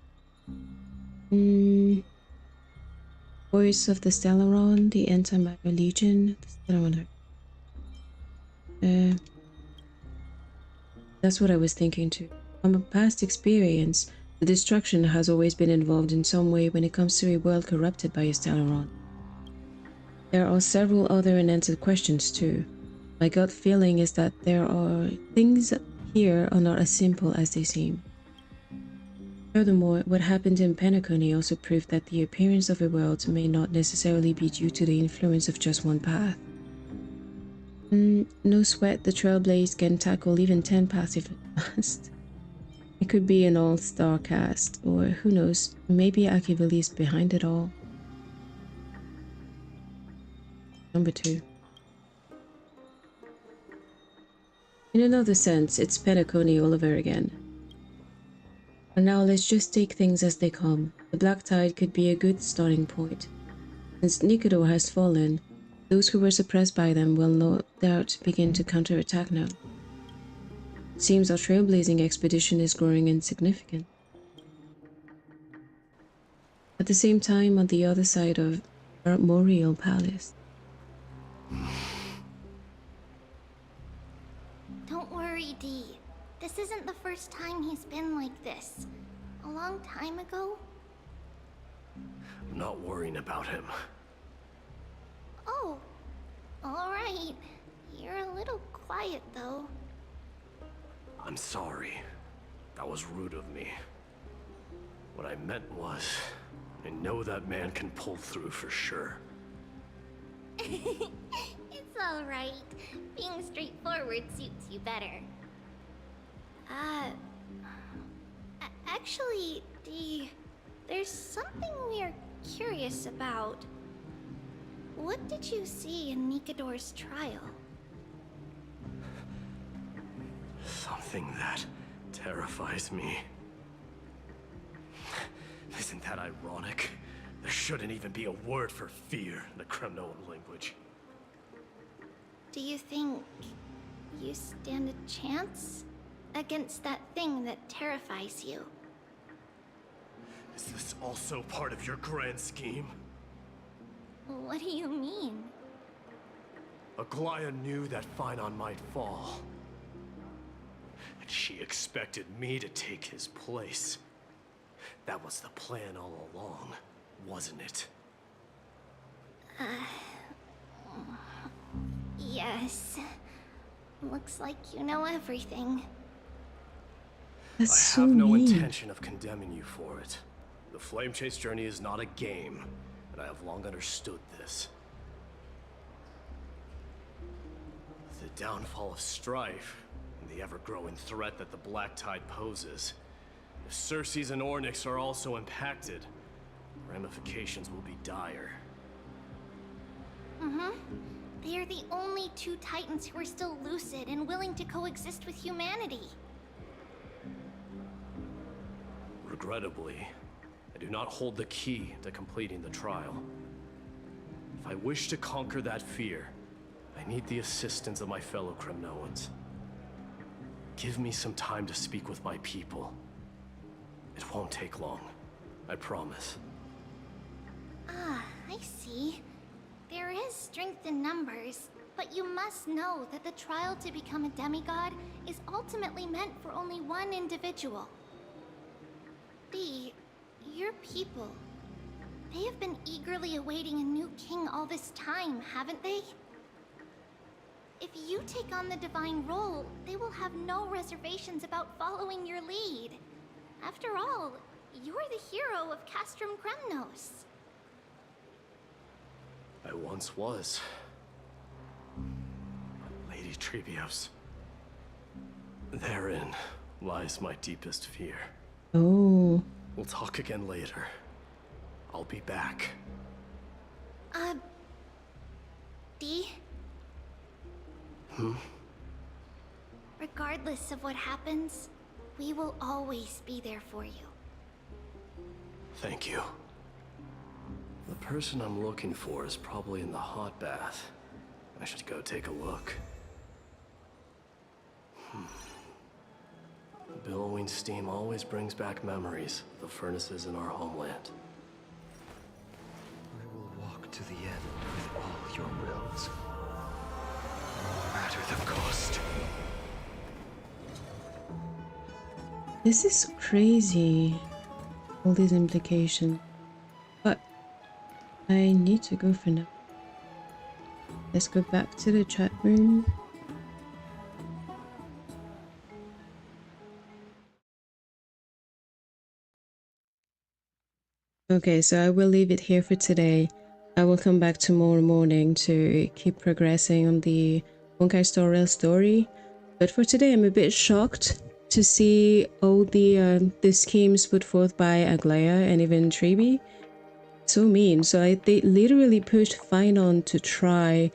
Voice of the Stellaron, the Antimatter Legion, the Stellaron. That's what I was thinking too. From a past experience, the destruction has always been involved in some way when it comes to a world corrupted by a Stellaron. There are several other unanswered questions too. My gut feeling is that there are things here are not as simple as they seem. Furthermore, what happened in Penacony also proved that the appearance of a world may not necessarily be due to the influence of just one path. No sweat, the Trailblaze can tackle even 10 paths if it must. It could be an all-star cast, or who knows, maybe Akivili is behind it all. Number 2. In another sense, it's Penacony all over again. For now, let's just take things as they come. The Black Tide could be a good starting point. Since Nikador has fallen, those who were suppressed by them will no doubt begin to counterattack now. It seems our trailblazing expedition is growing in significance. At the same time, on the other side of Moriel Palace. Don't worry, Dee. This isn't the first time he's been like this. A long time ago. I'm not worrying about him. Oh, alright. You're a little quiet, though. I'm sorry. That was rude of me. What I meant was, I know that man can pull through for sure. It's alright. Being straightforward suits you better. Actually, Dee, there's something we're curious about. What did you see in Nikador's trial? Something that terrifies me. Isn't that ironic? There shouldn't even be a word for fear in the Kremnoan language. Do you think you stand a chance against that thing that terrifies you? Is this also part of your grand scheme? What do you mean? Aglaya knew that Phynon might fall. And she expected me to take his place. That was the plan all along, wasn't it? Yes. Looks like you know everything. I have no intention of condemning you for it. The Flame Chase journey is not a game, and I have long understood this. The downfall of strife, and the ever-growing threat that the Black Tide poses. If Circes and Ornyx are also impacted, ramifications will be dire. They are the only two Titans who are still lucid and willing to coexist with humanity. Regrettably, I do not hold the key to completing the trial. If I wish to conquer that fear, I need the assistance of my fellow Kremnoans. Give me some time to speak with my people. It won't take long, I promise. Ah, I see. There is strength in numbers, but you must know that the trial to become a demigod is ultimately meant for only one individual. Your people. They have been eagerly awaiting a new king all this time, haven't they? If you take on the divine role, they will have no reservations about following your lead. After all, you're the hero of Castrum Kremnos. I once was. Lady Trebios. Therein lies my deepest fear. Oh. We'll talk again later. I'll be back. D? Hmm? Regardless of what happens, we will always be there for you. Thank you. The person I'm looking for is probably in the hot bath. I should go take a look. Billowing steam always brings back memories of the furnaces in our homeland. I will walk to the end with all your wills, no matter the cost. This is crazy. All these implications. But I need to go for now. Let's go back to the chat room. Okay, so I will leave it here for today. I will come back tomorrow morning to keep progressing on the Honkai Star Rail story. But for today, I'm a bit shocked to see all the schemes put forth by Aglaya and even Trebi. So mean. So they literally pushed Finon to try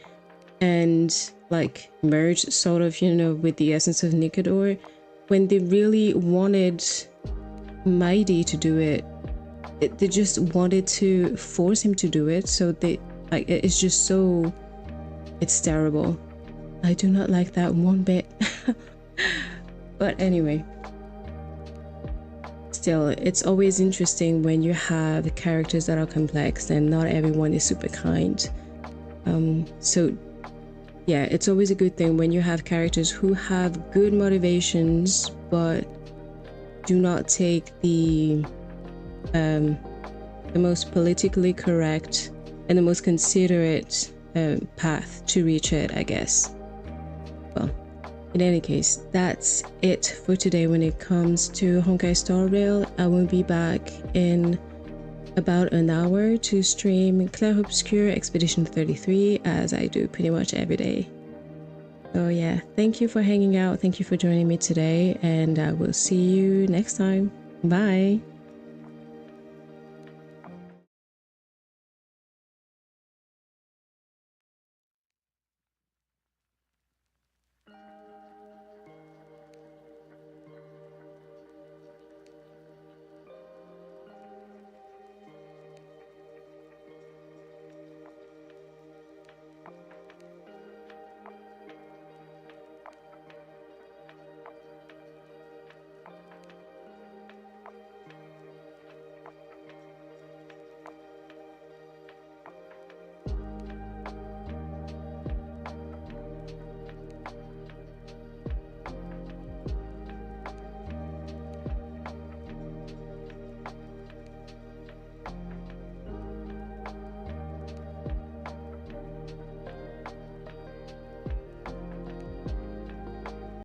and like merge sort of, you know, with the essence of Nikador when they really wanted Mighty to do it. They just wanted to force him to do it, so they like it's just so it's terrible. I do not like that one bit. But anyway, still, it's always interesting when you have characters that are complex and not everyone is super kind. So yeah, it's always a good thing when you have characters who have good motivations but do not take the most politically correct and the most considerate path to reach it, I guess. Well, in any case, that's it for today when it comes to Honkai Star Rail. I will be back in about an hour to stream Clair Obscure Expedition 33 as I do pretty much every day. So yeah, thank you for hanging out, thank you for joining me today, and I will see you next time. Bye!